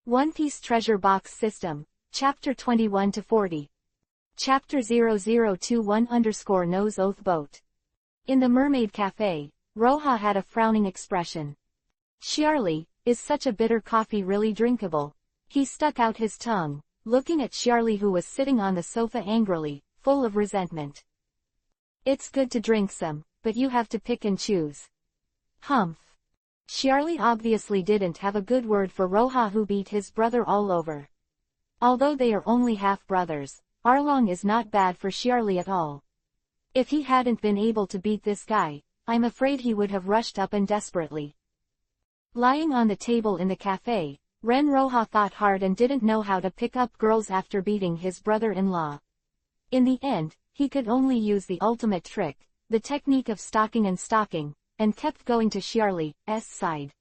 One Piece Treasure Box System, Chapter 21-40. Chapter 0021_Nose Oath Boat. In the Mermaid Cafe, Roha had a frowning expression. Shiarly, is such a bitter coffee really drinkable? He stuck out his tongue, looking at Shiarly who was sitting on the sofa angrily, full of resentment. It's good to drink some, but you have to pick and choose. Humph. Shiarly obviously didn't have a good word for Roha who beat his brother all over. Although they are only half-brothers, Arlong is not bad for Shiarly at all. If he hadn't been able to beat this guy, I'm afraid he would have rushed up and desperately. Lying on the table in the cafe, Ren Roha thought hard and didn't know how to pick up girls after beating his brother-in-law. In the end, he could only use the ultimate trick, the technique of stalking and stalking, and kept going to Shiarly's side.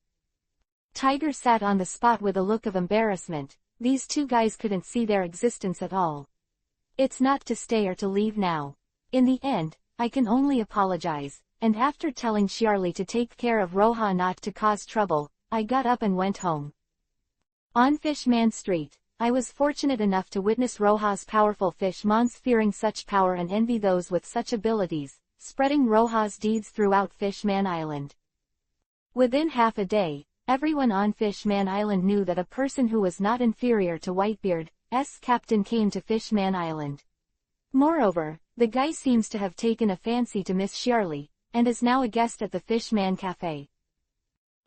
Tiger sat on the spot with a look of embarrassment. These two guys couldn't see their existence at all. It's not to stay or to leave now. In the end, I can only apologize, and after telling Shiarly to take care of Roha not to cause trouble, I got up and went home. On Fishman Street, I was fortunate enough to witness Roha's powerful fishmons fearing such power and envy those with such abilities, spreading Roha's deeds throughout Fishman Island. Within half a day, everyone on Fishman Island knew that a person who was not inferior to Whitebeard's captain came to Fishman Island. Moreover, the guy seems to have taken a fancy to Miss Shiarly, and is now a guest at the Fishman Cafe.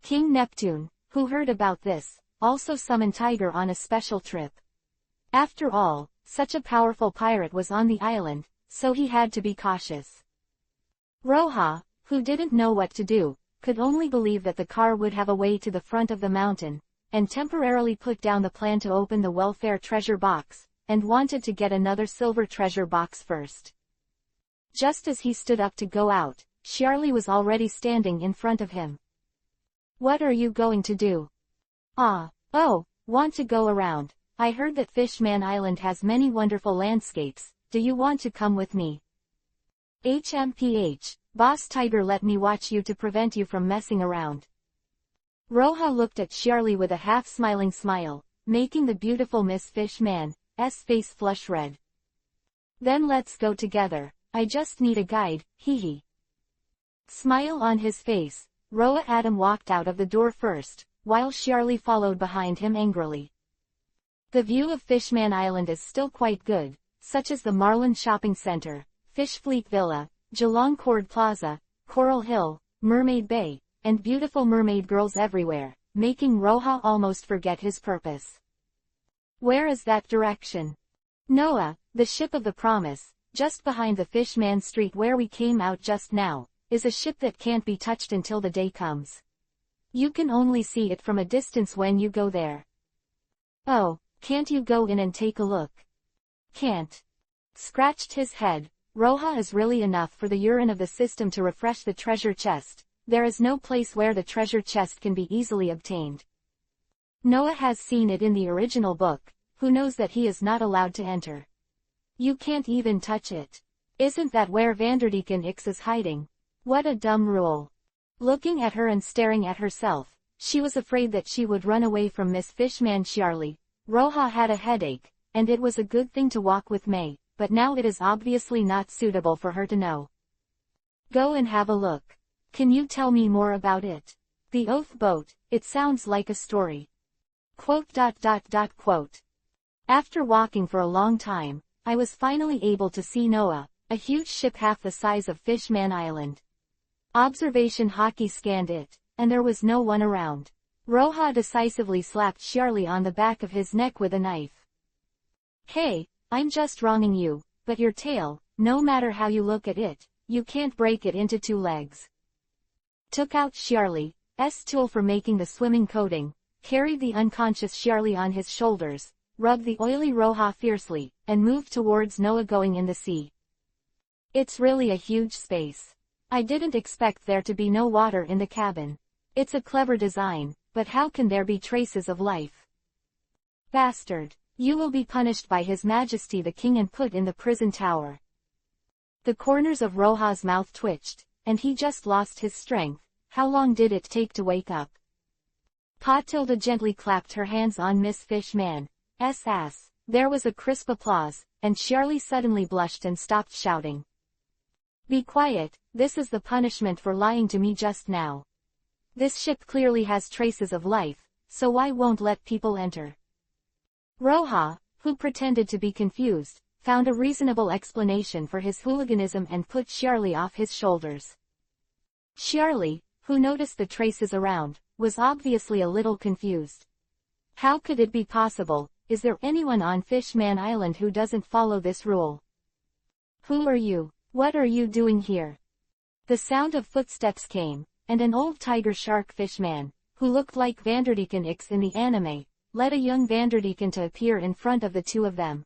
King Neptune, who heard about this, also summoned Tiger on a special trip. After all, such a powerful pirate was on the island, so he had to be cautious. Roha, who didn't know what to do, could only believe that the car would have a way to the front of the mountain, and temporarily put down the plan to open the welfare treasure box, and wanted to get another silver treasure box first. Just as he stood up to go out, Shiarly was already standing in front of him. What are you going to do? Want to go around. I heard that Fishman Island has many wonderful landscapes. Do you want to come with me? HMPH, Boss Tiger let me watch you to prevent you from messing around. Roha looked at Shiarly with a half-smiling smile, making the beautiful Miss Fishman's face flush red. Then let's go together. I just need a guide, hee. Smile on his face, Roa Adam walked out of the door first, while Shiarly followed behind him angrily. The view of Fishman Island is still quite good, such as the Marlin Shopping Center, Fish Fleet Villa, Geelong Cord Plaza, Coral Hill, Mermaid Bay, and beautiful mermaid girls everywhere, making Roha almost forget his purpose. Where is that direction? Noah, the ship of the promise, just behind the Fishman Street where we came out just now, is a ship that can't be touched until the day comes. You can only see it from a distance when you go there. Oh, can't you go in and take a look? Can't. Scratched his head. Roha is really enough for the urine of the system to refresh the treasure chest. There is no place where the treasure chest can be easily obtained. Noah has seen it in the original book, who knows that he is not allowed to enter. You can't even touch it. Isn't that where Vanderdeken X is hiding? What a dumb rule. Looking at her and staring at herself, she was afraid that she would run away from Miss Fishman Shiarly. Roha had a headache, and it was a good thing to walk with May, but now it is obviously not suitable for her to know. Go and have a look. Can you tell me more about it? The Oath Boat, it sounds like a story. Quote. After walking for a long time, I was finally able to see Noah, a huge ship half the size of Fishman Island. Observation hockey scanned it, and there was no one around. Roha decisively slapped Shiarly on the back of his neck with a knife. Hey, I'm just wronging you, but your tail, no matter how you look at it, you can't break it into two legs. Took out Shiarly's tool for making the swimming coating, carried the unconscious Shiarly on his shoulders, rubbed the oily Roha fiercely, and moved towards Noah going in the sea. It's really a huge space. I didn't expect there to be no water in the cabin. It's a clever design, but how can there be traces of life? Bastard. You will be punished by His Majesty the King and put in the prison tower. The corners of Roha's mouth twitched, and he just lost his strength. How long did it take to wake up? Pa Tilda gently clapped her hands on Miss Fishman's ass. There was a crisp applause, and Shirley suddenly blushed and stopped shouting. Be quiet, this is the punishment for lying to me just now. This ship clearly has traces of life, so why won't let people enter? Roja, who pretended to be confused, found a reasonable explanation for his hooliganism and put Shirley off his shoulders. Shirley, who noticed the traces around, was obviously a little confused. How could it be possible? Is there anyone on Fishman Island who doesn't follow this rule? Who are you? What are you doing here? The sound of footsteps came, and an old tiger shark fishman, who looked like Vanderdecken X in the anime, led a young Vanderdecken to appear in front of the two of them.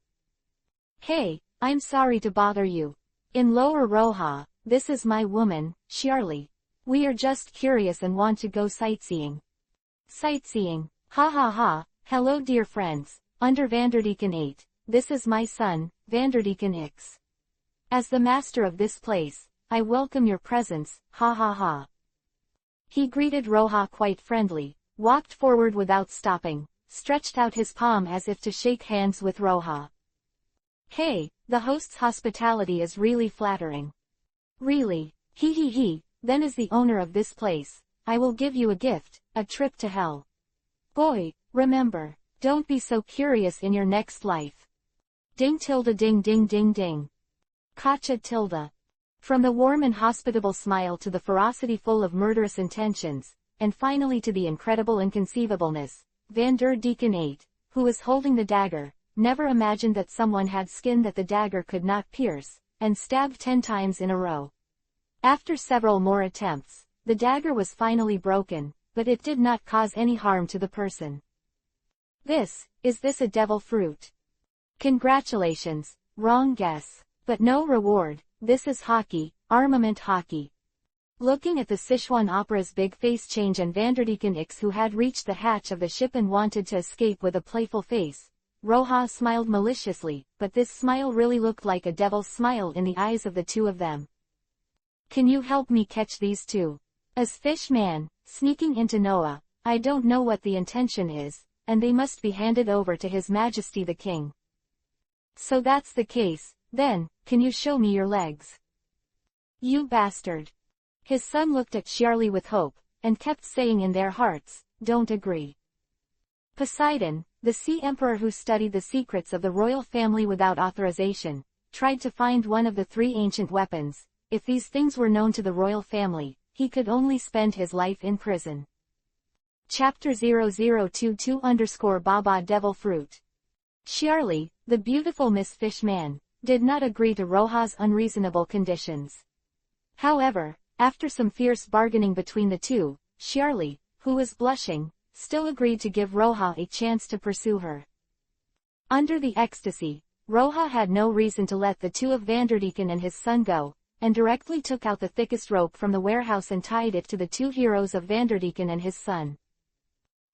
Hey, I'm sorry to bother you. In Lower Roja, this is my woman, Shirley. We are just curious and want to go sightseeing. Sightseeing, ha ha ha, hello dear friends, under Vanderdecken 8, this is my son, Vanderdecken X. As the master of this place, I welcome your presence, ha ha ha. He greeted Roja quite friendly, walked forward without stopping, stretched out his palm as if to shake hands with Roja. Hey, the host's hospitality is really flattering. Really, he, then as the owner of this place, I will give you a gift, a trip to hell. Boy, remember, don't be so curious in your next life. Ding tilde ding ding ding ding. Gotcha tilde. From the warm and hospitable smile to the ferocity full of murderous intentions, and finally to the incredible inconceivableness, Vanderdecken 8, who was holding the dagger, never imagined that someone had skin that the dagger could not pierce, and stabbed 10 times in a row. After several more attempts, the dagger was finally broken, but it did not cause any harm to the person. Is this a devil fruit? Congratulations, wrong guess. But no reward, this is hockey, armament hockey. Looking at the Sichuan Opera's big face change and Vanderdecken X who had reached the hatch of the ship and wanted to escape with a playful face, Roja smiled maliciously, but this smile really looked like a devil's smile in the eyes of the two of them. Can you help me catch these two? As Fishman, sneaking into Noah, I don't know what the intention is, and they must be handed over to His Majesty the King. So that's the case, then, can you show me your legs? You bastard. His son looked at Shirley with hope, and kept saying in their hearts, don't agree. Poseidon, the sea emperor who studied the secrets of the royal family without authorization, tried to find one of the 3 ancient weapons. If these things were known to the royal family, he could only spend his life in prison. Chapter 0022_Baba Devil Fruit. Shirley, the beautiful Miss Fishman, did not agree to Roja's unreasonable conditions. However, after some fierce bargaining between the two, Shirley, who was blushing, still agreed to give Roja a chance to pursue her. Under the ecstasy, Roja had no reason to let the two of Vanderdecken and his son go, and directly took out the thickest rope from the warehouse and tied it to the 2 heroes of Vanderdecken and his son.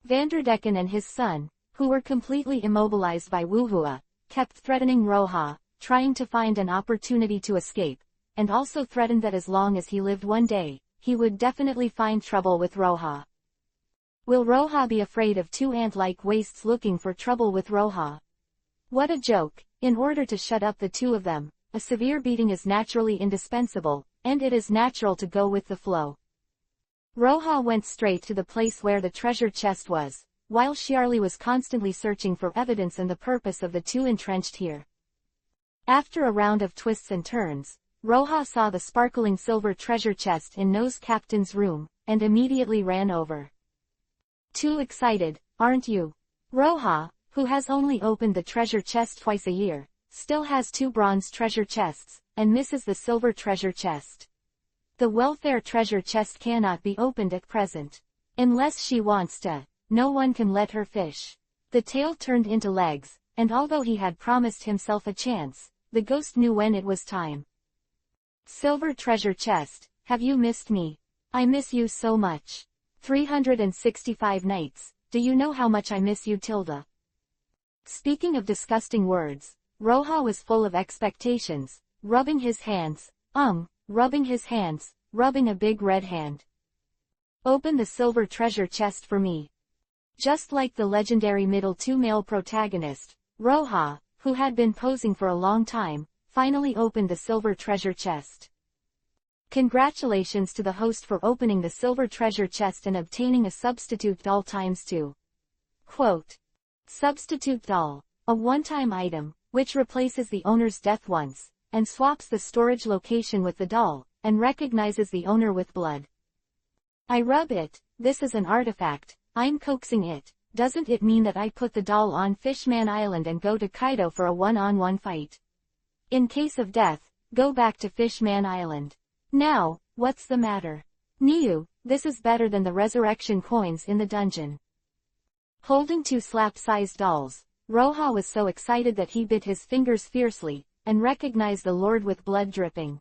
Vanderdecken and his son, who were completely immobilized by Wuhua, kept threatening Roja, trying to find an opportunity to escape, and also threatened that as long as he lived one day, he would definitely find trouble with Roja. Will Roja be afraid of 2 ant-like wastes looking for trouble with Roja? What a joke! In order to shut up the two of them, a severe beating is naturally indispensable, and it is natural to go with the flow. Roja went straight to the place where the treasure chest was, while Shirley was constantly searching for evidence and the purpose of the two entrenched here. After a round of twists and turns, Roja saw the sparkling silver treasure chest in Nose Captain's room, and immediately ran over. Too excited, aren't you? Roja, who has only opened the treasure chest twice a year, still has 2 bronze treasure chests, and misses the silver treasure chest. The welfare treasure chest cannot be opened at present. Unless she wants to, no one can let her fish. The tail turned into legs, and although he had promised himself a chance, the ghost knew when it was time. Silver treasure chest, have you missed me? I miss you so much. 365 nights, do you know how much I miss you, Tilda? Speaking of disgusting words, Roja was full of expectations, rubbing his hands, rubbing a big red hand. Open the silver treasure chest for me. Just like the legendary middle two male protagonist, Roja, who had been posing for a long time, finally opened the silver treasure chest. Congratulations to the host for opening the silver treasure chest and obtaining a substitute doll ×2. Quote. Substitute doll. A one-time item, which replaces the owner's death once, and swaps the storage location with the doll, and recognizes the owner with blood. I rub it, this is an artifact, I'm coaxing it, doesn't it mean that I put the doll on Fishman Island and go to Kaido for a one-on-one fight? In case of death, go back to Fishman Island. Now, what's the matter? Niu, this is better than the resurrection coins in the dungeon. Holding two slap-sized dolls, Roja was so excited that he bit his fingers fiercely, and recognized the lord with blood dripping.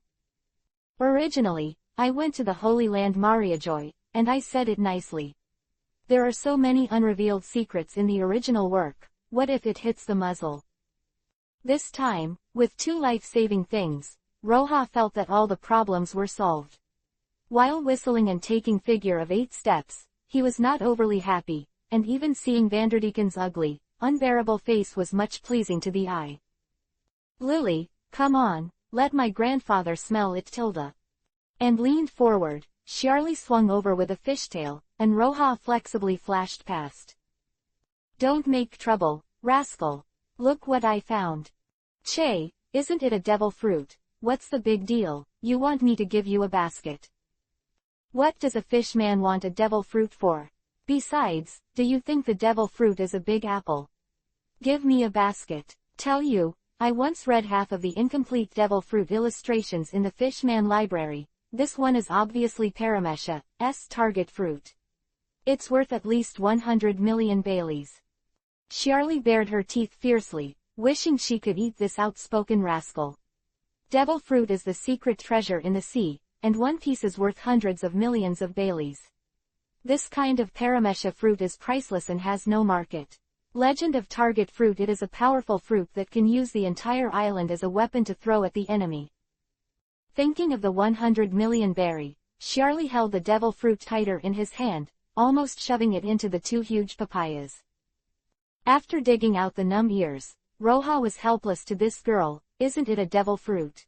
Originally, I went to the Holy Land Mariajoy, and I said it nicely. There are so many unrevealed secrets in the original work, what if it hits the muzzle? This time, with two life-saving things, Roja felt that all the problems were solved. While whistling and taking figure of 8 steps, he was not overly happy, and even seeing Vanderdeken's ugly, unbearable face was much pleasing to the eye. Lily, come on, let my grandfather smell it tilde. And leaned forward, Charlie swung over with a fishtail, and Roja flexibly flashed past. Don't make trouble, rascal. Look what I found. Che, isn't it a devil fruit? What's the big deal? You want me to give you a basket? What does a fishman want a devil fruit for? Besides, do you think the devil fruit is a big apple? Give me a basket. Tell you, I once read half of the incomplete devil fruit illustrations in the Fishman library. This one is obviously Paramesha's target fruit. It's worth at least 100 million Baileys. Charlie bared her teeth fiercely, wishing she could eat this outspoken rascal. Devil fruit is the secret treasure in the sea, and one piece is worth hundreds of millions of Baileys. This kind of Paramesha fruit is priceless and has no market. Legend of target fruit. It is a powerful fruit that can use the entire island as a weapon to throw at the enemy. Thinking of the 100 million berry, Charlie held the devil fruit tighter in his hand, almost shoving it into the 2 huge papayas. After digging out the numb ears, Roja was helpless to this girl. Isn't it a devil fruit?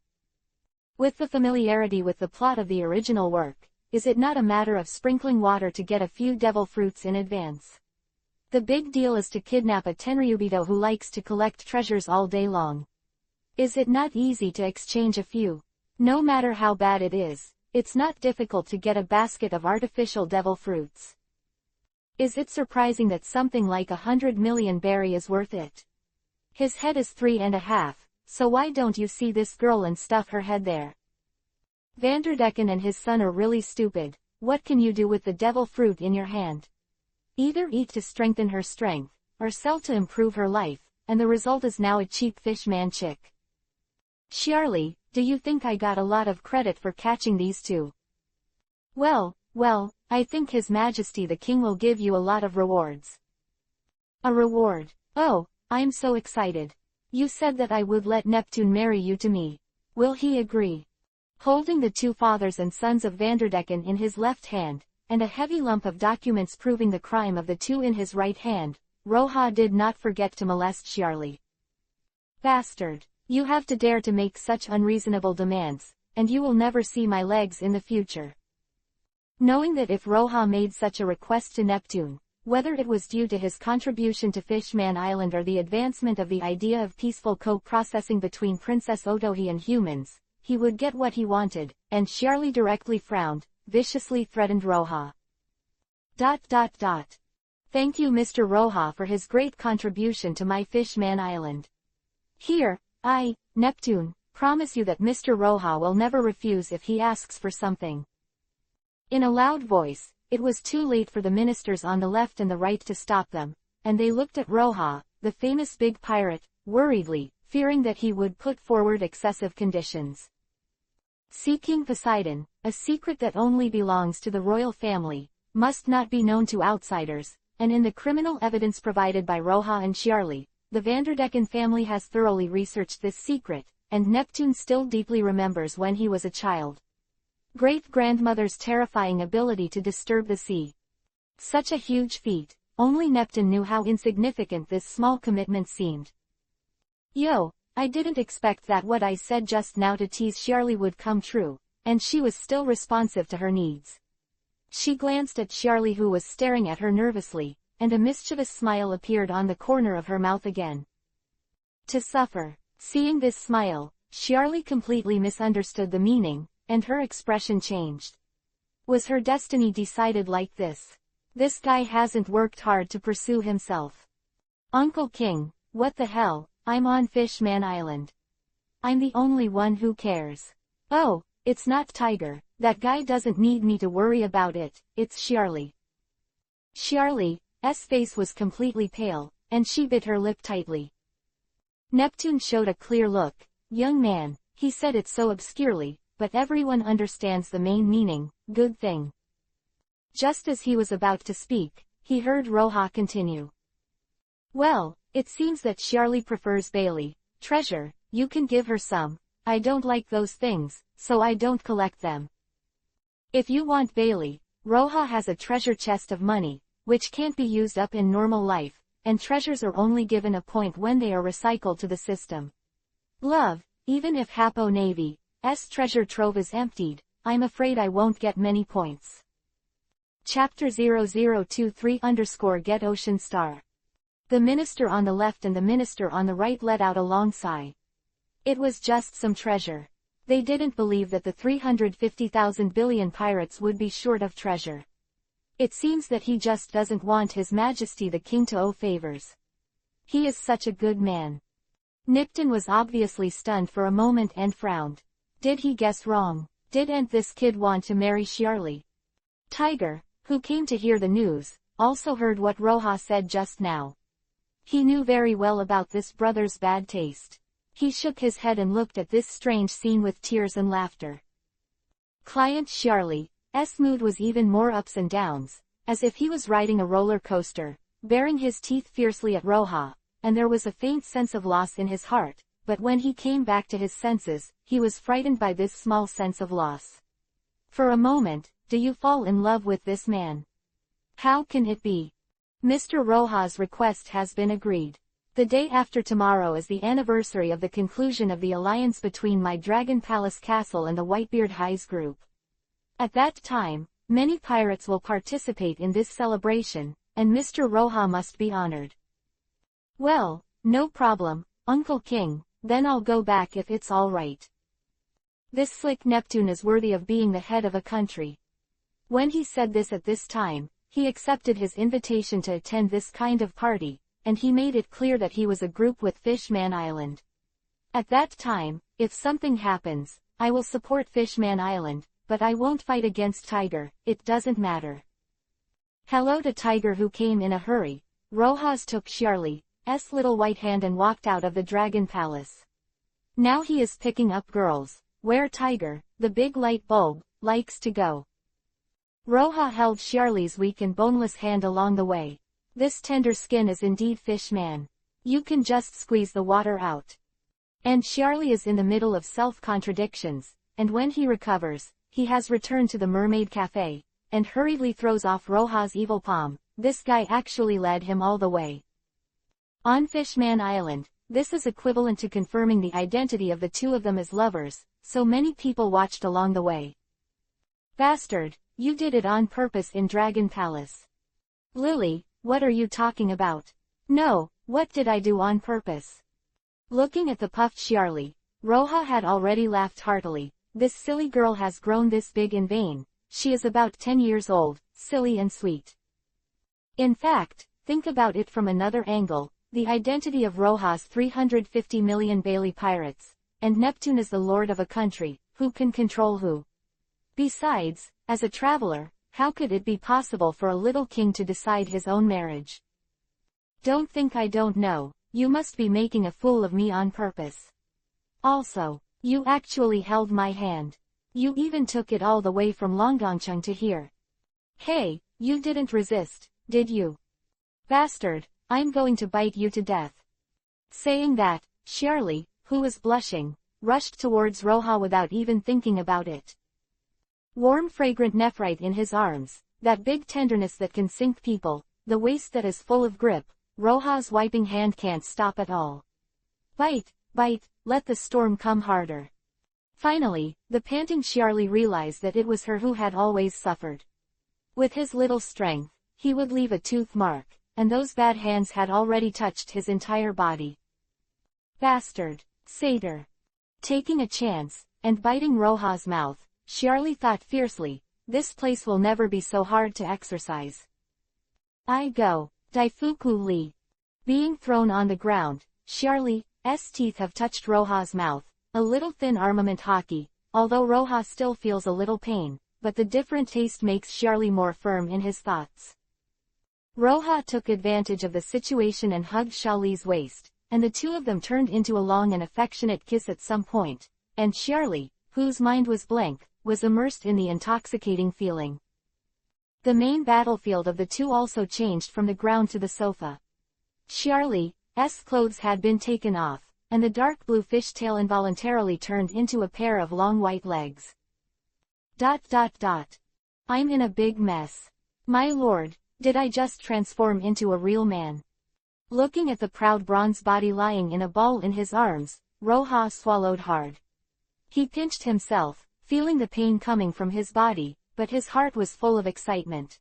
With the familiarity with the plot of the original work, is it not a matter of sprinkling water to get a few devil fruits in advance? The big deal is to kidnap a Tenryubito who likes to collect treasures all day long. Is it not easy to exchange a few? No matter how bad it is, it's not difficult to get a basket of artificial devil fruits. Is it surprising that something like 100 million berry is worth it? His head is 3.5, so why don't you see this girl and stuff her head there? Vanderdeken and his son are really stupid. What can you do with the devil fruit in your hand? Either eat to strengthen her strength, or sell to improve her life, and the result is now a cheap fishman chick. Charlie, do you think I got a lot of credit for catching these two? Well, I think His Majesty the King will give you a lot of rewards. A reward? Oh, I'm so excited. You said that I would let Neptune marry you to me. Will he agree? Holding the 2 fathers and sons of Vanderdeken in his left hand, and a heavy lump of documents proving the crime of the 2 in his right hand, Roja did not forget to molest Charlie. Bastard. You have to dare to make such unreasonable demands, and you will never see my legs in the future. Knowing that if Roja made such a request to Neptune, whether it was due to his contribution to Fishman Island or the advancement of the idea of peaceful co-processing between Princess Otohi and humans, he would get what he wanted, and Charlie directly frowned, viciously threatened Roja. Thank you Mr. Roja for his great contribution to my Fishman Island. Here, I, Neptune, promise you that Mr. Roja will never refuse if he asks for something. In a loud voice, it was too late for the ministers on the left and the right to stop them, and they looked at Roja, the famous big pirate, worriedly, fearing that he would put forward excessive conditions. Sea King Poseidon, a secret that only belongs to the royal family, must not be known to outsiders, and in the criminal evidence provided by Roja and Charlie, the Vanderdeken family has thoroughly researched this secret, and Neptune still deeply remembers when he was a child. Great-grandmother's terrifying ability to disturb the sea. Such a huge feat, Only Neptune knew how insignificant this small commitment seemed. Yo, I didn't expect that what I said just now to tease Shirley would come true, and she was still responsive to her needs. She glanced at Shirley, who was staring at her nervously, and a mischievous smile appeared on the corner of her mouth again. To suffer. Seeing this smile, Shirley completely misunderstood the meaning, and her expression changed. Was her destiny decided like this? This guy hasn't worked hard to pursue himself. Uncle King, what the hell, I'm on Fishman Island. I'm the only one who cares. Oh, it's not Tiger, that guy doesn't need me to worry about it, it's Shirley. Shirley's face was completely pale, and she bit her lip tightly. Neptune showed a clear look. Young man, he said it so obscurely, but everyone understands the main meaning, good thing. Just as he was about to speak, he heard Roja continue. Well, it seems that Shirley prefers Bailey. Treasure, you can give her some. I don't like those things, so I don't collect them. If you want Bailey, Roja has a treasure chest of money, which can't be used up in normal life, and treasures are only given a point when they are recycled to the system. Love, even if Hapo Navy's treasure trove is emptied, I'm afraid I won't get many points. Chapter 0023_Get Ocean Star. The minister on the left and the minister on the right let out a long sigh. It was just some treasure. They didn't believe that the 350,000 billion pirates would be short of treasure. It seems that he just doesn't want His Majesty the King to owe favors. He is such a good man. Neptune was obviously stunned for a moment and frowned. Did he guess wrong? Didn't this kid want to marry Shirley? Tiger, who came to hear the news, also heard what Roja said just now. He knew very well about this brother's bad taste. He shook his head and looked at this strange scene with tears and laughter. Client Shirley's mood was even more ups and downs, as if he was riding a roller coaster, baring his teeth fiercely at Roja, and there was a faint sense of loss in his heart, but when he came back to his senses, he was frightened by this small sense of loss. For a moment, do you fall in love with this man? How can it be? Mr. Roja's request has been agreed. The day after tomorrow is the anniversary of the conclusion of the alliance between my Dragon Palace Castle and the Whitebeard Highs group. At that time, many pirates will participate in this celebration, and Mr. Roja must be honored. Well, no problem, Uncle King, then I'll go back if it's all right. This slick Neptune is worthy of being the head of a country. When he said this at this time, he accepted his invitation to attend this kind of party, and he made it clear that he was a group with Fishman Island. At that time, if something happens, I will support Fishman Island, but I won't fight against Tiger, it doesn't matter. Hello to Tiger, who came in a hurry. Rojas took Shirley's little white hand and walked out of the Dragon Palace. Now he is picking up girls, where Tiger, the big light bulb, likes to go. Roja held Shirley's weak and boneless hand along the way. This tender skin is indeed Fishman. You can just squeeze the water out. And Shirley is in the middle of self-contradictions, and when he recovers, he has returned to the Mermaid Cafe, and hurriedly throws off Roja's evil palm. This guy actually led him all the way. On Fishman Island, this is equivalent to confirming the identity of the two of them as lovers, so many people watched along the way. Bastard, you did it on purpose in Dragon Palace. Lily, what are you talking about? No, what did I do on purpose? Looking at the puffed Shirley, Roja had already laughed heartily. This silly girl has grown this big in vain. She is about 10 years old, silly and sweet. In fact, think about it from another angle, the identity of Roja's 350 million Bailey pirates, and Neptune is the lord of a country, who can control who? Besides, as a traveler, how could it be possible for a little king to decide his own marriage? Don't think I don't know, you must be making a fool of me on purpose. Also, you actually held my hand. You even took it all the way from Longongcheng to here. Hey, you didn't resist, did you? Bastard, I'm going to bite you to death. Saying that, Shirley, who was blushing, rushed towards Roja without even thinking about it. Warm fragrant nephrite in his arms, that big tenderness that can sink people, the waist that is full of grip, Roja's wiping hand can't stop at all. Bite, bite, let the storm come harder. Finally, the panting Charlie realized that it was her who had always suffered. With his little strength, he would leave a tooth mark, and those bad hands had already touched his entire body. Bastard, satyr. Taking a chance, and biting Roja's mouth, Charlie thought fiercely, this place will never be so hard to exercise. I go, Daifuku Li. Being thrown on the ground, Charlie's teeth have touched Roja's mouth, a little thin armament hockey, although Roja still feels a little pain, but the different taste makes Charlie more firm in his thoughts. Roja took advantage of the situation and hugged Charlie's waist, and the two of them turned into a long and affectionate kiss at some point, and Charlie, whose mind was blank, was immersed in the intoxicating feeling. The main battlefield of the two also changed from the ground to the sofa. Charlie's clothes had been taken off, and the dark blue fishtail involuntarily turned into a pair of long white legs. I'm in a big mess. My lord, did I just transform into a real man? Looking at the proud bronze body lying in a ball in his arms, Roja swallowed hard. He pinched himself, feeling the pain coming from his body, but his heart was full of excitement.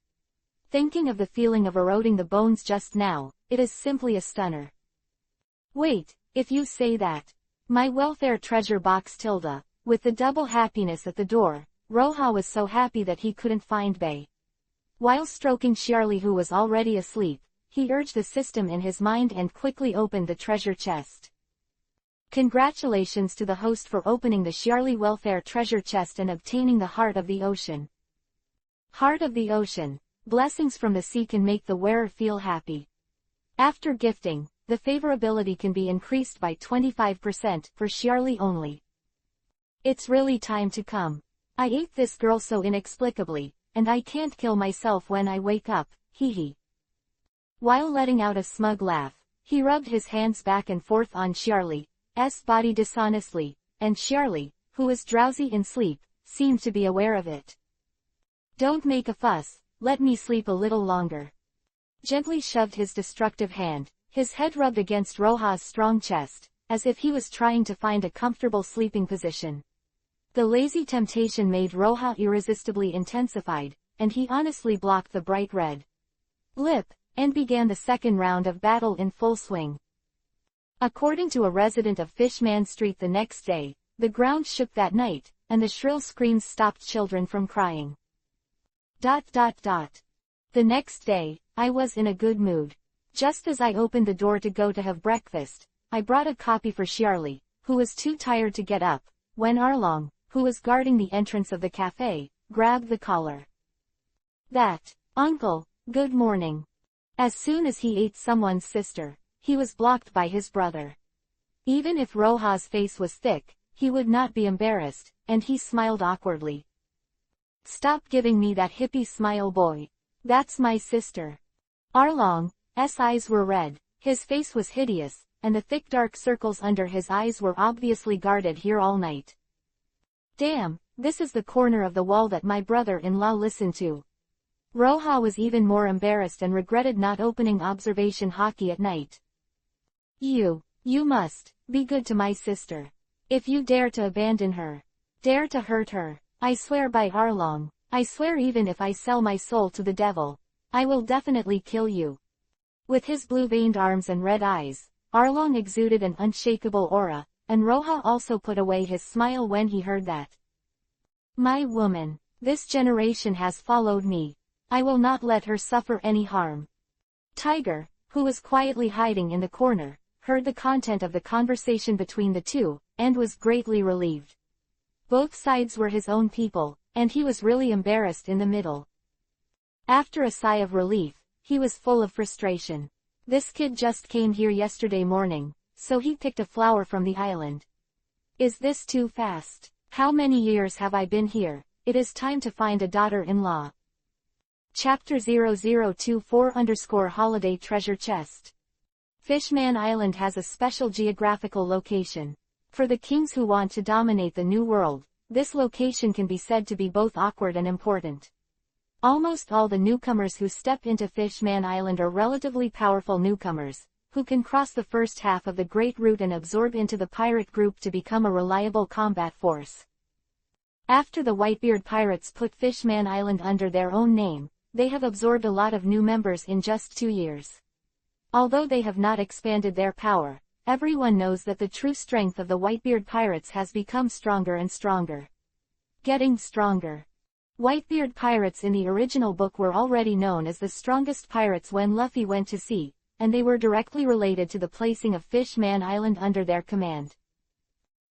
Thinking of the feeling of eroding the bones just now, it is simply a stunner. Wait, if you say that. My welfare treasure box tilde, with the double happiness at the door, Roja was so happy that he couldn't find Bay. While stroking Charlie who was already asleep, he urged the system in his mind and quickly opened the treasure chest. Congratulations to the host for opening the Charlie welfare treasure chest and obtaining the Heart of the Ocean. Heart of the Ocean, blessings from the sea can make the wearer feel happy. After gifting, the favorability can be increased by 25% for Charlie only. It's really time to come. I ate this girl so inexplicably, and I can't kill myself when I wake up, hee. While letting out a smug laugh, he rubbed his hands back and forth on Charlie's body dishonestly, and Charlie, who was drowsy in sleep, seemed to be aware of it. Don't make a fuss, let me sleep a little longer. Gently shoved his destructive hand, his head rubbed against Roja's strong chest, as if he was trying to find a comfortable sleeping position. The lazy temptation made Roja irresistibly intensified, and he honestly blocked the bright red lip, and began the second round of battle in full swing. According to a resident of Fishman Street the next day, the ground shook that night, and the shrill screams stopped children from crying. The next day, I was in a good mood. Just as I opened the door to go to have breakfast, I brought a copy for Charlie, who was too tired to get up, when Arlong, who was guarding the entrance of the cafe, grabbed the collar. Uncle, good morning. As soon as he ate someone's sister, he was blocked by his brother. Even if Roja's face was thick, he would not be embarrassed, and he smiled awkwardly. Stop giving me that hippie smile, boy. That's my sister. Arlong's eyes were red, his face was hideous, and the thick dark circles under his eyes were obviously guarded here all night. Damn, this is the corner of the wall that my brother-in-law listened to. Roja was even more embarrassed and regretted not opening observation hockey at night. You must be good to my sister. If you dare to abandon her, dare to hurt her, I swear by Arlong, I swear even if I sell my soul to the devil, I will definitely kill you. With his blue-veined arms and red eyes, Arlong exuded an unshakable aura, and Roja also put away his smile when he heard that. My woman, this generation has followed me. I will not let her suffer any harm. Tiger, who was quietly hiding in the corner, heard the content of the conversation between the two, and was greatly relieved. Both sides were his own people, and he was really embarrassed in the middle. After a sigh of relief, he was full of frustration. This kid just came here yesterday morning, so he picked a flower from the island. Is this too fast? How many years have I been here? It is time to find a daughter-in-law. Chapter 0024_Holiday Treasure Chest. Fishman Island has a special geographical location. For the kings who want to dominate the New World, this location can be said to be both awkward and important. Almost all the newcomers who step into Fishman Island are relatively powerful newcomers, who can cross the first half of the Great Route and absorb into the pirate group to become a reliable combat force. After the Whitebeard pirates put Fishman Island under their own name, they have absorbed a lot of new members in just 2 years. Although they have not expanded their power, everyone knows that the true strength of the Whitebeard pirates has become stronger and stronger. Getting stronger. Whitebeard pirates in the original book were already known as the strongest pirates when Luffy went to sea, and they were directly related to the placing of Fishman Island under their command.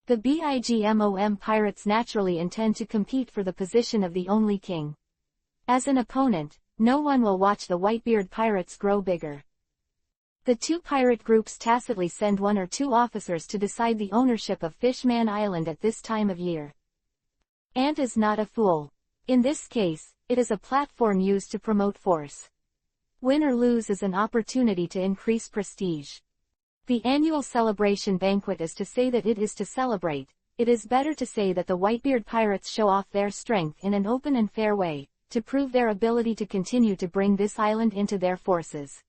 The BIGMOM pirates naturally intend to compete for the position of the only king. As an opponent, no one will watch the Whitebeard pirates grow bigger. The two pirate groups tacitly send 1 or 2 officers to decide the ownership of Fishman Island at this time of year. Ant is not a fool. In this case, it is a platform used to promote force. Win or lose is an opportunity to increase prestige. The annual celebration banquet is to say that it is to celebrate. It is better to say that the Whitebeard pirates show off their strength in an open and fair way, to prove their ability to continue to bring this island into their forces.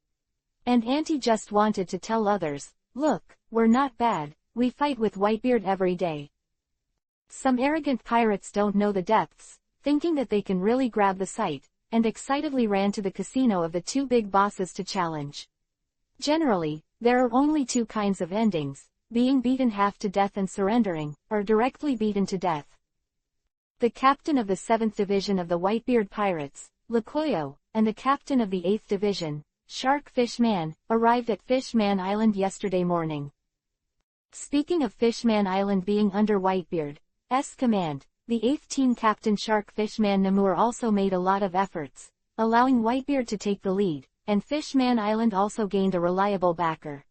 And Auntie just wanted to tell others, look, we're not bad, we fight with Whitebeard every day. Some arrogant pirates don't know the depths, thinking that they can really grab the site, and excitedly ran to the casino of the 2 big bosses to challenge. Generally, there are only 2 kinds of endings, being beaten half to death and surrendering, or directly beaten to death. The captain of the 7th Division of the Whitebeard Pirates, Lukoyo, and the captain of the 8th Division, Sharkfish Man, arrived at Fishman Island yesterday morning. Speaking of Fishman Island being under Whitebeard's command, the 8th team captain Sharkfish Man Namur also made a lot of efforts, allowing Whitebeard to take the lead, and Fishman Island also gained a reliable backer.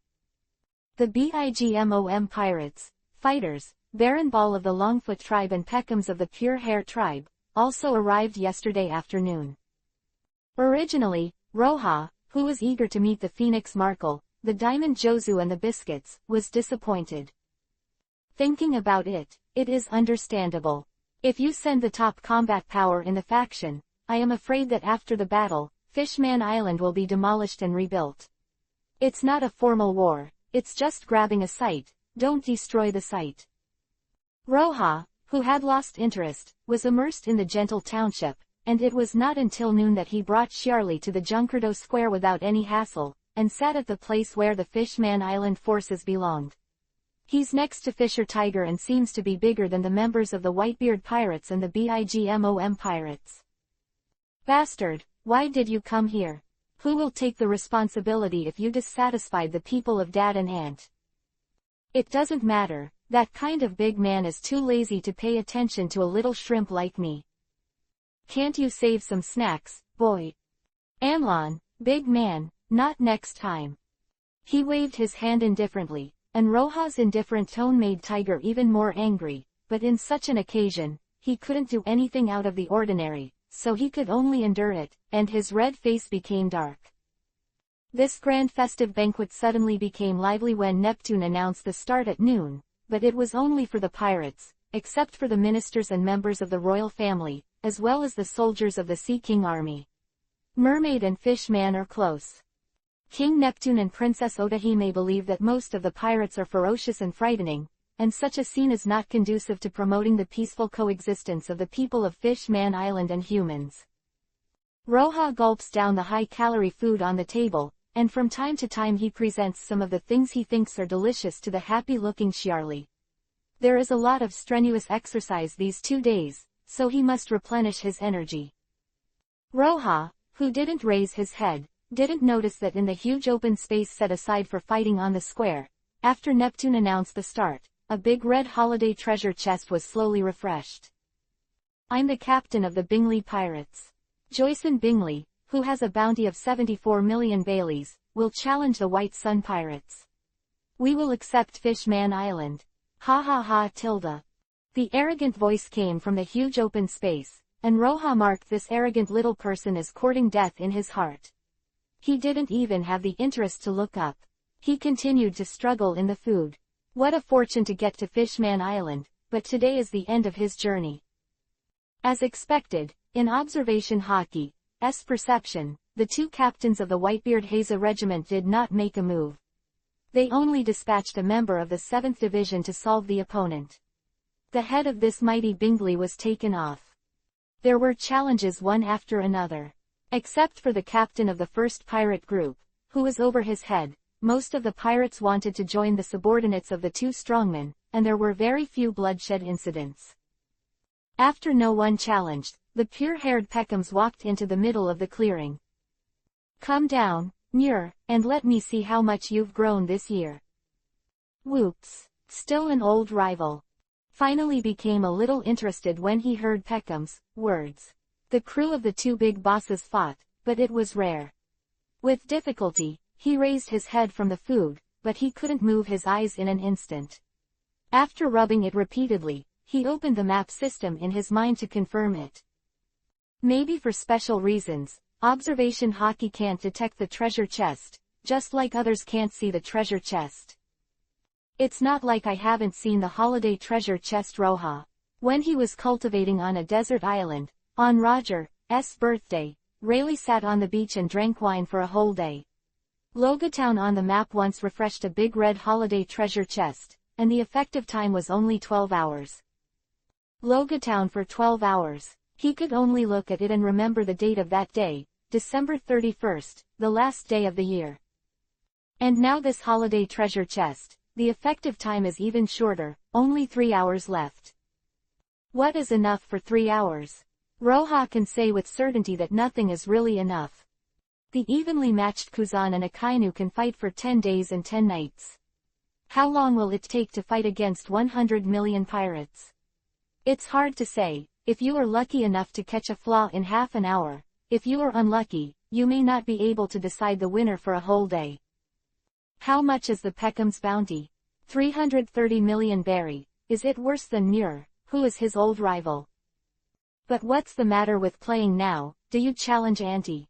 The BIGMOM pirates, fighters, Baron Ball of the Longfoot tribe and Peckhams of the Pure Hair tribe, also arrived yesterday afternoon. Originally, Roha, who was eager to meet the Phoenix Markle, the Diamond Jozu and the Biscuits, was disappointed. Thinking about it, it is understandable. If you send the top combat power in the faction, I am afraid that after the battle, Fishman Island will be demolished and rebuilt. It's not a formal war, it's just grabbing a site, don't destroy the site. Roha, who had lost interest, was immersed in the gentle township, and it was not until noon that he brought Shiarly to the Junkerdo Square without any hassle, and sat at the place where the Fishman Island forces belonged. He's next to Fisher Tiger and seems to be bigger than the members of the Whitebeard Pirates and the BIGMOM Pirates. Bastard, why did you come here? Who will take the responsibility if you dissatisfied the people of Dad and Aunt? It doesn't matter, that kind of big man is too lazy to pay attention to a little shrimp like me. Can't you save some snacks, boy? Amlon, big man, not next time. He waved his hand indifferently, and Roha's indifferent tone made Tiger even more angry, but in such an occasion, he couldn't do anything out of the ordinary, so he could only endure it, and his red face became dark. This grand festive banquet suddenly became lively when Neptune announced the start at noon, but it was only for the pirates, except for the ministers and members of the royal family, as well as the soldiers of the Sea King army. Mermaid and Fishman are close. King Neptune and Princess Otahime believe that most of the pirates are ferocious and frightening, and such a scene is not conducive to promoting the peaceful coexistence of the people of Fishman Island and humans. Roha gulps down the high-calorie food on the table, and from time to time he presents some of the things he thinks are delicious to the happy-looking Shiarly. There is a lot of strenuous exercise these 2 days, so he must replenish his energy. Roha, who didn't raise his head, didn't notice that in the huge open space set aside for fighting on the square, after Neptune announced the start, a big red holiday treasure chest was slowly refreshed. I'm the captain of the Bingley Pirates. Joyson Bingley, who has a bounty of 74 million Baileys, will challenge the White Sun Pirates. We will accept Fishman Island. Ha ha ha tilde. The arrogant voice came from the huge open space, and Roha marked this arrogant little person as courting death in his heart. He didn't even have the interest to look up. He continued to struggle in the food. What a fortune to get to Fishman Island, but today is the end of his journey. As expected, in observation hockey, perception, the two captains of the Whitebeard Haza regiment did not make a move. They only dispatched a member of the 7th Division to solve the opponent. The head of this mighty Bingley was taken off. There were challenges one after another. Except for the captain of the first pirate group, who was over his head, most of the pirates wanted to join the subordinates of the two strongmen, and there were very few bloodshed incidents. After no one challenged, the pure-haired Peckhams walked into the middle of the clearing. "Come down, Muir, and let me see how much you've grown this year." Whoops, still an old rival. Finally became a little interested when he heard Peckham's words. The crew of the two big bosses fought, but it was rare. With difficulty, he raised his head from the food, but he couldn't move his eyes in an instant. After rubbing it repeatedly, he opened the map system in his mind to confirm it. Maybe for special reasons, observation hockey can't detect the treasure chest, just like others can't see the treasure chest. It's not like I haven't seen the holiday treasure chest. Roha, when he was cultivating on a desert island, on Roger's birthday, Rayleigh sat on the beach and drank wine for a whole day. Logatown on the map once refreshed a big red holiday treasure chest, and the effective time was only 12 hours. Logatown for 12 hours. He could only look at it and remember the date of that day, December 31st, the last day of the year. And now this holiday treasure chest, the effective time is even shorter, only 3 hours left. What is enough for 3 hours? Roha can say with certainty that nothing is really enough. The evenly matched Kuzan and Akainu can fight for 10 days and 10 nights. How long will it take to fight against 100 million pirates? It's hard to say. If you are lucky enough to catch a flaw in half an hour, if you are unlucky, you may not be able to decide the winner for a whole day. How much is the Peckham's bounty? 330 million berry. Is it worse than Muir, who is his old rival? But what's the matter with playing now? Do you challenge Auntie?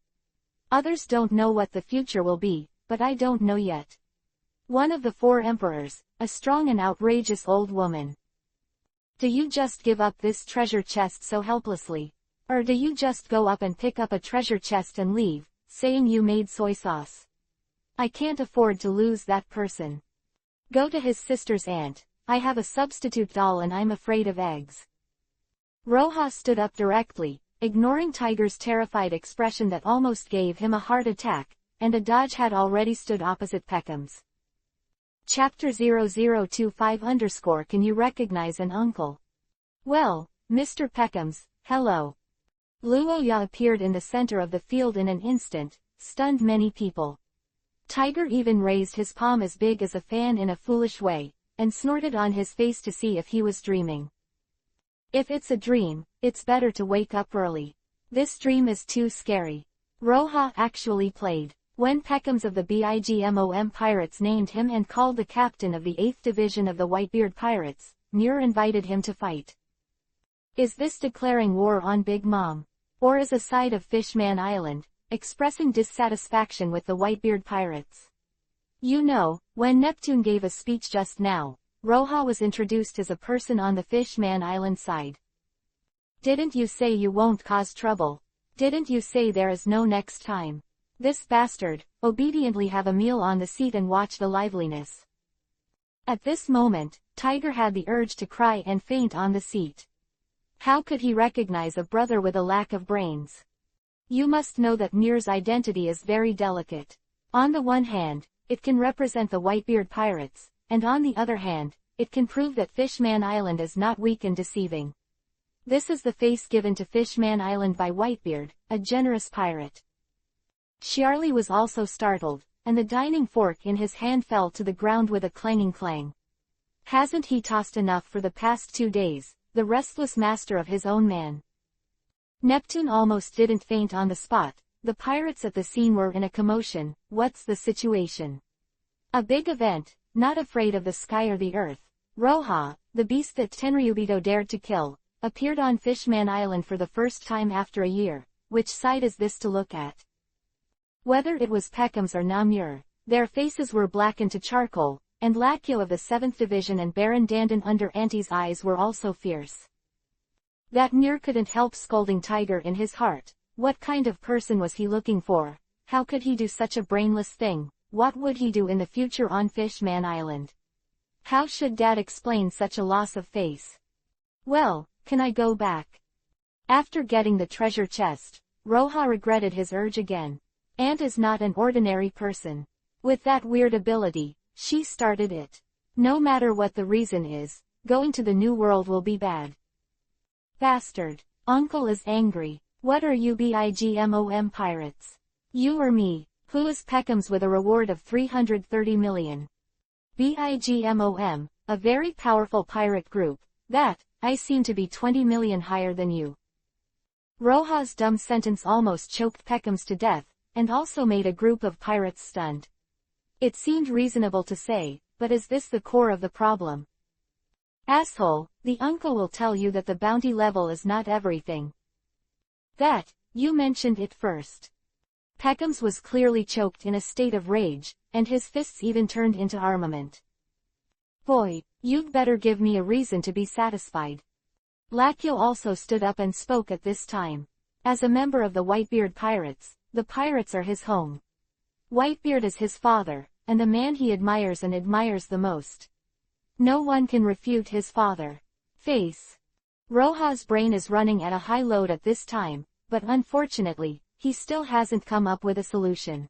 Others don't know what the future will be, but I don't know yet. One of the 4 emperors, a strong and outrageous old woman. Do you just give up this treasure chest so helplessly? Or do you just go up and pick up a treasure chest and leave, saying you made soy sauce? I can't afford to lose that person. Go to his sister's aunt. I have a substitute doll and I'm afraid of eggs. Roha stood up directly, ignoring Tiger's terrified expression that almost gave him a heart attack, and a Dodge had already stood opposite Peckham's. Chapter 0025 _ Can you recognize an uncle? Well, Mr. Peckham's, hello. Luoya appeared in the center of the field in an instant, stunned many people. Tiger even raised his palm as big as a fan in a foolish way, and snorted on his face to see if he was dreaming. If it's a dream, it's better to wake up early. This dream is too scary. Roha actually played. When Peckhams of the Bigmom Pirates named him and called the captain of the 8th Division of the Whitebeard Pirates, Muir invited him to fight. Is this declaring war on Big Mom? Or is a side of Fishman Island, expressing dissatisfaction with the Whitebeard Pirates? You know, when Neptune gave a speech just now, Roha was introduced as a person on the Fishman Island side. Didn't you say you won't cause trouble? Didn't you say there is no next time? This bastard, obediently have a meal on the seat and watch the liveliness. At this moment, Tiger had the urge to cry and faint on the seat. How could he recognize a brother with a lack of brains? You must know that Muir's identity is very delicate. On the one hand, it can represent the Whitebeard Pirates, and on the other hand, it can prove that Fishman Island is not weak and deceiving. This is the face given to Fishman Island by Whitebeard, a generous pirate. Charlie was also startled, and the dining fork in his hand fell to the ground with a clanging clang. Hasn't he tossed enough for the past 2 days, the restless master of his own man? Neptune almost didn't faint on the spot. The pirates at the scene were in a commotion. What's the situation? A big event, not afraid of the sky or the earth. Roha, the beast that Tenryubito dared to kill, appeared on Fishman Island for the first time after a year. Which side is this to look at? Whether it was Peckham's or Namur, their faces were blackened to charcoal, and Lakyo of the 7th Division and Baron Dandan under Auntie's eyes were also fierce. That Muir couldn't help scolding Tiger in his heart. What kind of person was he looking for? How could he do such a brainless thing? What would he do in the future on Fishman Island? How should Dad explain such a loss of face? Well, can I go back? After getting the treasure chest, Roha regretted his urge again. Aunt is not an ordinary person. With that weird ability, she started it. No matter what the reason is, going to the new world will be bad. Bastard. Uncle is angry. What are you bigmom pirates? You or me? Who is Peckham's with a reward of 330 million? Bigmom, a very powerful pirate group. That, I seem to be 20 million higher than you. Roha's dumb sentence almost choked Peckham's to death, and also made a group of pirates stunned. It seemed reasonable to say, but is this the core of the problem? Asshole, the uncle will tell you that the bounty level is not everything. That, you mentioned it first. Peckham's was clearly choked in a state of rage, and his fists even turned into armament. Boy, you'd better give me a reason to be satisfied. Lakio also stood up and spoke at this time. As a member of the Whitebeard Pirates, the pirates are his home. Whitebeard is his father, and the man he admires the most. No one can refute his father. Face. Roha's brain is running at a high load at this time, but unfortunately, he still hasn't come up with a solution.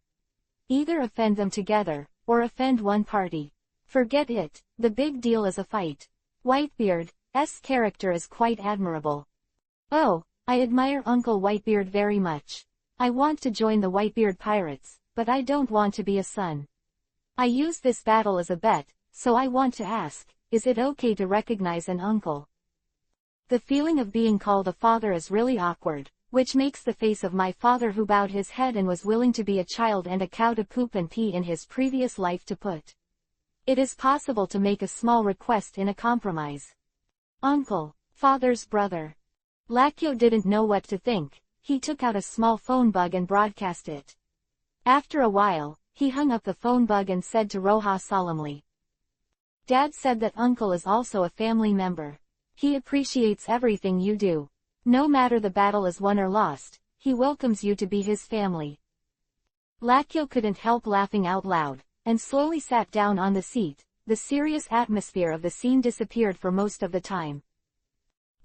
Either offend them together, or offend one party. Forget it, the big deal is a fight. Whitebeard's character is quite admirable. Oh, I admire Uncle Whitebeard very much. I want to join the Whitebeard Pirates, but I don't want to be a son. I use this battle as a bet, so I want to ask, is it okay to recognize an uncle? The feeling of being called a father is really awkward, which makes the face of my father who bowed his head and was willing to be a child and a cow to poop and pee in his previous life to put. It is possible to make a small request in a compromise. Uncle, father's brother. Lakio didn't know what to think. He took out a small phone bug and broadcast it. After a while, he hung up the phone bug and said to Roha solemnly. Dad said that Uncle is also a family member. He appreciates everything you do. No matter the battle is won or lost, he welcomes you to be his family. Lakio couldn't help laughing out loud, and slowly sat down on the seat. The serious atmosphere of the scene disappeared for most of the time.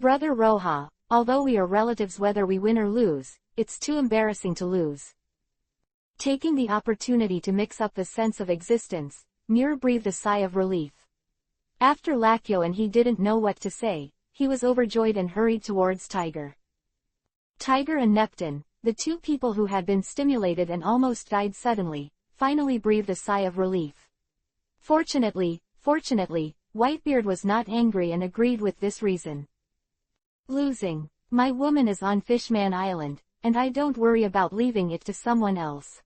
Brother Roha, although we are relatives whether we win or lose, it's too embarrassing to lose. Taking the opportunity to mix up the sense of existence, Mir breathed a sigh of relief. After Lakio and he didn't know what to say, he was overjoyed and hurried towards Tiger. Tiger and Neptune, the two people who had been stimulated and almost died suddenly, finally breathed a sigh of relief. Fortunately, Whitebeard was not angry and agreed with this reason. Losing. My woman is on Fishman Island, and I don't worry about leaving it to someone else.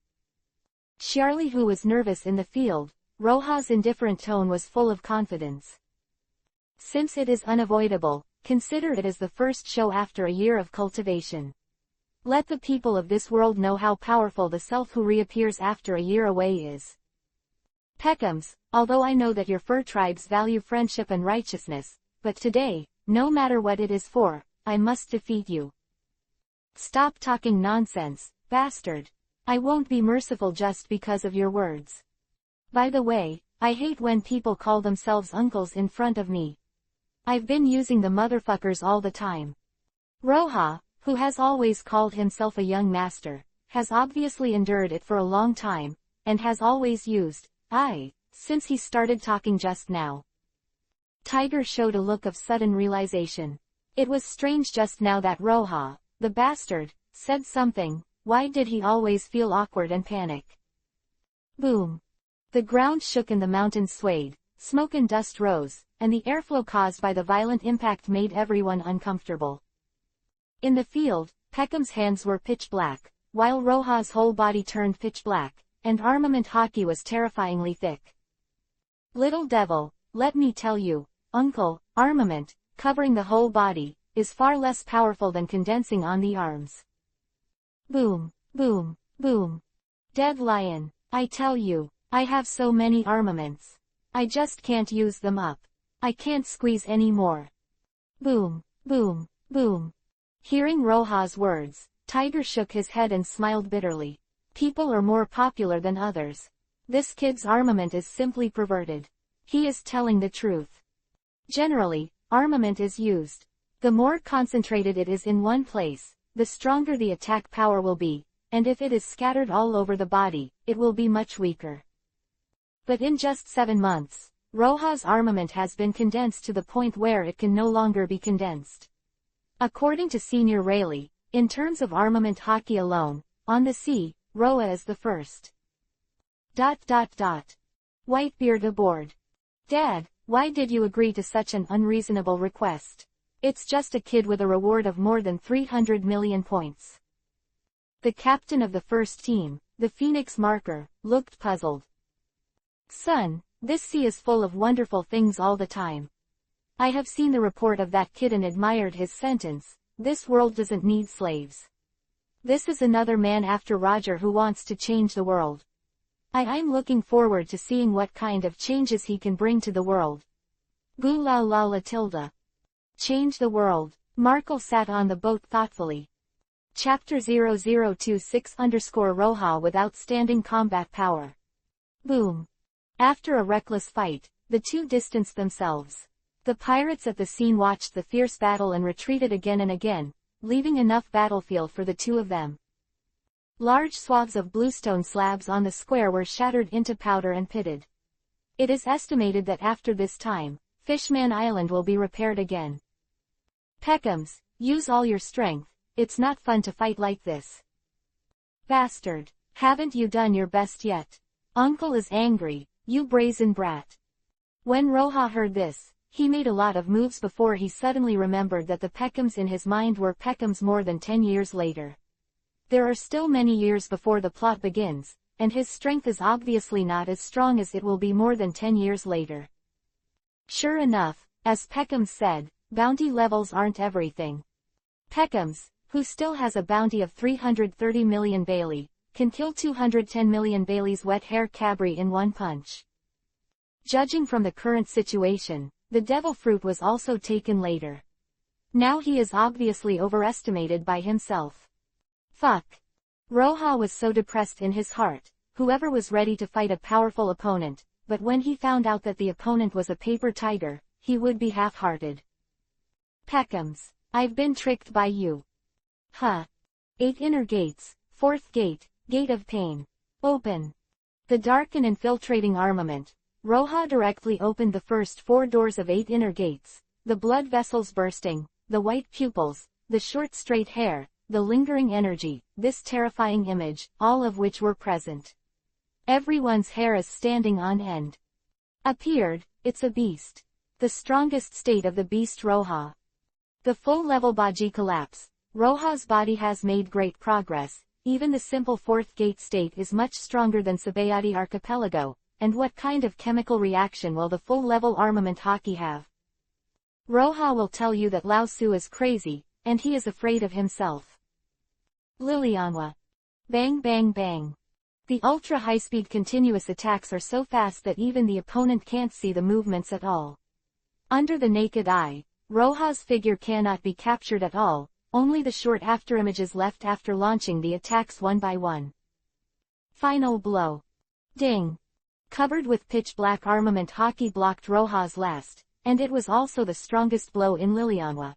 Charlie, who was nervous in the field, Roha's indifferent tone was full of confidence. Since it is unavoidable, consider it as the first show after a year of cultivation. Let the people of this world know how powerful the self who reappears after a year away is. Peckham's, although I know that your fur tribes value friendship and righteousness, but today, no matter what it is for, I must defeat you. Stop talking nonsense, bastard. I won't be merciful just because of your words. By the way, I hate when people call themselves uncles in front of me. I've been using the motherfuckers all the time. Roha, who has always called himself a young master, has obviously endured it for a long time, and has always used I, since he started talking just now. Tiger showed a look of sudden realization. It was strange just now that Roha, the bastard, said something. Why did he always feel awkward and panic? Boom. The ground shook and the mountains swayed, smoke and dust rose, and the airflow caused by the violent impact made everyone uncomfortable. In the field, Peckham's hands were pitch black, while Roha's whole body turned pitch black, and armament hockey was terrifyingly thick. Little devil, let me tell you, Uncle, armament, covering the whole body, is far less powerful than condensing on the arms. Boom, boom, boom. Dead lion, I tell you. I have so many armaments. I just can't use them up. I can't squeeze any more. Boom, boom, boom. Hearing Roha's words, Tiger shook his head and smiled bitterly. People are more popular than others. This kid's armament is simply perverted. He is telling the truth. Generally, armament is used. The more concentrated it is in one place, the stronger the attack power will be, and if it is scattered all over the body, it will be much weaker. But in just 7 months, Roha's armament has been condensed to the point where it can no longer be condensed. According to Senior Rayleigh, in terms of armament hockey alone, on the sea, Roha is the first. Whitebeard aboard. Dad, why did you agree to such an unreasonable request? It's just a kid with a reward of more than 300 million points. The captain of the first team, the Phoenix Marker, looked puzzled. Son, this sea is full of wonderful things all the time. I have seen the report of that kid and admired his sentence. This world doesn't need slaves. This is another man after Roger who wants to change the world. I'm looking forward to seeing what kind of changes he can bring to the world. Goo la la la tilde. Change the world. Markle sat on the boat thoughtfully. Chapter 0026_Roha with outstanding combat power. Boom. After a reckless fight, the two distanced themselves. The pirates at the scene watched the fierce battle and retreated again and again, leaving enough battlefield for the two of them. Large swaths of bluestone slabs on the square were shattered into powder and pitted. It is estimated that after this time, Fishman Island will be repaired again. Peckhams, use all your strength, it's not fun to fight like this. Bastard, haven't you done your best yet? Uncle is angry, you brazen brat. When Roha heard this, he made a lot of moves before he suddenly remembered that the Peckhams in his mind were Peckhams more than 10 years later. There are still many years before the plot begins, and his strength is obviously not as strong as it will be more than 10 years later. Sure enough, as Peckhams said, bounty levels aren't everything. Peckhams, who still has a bounty of 330 million Bailey, can kill 210 million Bailey's wet hair Cabri in one punch. Judging from the current situation, the devil fruit was also taken later. Now he is obviously overestimated by himself. Fuck. Roha was so depressed in his heart, whoever was ready to fight a powerful opponent, but when he found out that the opponent was a paper tiger, he would be half-hearted. Peckhams, I've been tricked by you. Huh. 8 inner gates, 4th gate, gate of pain. Open. The dark and infiltrating armament. Roha directly opened the first 4 doors of 8 inner gates, the blood vessels bursting, the white pupils, the short straight hair, the lingering energy, this terrifying image, all of which were present. Everyone's hair is standing on end. Appeared, it's a beast. The strongest state of the beast Roha. The full-level Baji collapse. Roha's body has made great progress, even the simple 4th gate state is much stronger than Sabayati Archipelago, and what kind of chemical reaction will the full-level armament hockey have? Roha will tell you that Lao Su is crazy, and he is afraid of himself. Lilianwa. Bang bang bang. The ultra-high-speed continuous attacks are so fast that even the opponent can't see the movements at all. Under the naked eye, Roha's figure cannot be captured at all, only the short afterimages left after launching the attacks one by one. Final blow. Ding. Covered with pitch-black armament hockey blocked Roha's last, and it was also the strongest blow in Lilianwa.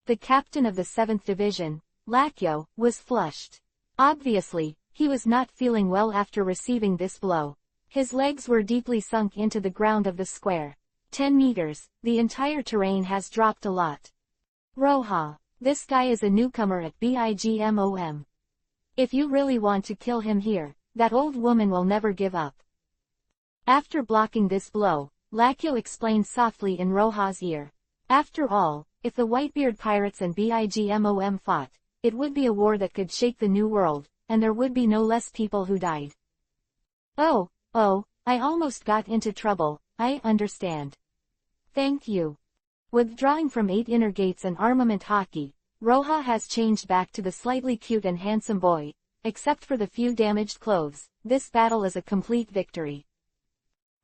The captain of the 7th Division, Lakyo, was flushed. Obviously, he was not feeling well after receiving this blow. His legs were deeply sunk into the ground of the square. 10 meters, the entire terrain has dropped a lot. Roha, this guy is a newcomer at BIGMOM. If you really want to kill him here, that old woman will never give up. After blocking this blow, Lakyo explained softly in Roha's ear. After all, if the Whitebeard pirates and BIGMOM fought, it would be a war that could shake the new world, and there would be no less people who died. Oh, I almost got into trouble, I understand. Thank you. Withdrawing from 8 inner gates and armament hockey, Roha has changed back to the slightly cute and handsome boy. Except for the few damaged clothes, this battle is a complete victory.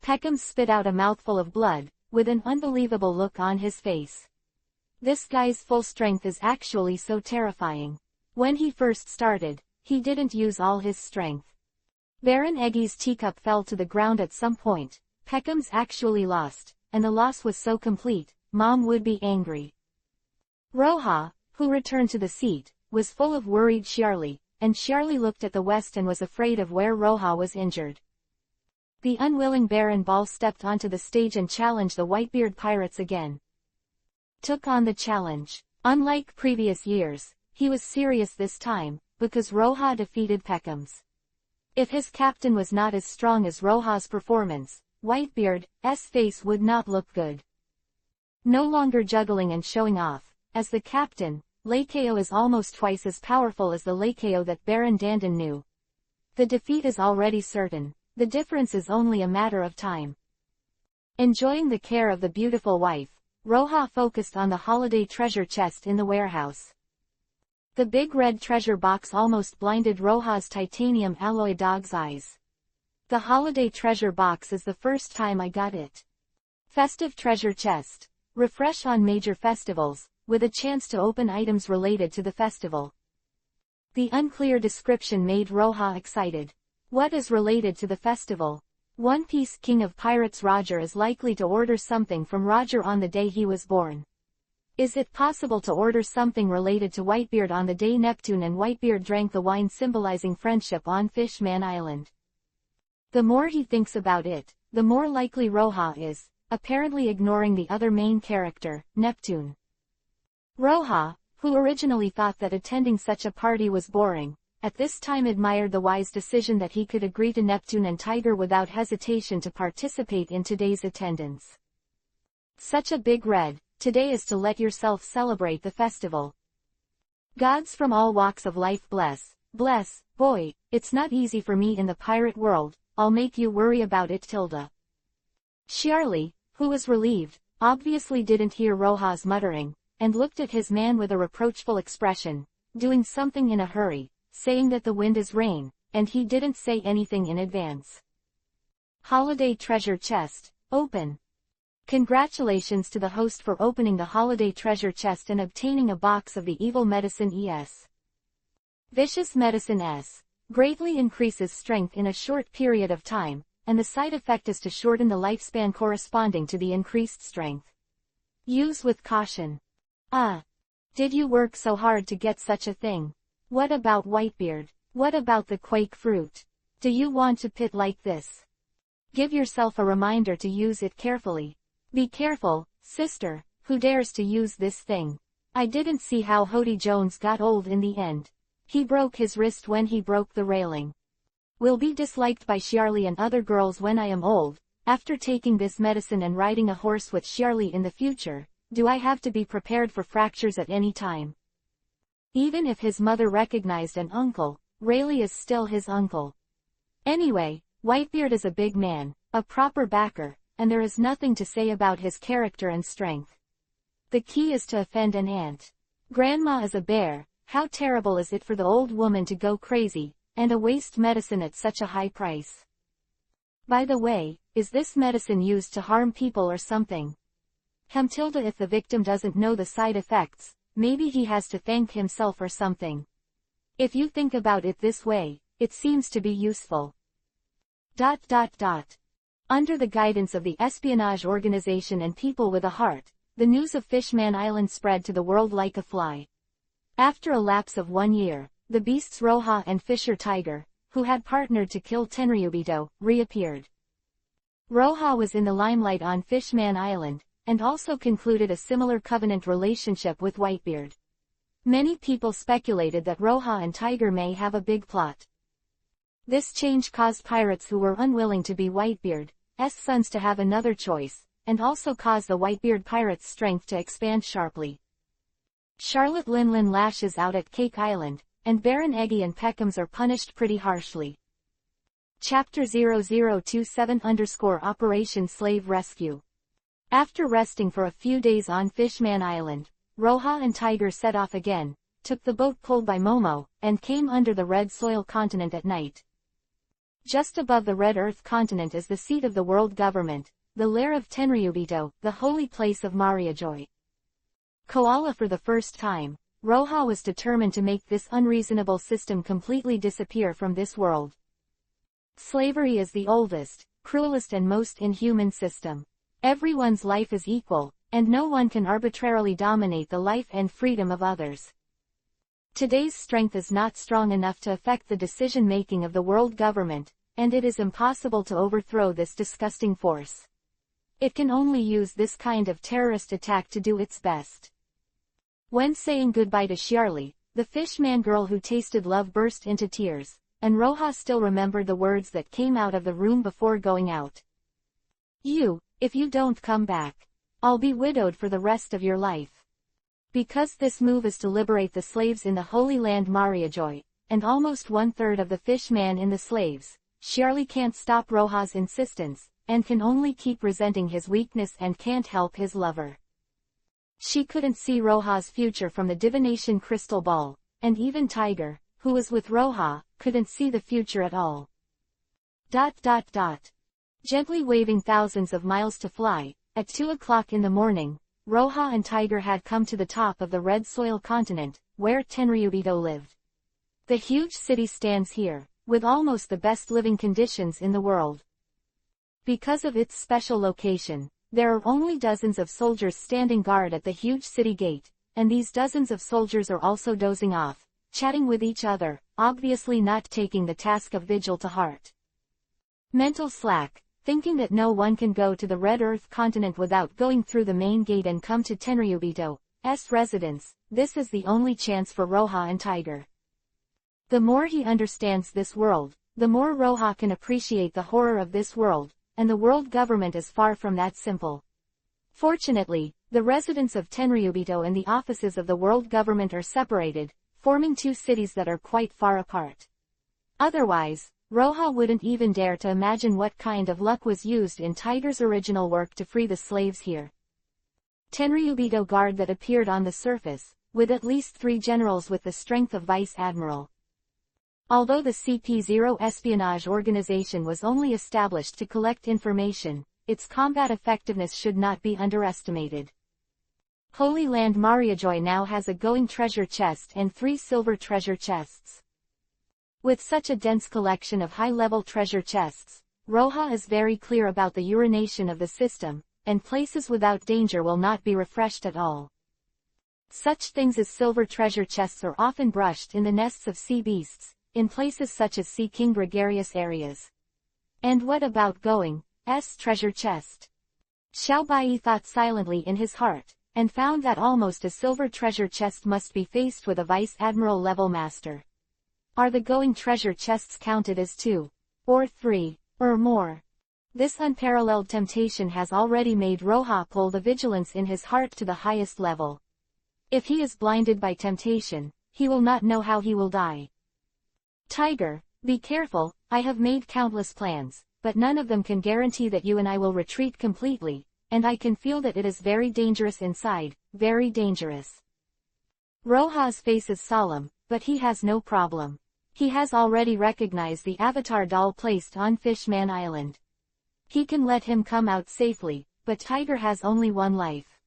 Peckham spit out a mouthful of blood, with an unbelievable look on his face. This guy's full strength is actually so terrifying. When he first started, he didn't use all his strength. Baron Eggy's teacup fell to the ground at some point. Peckham's actually lost, and the loss was so complete, Mom would be angry. Roja, who returned to the seat, was full of worried Charlie, and Charlie looked at the west and was afraid of where Roja was injured. The unwilling Baron Ball stepped onto the stage and challenged the Whitebeard pirates again. Took on the challenge. Unlike previous years, he was serious this time, because Roja defeated Peckham's. If his captain was not as strong as Roja's performance, Whitebeard's face would not look good. No longer juggling and showing off, as the captain, Lakeo is almost twice as powerful as the Lakeo that Baron Dandon knew. The defeat is already certain, the difference is only a matter of time. Enjoying the care of the beautiful wife, Roja focused on the holiday treasure chest in the warehouse. The big red treasure box almost blinded Roja's titanium alloy dog's eyes. The holiday treasure box is the first time I got it. Festive treasure chest. Refresh on major festivals, with a chance to open items related to the festival. The unclear description made Roja excited. What is related to the festival? One Piece King of Pirates Roger is likely to order something from Roger on the day he was born. Is it possible to order something related to Whitebeard on the day Neptune and Whitebeard drank the wine symbolizing friendship on Fishman Island? The more he thinks about it, the more likely Roja is, apparently ignoring the other main character, Neptune. Roja, who originally thought that attending such a party was boring, at this time admired the wise decision that he could agree to Neptune and Tiger without hesitation to participate in today's attendance. Such a big red, today is to let yourself celebrate the festival. Gods from all walks of life bless, boy, it's not easy for me in the pirate world, I'll make you worry about it Tilda. Charlie, who was relieved, obviously didn't hear Roja's muttering, and looked at his man with a reproachful expression, doing something in a hurry, saying that the wind is rain, and he didn't say anything in advance. Holiday treasure chest, open. Congratulations to the host for opening the holiday treasure chest and obtaining a box of the evil medicine ES. Vicious medicine S. Greatly increases strength in a short period of time, and the side effect is to shorten the lifespan corresponding to the increased strength. Use with caution. Did you work so hard to get such a thing? What about Whitebeard? What about the quake fruit? Do you want to pit like this? Give yourself a reminder to use it carefully. Be careful, sister, who dares to use this thing? I didn't see how Hody Jones got old in the end. He broke his wrist when he broke the railing. Will be disliked by Charlie and other girls when I am old. After taking this medicine and riding a horse with Charlie in the future, do I have to be prepared for fractures at any time? Even if his mother recognized an uncle, Rayleigh is still his uncle. Anyway, Whitebeard is a big man, a proper backer, and there is nothing to say about his character and strength. The key is to offend an ant. Grandma is a bear, how terrible is it for the old woman to go crazy, and a waste medicine at such a high price. By the way, is this medicine used to harm people or something? Tilda, if the victim doesn't know the side effects, maybe he has to thank himself or something. If you think about it this way, it seems to be useful. Under the guidance of the espionage organization and people with a heart, the news of Fishman Island spread to the world like a fly. After a lapse of 1 year, the beasts Roja and Fisher Tiger, who had partnered to kill Tenryubito, reappeared. Roja was in the limelight on Fishman Island, and also concluded a similar covenant relationship with Whitebeard. Many people speculated that Roja and Tiger may have a big plot. This change caused pirates who were unwilling to be Whitebeard's sons to have another choice, and also caused the Whitebeard pirates' strength to expand sharply. Charlotte Linlin lashes out at Cake Island, and Baron Eggy and Peckham's are punished pretty harshly. Chapter 0027 Operation Slave Rescue. After resting for a few days on Fishman Island, Roja and Tiger set off again, took the boat pulled by Momo, and came under the Red Soil continent at night. Just above the Red Earth continent is the seat of the world government, the lair of Tenryubito, the holy place of Mariajoy. Koala for the first time, Roja was determined to make this unreasonable system completely disappear from this world. Slavery is the oldest, cruelest and most inhuman system. Everyone's life is equal, and no one can arbitrarily dominate the life and freedom of others. Today's strength is not strong enough to affect the decision-making of the world government, and it is impossible to overthrow this disgusting force. It can only use this kind of terrorist attack to do its best. When saying goodbye to Shirley, the fishman girl who tasted love burst into tears, and Roja still remembered the words that came out of the room before going out. If you don't come back, I'll be widowed for the rest of your life. Because this move is to liberate the slaves in the Holy Land Mariajoy, and almost 1/3 of the fishman in the slaves, Shirley can't stop Roja's insistence, and can only keep resenting his weakness and can't help his lover. She couldn't see Roja's future from the divination crystal ball, and even Tiger, who was with Roja, couldn't see the future at all. Gently waving thousands of miles to fly, at 2 o'clock in the morning, Roja and Tiger had come to the top of the red soil continent, where Tenryubito lived. The huge city stands here, with almost the best living conditions in the world. Because of its special location, there are only dozens of soldiers standing guard at the huge city gate, and these dozens of soldiers are also dozing off, chatting with each other, obviously not taking the task of vigil to heart. Mental slack, thinking that no one can go to the Red Earth continent without going through the main gate and come to Tenryubito's residence, this is the only chance for Roja and Tiger. The more he understands this world, the more Roja can appreciate the horror of this world, and the world government is far from that simple. Fortunately, the residents of Tenryubito and the offices of the world government are separated, forming two cities that are quite far apart. Otherwise, Roja wouldn't even dare to imagine what kind of luck was used in Tiger's original work to free the slaves here. Tenryubito guard that appeared on the surface, with at least 3 generals with the strength of vice admiral. Although the CP0 espionage organization was only established to collect information, its combat effectiveness should not be underestimated. Holy Land Mariajoy now has a going treasure chest and 3 silver treasure chests. With such a dense collection of high-level treasure chests, Roja is very clear about the urination of the system, and places without danger will not be refreshed at all. Such things as silver treasure chests are often brushed in the nests of sea beasts, in places such as Sea King gregarious areas. And what about Going's treasure chest? Xiao Bai thought silently in his heart, and found that almost a silver treasure chest must be faced with a vice admiral level master. Are the Going treasure chests counted as 2, or 3, or more? This unparalleled temptation has already made Roja pull the vigilance in his heart to the highest level. If he is blinded by temptation, he will not know how he will die. Tiger, be careful, I have made countless plans, but none of them can guarantee that you and I will retreat completely, and I can feel that it is very dangerous inside, very dangerous. Roja's face is solemn, but he has no problem. He has already recognized the avatar doll placed on Fishman Island. He can let him come out safely, but Tiger has only 1 life.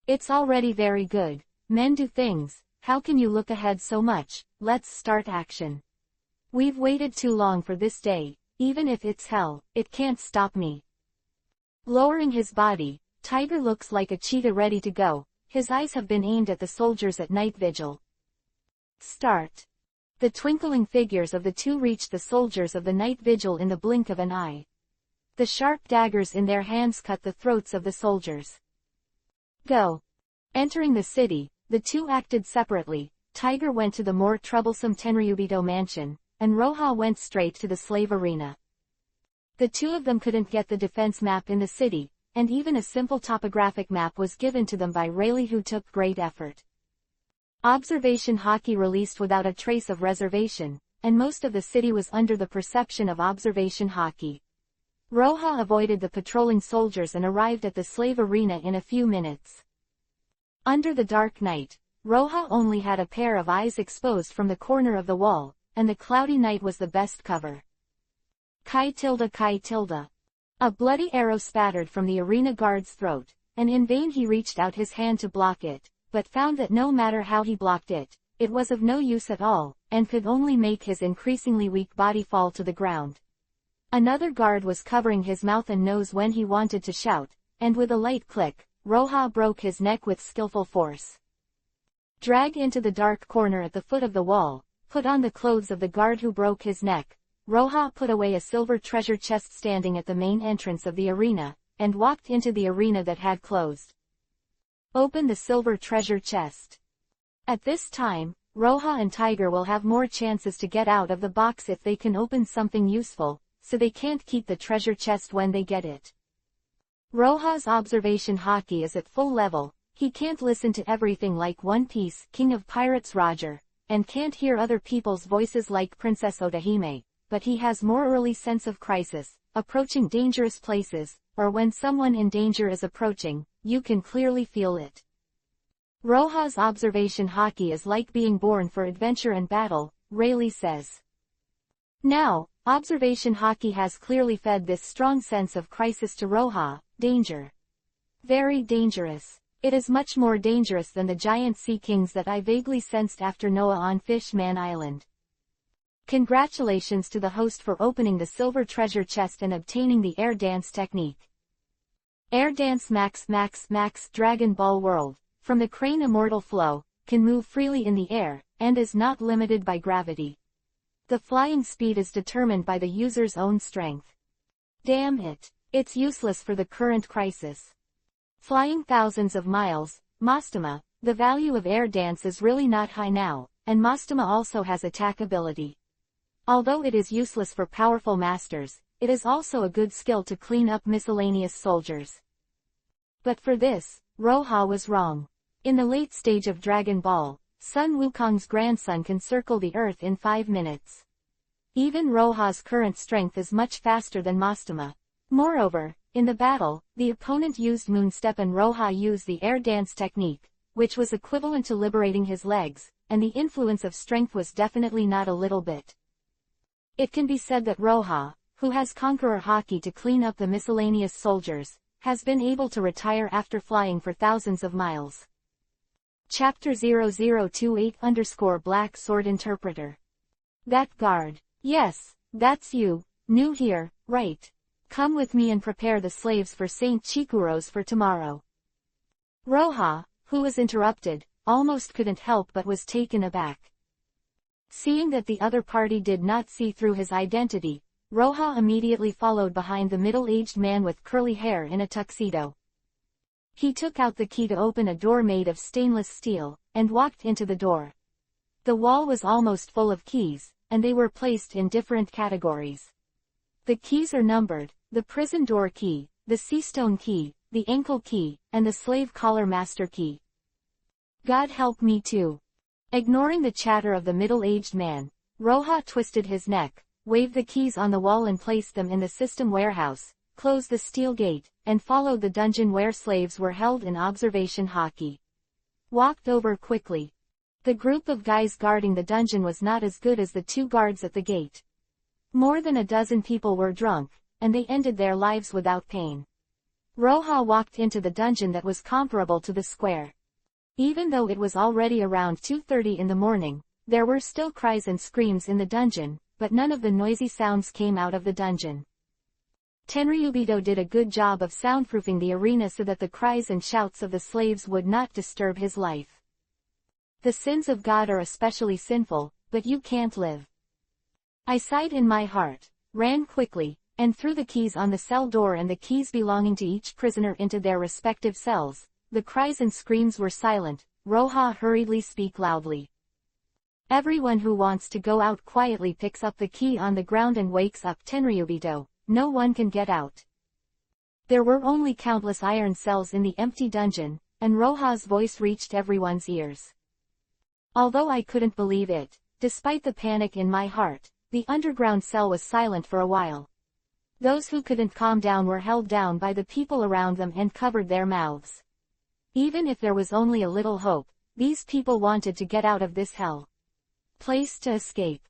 It's already very good. Men do things, how can you look ahead so much? Let's start action. We've waited too long for this day, even if it's hell, it can't stop me. Lowering his body, Tiger looks like a cheetah ready to go, his eyes have been aimed at the soldiers at night vigil. Start. The twinkling figures of the 2 reached the soldiers of the night vigil in the blink of an eye. The sharp daggers in their hands cut the throats of the soldiers. Go. Entering the city, the 2 acted separately. Tiger went to the more troublesome Tenryubito mansion, and Roja went straight to the slave arena. The 2 of them couldn't get the defense map in the city, and even a simple topographic map was given to them by Rayleigh, who took great effort. Observation hockey released without a trace of reservation, and most of the city was under the perception of observation hockey. Roja avoided the patrolling soldiers and arrived at the slave arena in a few minutes. Under the dark night, Roja only had a pair of eyes exposed from the corner of the wall, and the cloudy night was the best cover. Kai tilde. A bloody arrow spattered from the arena guard's throat, and in vain he reached out his hand to block it. but found that no matter how he blocked it, it was of no use at all, and could only make his increasingly weak body fall to the ground. Another guard was covering his mouth and nose when he wanted to shout, and with a light click, Roja broke his neck with skillful force. Dragged into the dark corner at the foot of the wall, put on the clothes of the guard who broke his neck, Roja put away a silver treasure chest standing at the main entrance of the arena, and walked into the arena that had closed. Open the silver treasure chest. At this time, Roja and Tiger will have more chances to get out of the box if they can open something useful, so they can't keep the treasure chest when they get it. Roja's observation hockey is at full level. He can't listen to everything like One Piece, King of Pirates Roger, and can't hear other people's voices like Princess Odahime, but he has more early sense of crisis, approaching dangerous places, or when someone in danger is approaching, you can clearly feel it. Roja's observation hockey is like being born for adventure and battle, Rayleigh says. Now, observation hockey has clearly fed this strong sense of crisis to Roja. Danger. Very dangerous. It is much more dangerous than the giant sea kings that I vaguely sensed after Noah on Fish Man Island. Congratulations to the host for opening the silver treasure chest and obtaining the air dance technique. Air dance max Dragon Ball World, from the crane immortal flow, can move freely in the air, and is not limited by gravity. The flying speed is determined by the user's own strength. Damn it. It's useless for the current crisis. Flying thousands of miles, Mastema, the value of air dance is really not high now, and Mastema also has attack ability. Although it is useless for powerful masters, it is also a good skill to clean up miscellaneous soldiers. But for this, Roja was wrong. In the late stage of Dragon Ball, Sun Wukong's grandson can circle the Earth in 5 minutes. Even Roja's current strength is much faster than Mastema. Moreover, in the battle, the opponent used Moonstep and Roja used the air dance technique, which was equivalent to liberating his legs, and the influence of strength was definitely not a little bit. It can be said that Roja, who has Conqueror Haki to clean up the miscellaneous soldiers, has been able to retire after flying for thousands of miles. Chapter 0028_Black Sword Interpreter. That guard. Yes, that's you, new here, right? Come with me and prepare the slaves for Saint Chikuros for tomorrow. Roja, who was interrupted, almost couldn't help but was taken aback. Seeing that the other party did not see through his identity, Roja immediately followed behind the middle-aged man with curly hair in a tuxedo. He took out the key to open a door made of stainless steel, and walked into the door. The wall was almost full of keys, and they were placed in different categories. The keys are numbered: the prison door key, the seastone key, the ankle key, and the slave collar master key. God help me too. Ignoring the chatter of the middle-aged man, Roja twisted his neck, waved the keys on the wall and placed them in the system warehouse, closed the steel gate, and followed the dungeon where slaves were held in observation hockey. Walked over quickly. The group of guys guarding the dungeon was not as good as the 2 guards at the gate. More than a dozen people were drunk, and they ended their lives without pain. Roja walked into the dungeon that was comparable to the square. Even though it was already around 2:30 in the morning, there were still cries and screams in the dungeon, but none of the noisy sounds came out of the dungeon. Tenryubito did a good job of soundproofing the arena so that the cries and shouts of the slaves would not disturb his life. The sins of God are especially sinful, but you can't live. I sighed in my heart, ran quickly, and threw the keys on the cell door and the keys belonging to each prisoner into their respective cells. The cries and screams were silent. Roja hurriedly spoke loudly. Everyone who wants to go out quietly picks up the key on the ground and wakes up Tenryubito. No one can get out. There were only countless iron cells in the empty dungeon, and Roja's voice reached everyone's ears. Although I couldn't believe it, despite the panic in my heart, the underground cell was silent for a while. Those who couldn't calm down were held down by the people around them and covered their mouths. Even if there was only a little hope, these people wanted to get out of this hell place to escape.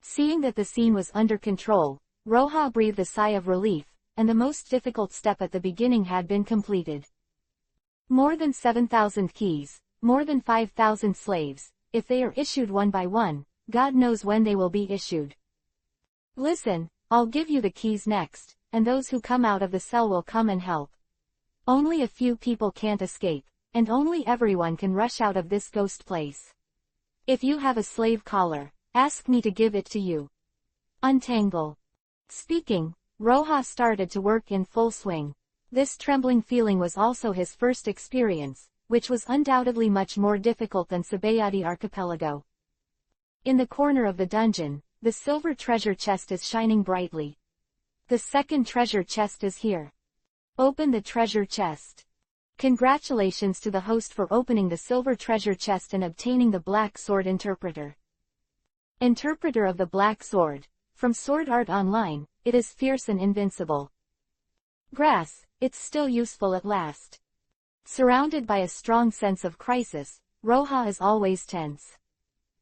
Seeing that the scene was under control, Roja breathed a sigh of relief, and the most difficult step at the beginning had been completed. More than 7,000 keys, more than 5,000 slaves. If they are issued one by one, God knows when they will be issued. Listen, I'll give you the keys next, and those who come out of the cell will come and help. Only a few people can't escape, and only everyone can rush out of this ghost place. If you have a slave collar, ask me to give it to you. Untangle. Speaking, Roja started to work in full swing. This trembling feeling was also his first experience, which was undoubtedly much more difficult than Sabayati Archipelago. In the corner of the dungeon, the silver treasure chest is shining brightly. The second treasure chest is here. Open the treasure chest. Congratulations to the host for opening the silver treasure chest and obtaining the Black Sword Interpreter. Interpreter of the Black Sword. From Sword Art Online, it is fierce and invincible. Grass, it's still useful at last. Surrounded by a strong sense of crisis, Roja is always tense.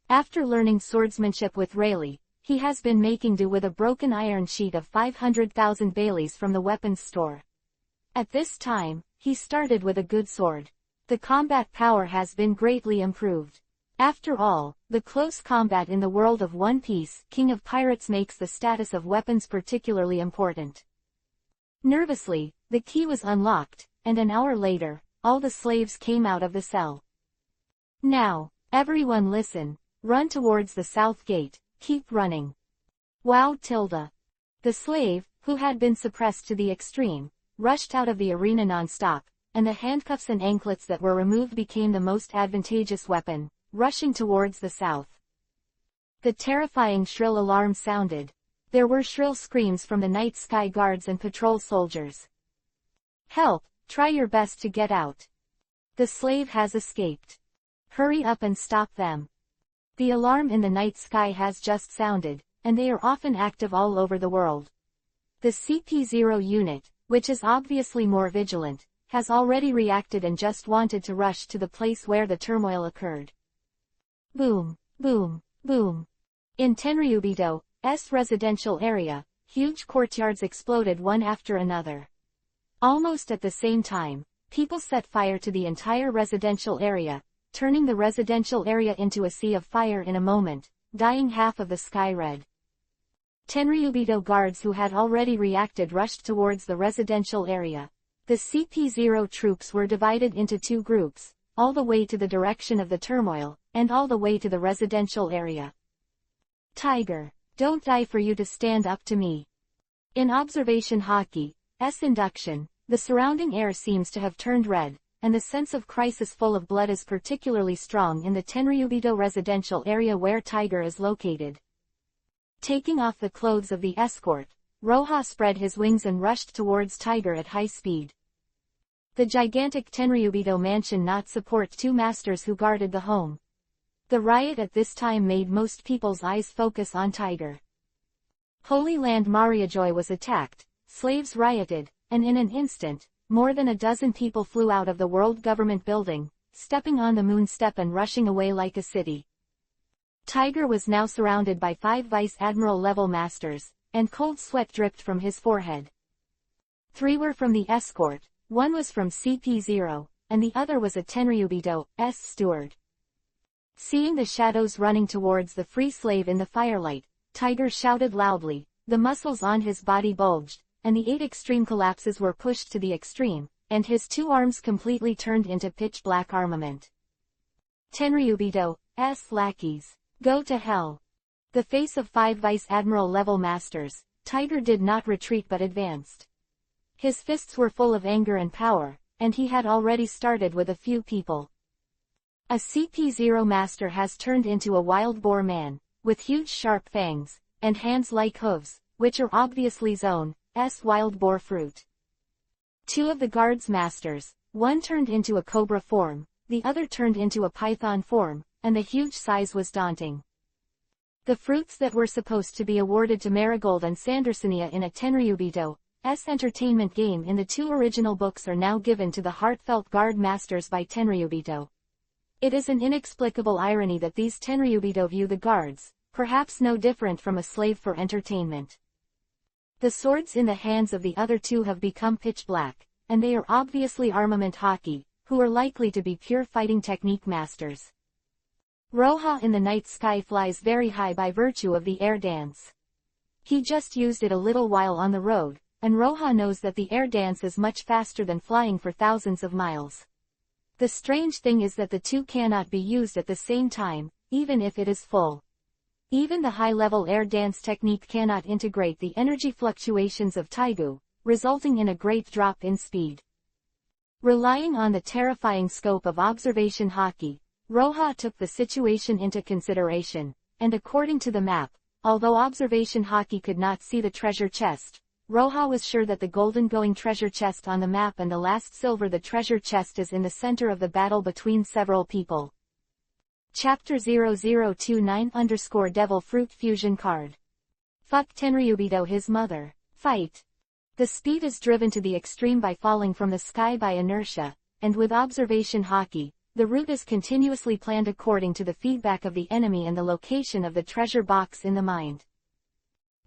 After learning swordsmanship with Rayleigh, he has been making do with a broken iron sheet of 500,000 Baileys from the weapons store. At this time, he started with a good sword. The combat power has been greatly improved. After all, the close combat in the world of One Piece, King of Pirates, makes the status of weapons particularly important. Nervously, the key was unlocked, and an hour later, all the slaves came out of the cell. Now, everyone listen. Run towards the south gate, keep running. Wow tilde. The slave, who had been suppressed to the extreme, rushed out of the arena non-stop, and the handcuffs and anklets that were removed became the most advantageous weapon, rushing towards the south. The terrifying shrill alarm sounded. There were shrill screams from the night sky guards and patrol soldiers. Help, try your best to get out. The slave has escaped. Hurry up and stop them. The alarm in the night sky has just sounded, and they are often active all over the world. The CP0 unit, which is obviously more vigilant, has already reacted and just wanted to rush to the place where the turmoil occurred. Boom, boom, boom. In Tenryubito's residential area, huge courtyards exploded one after another. Almost at the same time, people set fire to the entire residential area, turning the residential area into a sea of fire in a moment, dyeing half of the sky red. Tenryubito guards who had already reacted rushed towards the residential area. The CP0 troops were divided into two groups, all the way to the direction of the turmoil, and all the way to the residential area. Tiger, don't die for you to stand up to me. In observation hockey's induction, the surrounding air seems to have turned red, and the sense of crisis full of blood is particularly strong in the Tenryubito residential area where Tiger is located. Taking off the clothes of the escort, Roja spread his wings and rushed towards Tiger at high speed. The gigantic Tenryubito mansion not support two masters who guarded the home. The riot at this time made most people's eyes focus on Tiger. Holy Land Mariajoy was attacked, slaves rioted, and in an instant, more than a dozen people flew out of the World Government Building, stepping on the moon step and rushing away like a city. Tiger was now surrounded by 5 Vice Admiral-level masters, and cold sweat dripped from his forehead. 3 were from the escort, 1 was from CP0, and the other was a Tenryubito's steward. Seeing the shadows running towards the free slave in the firelight, Tiger shouted loudly, the muscles on his body bulged, and the 8 extreme collapses were pushed to the extreme, and his 2 arms completely turned into pitch-black armament. Tenryubito's lackeys, go to hell. The face of 5 Vice Admiral-level masters, Tiger did not retreat but advanced. His fists were full of anger and power, and he had already started with a few people. A CP0 master has turned into a wild boar man, with huge sharp fangs, and hands like hooves, which are obviously Zone's wild boar fruit. 2 of the guards masters, one turned into a cobra form, the other turned into a python form, and the huge size was daunting. The fruits that were supposed to be awarded to Marigold and Sandersonia in a Tenryubito's entertainment game in the 2 original books are now given to the heartfelt guard masters by Tenryubito. It is an inexplicable irony that these Tenryubito view the guards, perhaps no different from a slave for entertainment. The swords in the hands of the other 2 have become pitch black, and they are obviously armament hockey, who are likely to be pure fighting technique masters. Roha in the night sky flies very high by virtue of the air dance. He just used it a little while on the road, and Roha knows that the air dance is much faster than flying for thousands of miles. The strange thing is that the two cannot be used at the same time, even if it is full. Even the high-level air dance technique cannot integrate the energy fluctuations of Taigu, resulting in a great drop in speed. Relying on the terrifying scope of observation haki, Roha took the situation into consideration, and according to the map, although observation haki could not see the treasure chest, Roha was sure that the golden going treasure chest on the map and the last silver the treasure chest is in the center of the battle between several people. Chapter 0029_Devil Fruit Fusion Card. Fuck Tenryubito his mother. Fight. The speed is driven to the extreme by falling from the sky by inertia, and with observation haki, the route is continuously planned according to the feedback of the enemy and the location of the treasure box in the mind.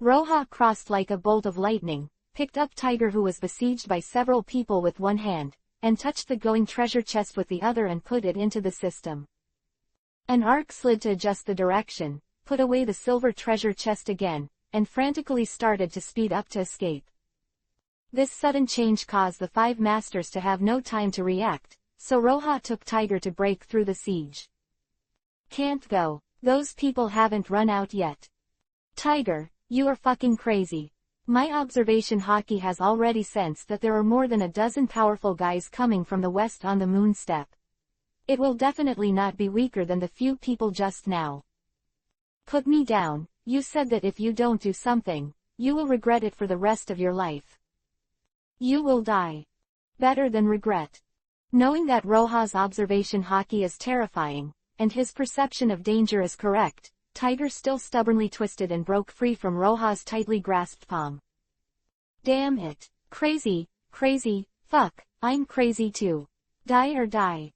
Roha crossed like a bolt of lightning, picked up Tiger who was besieged by several people with one hand, and touched the going treasure chest with the other and put it into the system. An arc slid to adjust the direction, put away the silver treasure chest again, and frantically started to speed up to escape. This sudden change caused the five masters to have no time to react, so Roha took Tiger to break through the siege. Can't go. Those people haven't run out yet. Tiger, you are fucking crazy. My observation haki has already sensed that there are more than a dozen powerful guys coming from the west on the moon step. It will definitely not be weaker than the few people just now. Put me down. You said that if you don't do something, you will regret it for the rest of your life. You will die. Better than regret. Knowing that Roha's observation haki is terrifying, and his perception of danger is correct, Tiger still stubbornly twisted and broke free from Roha's tightly grasped palm. Damn it. Crazy, fuck, I'm crazy too. Die or die.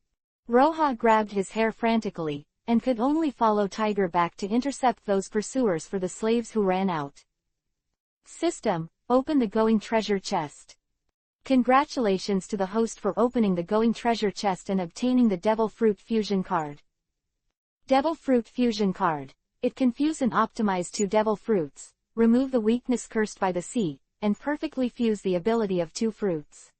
Roha grabbed his hair frantically, and could only follow Tiger back to intercept those pursuers for the slaves who ran out. System, open the going treasure chest. Congratulations to the host for opening the going treasure chest and obtaining the Devil Fruit Fusion card. Devil Fruit Fusion card. It can fuse and optimize two devil fruits, remove the weakness cursed by the sea, and perfectly fuse the ability of two fruits.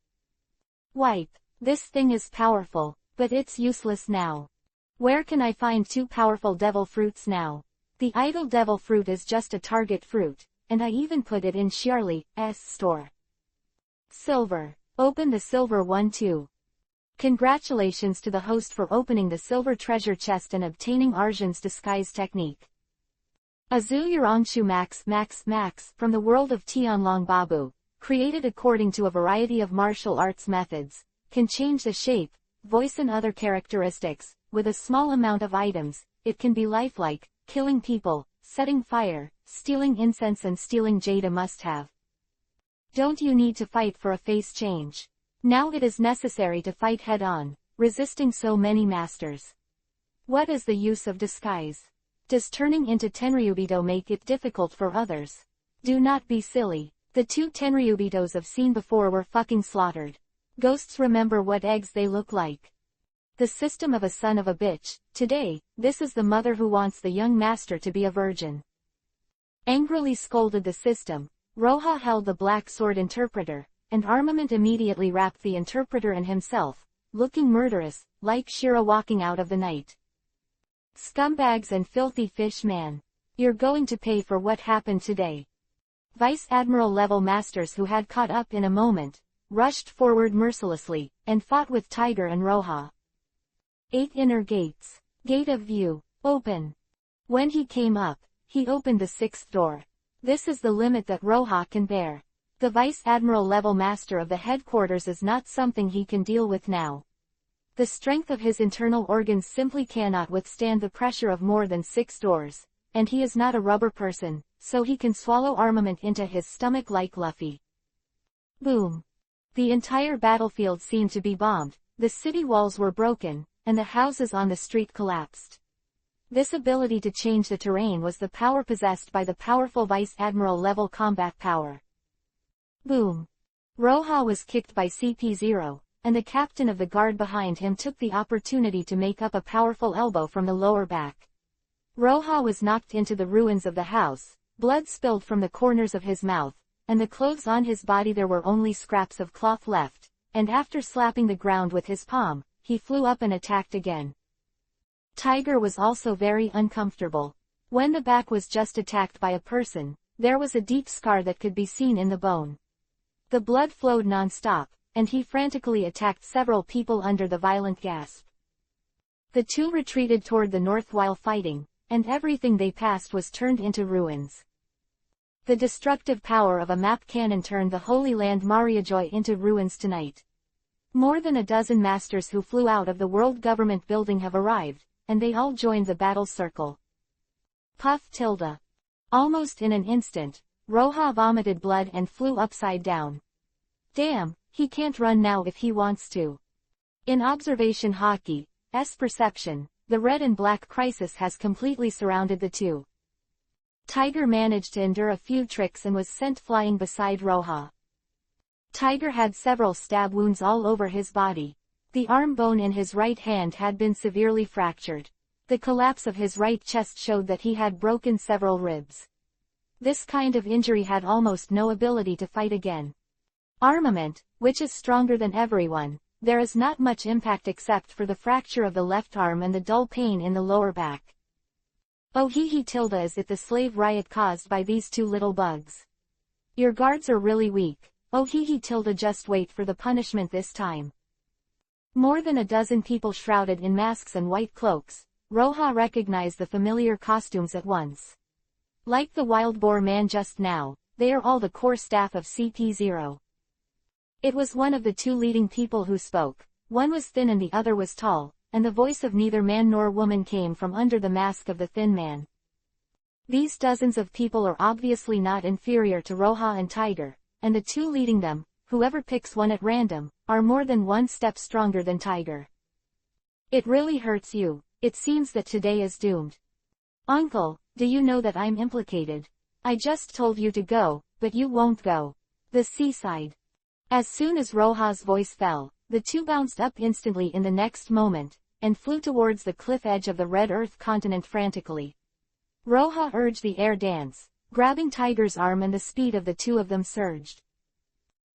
Wipe. This thing is powerful, but it's useless now. Where can I find two powerful devil fruits now? The idle devil fruit is just a target fruit, and I even put it in Shirley's store. Silver. Open the silver one too. Congratulations to the host for opening the silver treasure chest and obtaining Arjun's disguise technique. Azu Yurangshu Max from the world of Tianlong Babu, created according to a variety of martial arts methods, can change the shape, voice and other characteristics. With a small amount of items, it can be lifelike, killing people, setting fire, stealing incense and stealing jade a must-have. Don't you need to fight for a face change? Now it is necessary to fight head-on, resisting so many masters. What is the use of disguise? Does turning into Tenryubito make it difficult for others? Do not be silly. The two Tenryubitos I've seen before were fucking slaughtered. Ghosts remember what eggs they look like. The system of a son of a bitch. Today, this is the mother who wants the young master to be a virgin. Angrily scolded the system. Roha held the black sword interpreter, and armament immediately wrapped the interpreter and himself, looking murderous, like Shira walking out of the night. Scumbags and filthy fish man. You're going to pay for what happened today. Vice Admiral level masters who had caught up in a moment, rushed forward mercilessly, and fought with Tiger and Roha. 8 inner gates. Gate of view. Open. When he came up, he opened the 6th door. This is the limit that Roha can bear. The Vice Admiral level master of the headquarters is not something he can deal with now. The strength of his internal organs simply cannot withstand the pressure of more than 6 doors, and he is not a rubber person, so he can swallow armament into his stomach like Luffy. Boom. The entire battlefield seemed to be bombed, the city walls were broken, and the houses on the street collapsed. This ability to change the terrain was the power possessed by the powerful Vice Admiral level combat power. Boom. Roha was kicked by CP0, and the captain of the guard behind him took the opportunity to make up a powerful elbow from the lower back. Roja was knocked into the ruins of the house, blood spilled from the corners of his mouth, and the clothes on his body there were only scraps of cloth left, and after slapping the ground with his palm, he flew up and attacked again. Tiger was also very uncomfortable. When the back was just attacked by a person, there was a deep scar that could be seen in the bone. The blood flowed non-stop, and he frantically attacked several people under the violent gasp. The two retreated toward the north while fighting, and everything they passed was turned into ruins. The destructive power of a map cannon turned the Holy Land Mariajoy into ruins tonight. More than a dozen masters who flew out of the World Government Building have arrived, and they all joined the battle circle. Puff tilde. Almost in an instant, Roja vomited blood and flew upside down. Damn, he can't run now if he wants to. In observation hockey's perception, the red and black crisis has completely surrounded the two. Tiger managed to endure a few tricks and was sent flying beside Roja. Tiger had several stab wounds all over his body. The arm bone in his right hand had been severely fractured. The collapse of his right chest showed that he had broken several ribs. This kind of injury had almost no ability to fight again. Armament, which is stronger than everyone, there is not much impact except for the fracture of the left arm and the dull pain in the lower back. Oh hee tilde, is it the slave riot caused by these two little bugs? Your guards are really weak. Oh hee tilde, just wait for the punishment this time. More than a dozen people shrouded in masks and white cloaks. Roja recognized the familiar costumes at once. Like the wild boar man just now, they are all the core staff of CP0. It was one of the two leading people who spoke. One was thin and the other was tall, and the voice of neither man nor woman came from under the mask of the thin man. These dozens of people are obviously not inferior to Roja and Tiger, and the two leading them, whoever picks one at random, are more than one step stronger than Tiger. It really hurts you. It seems that today is doomed. Uncle, do you know that I'm implicated? I just told you to go, but you won't go. The seaside. As soon as Roja's voice fell, the two bounced up instantly in the next moment, and flew towards the cliff edge of the Red Earth continent frantically. Roja urged the air dance, grabbing Tiger's arm, and the speed of the two of them surged.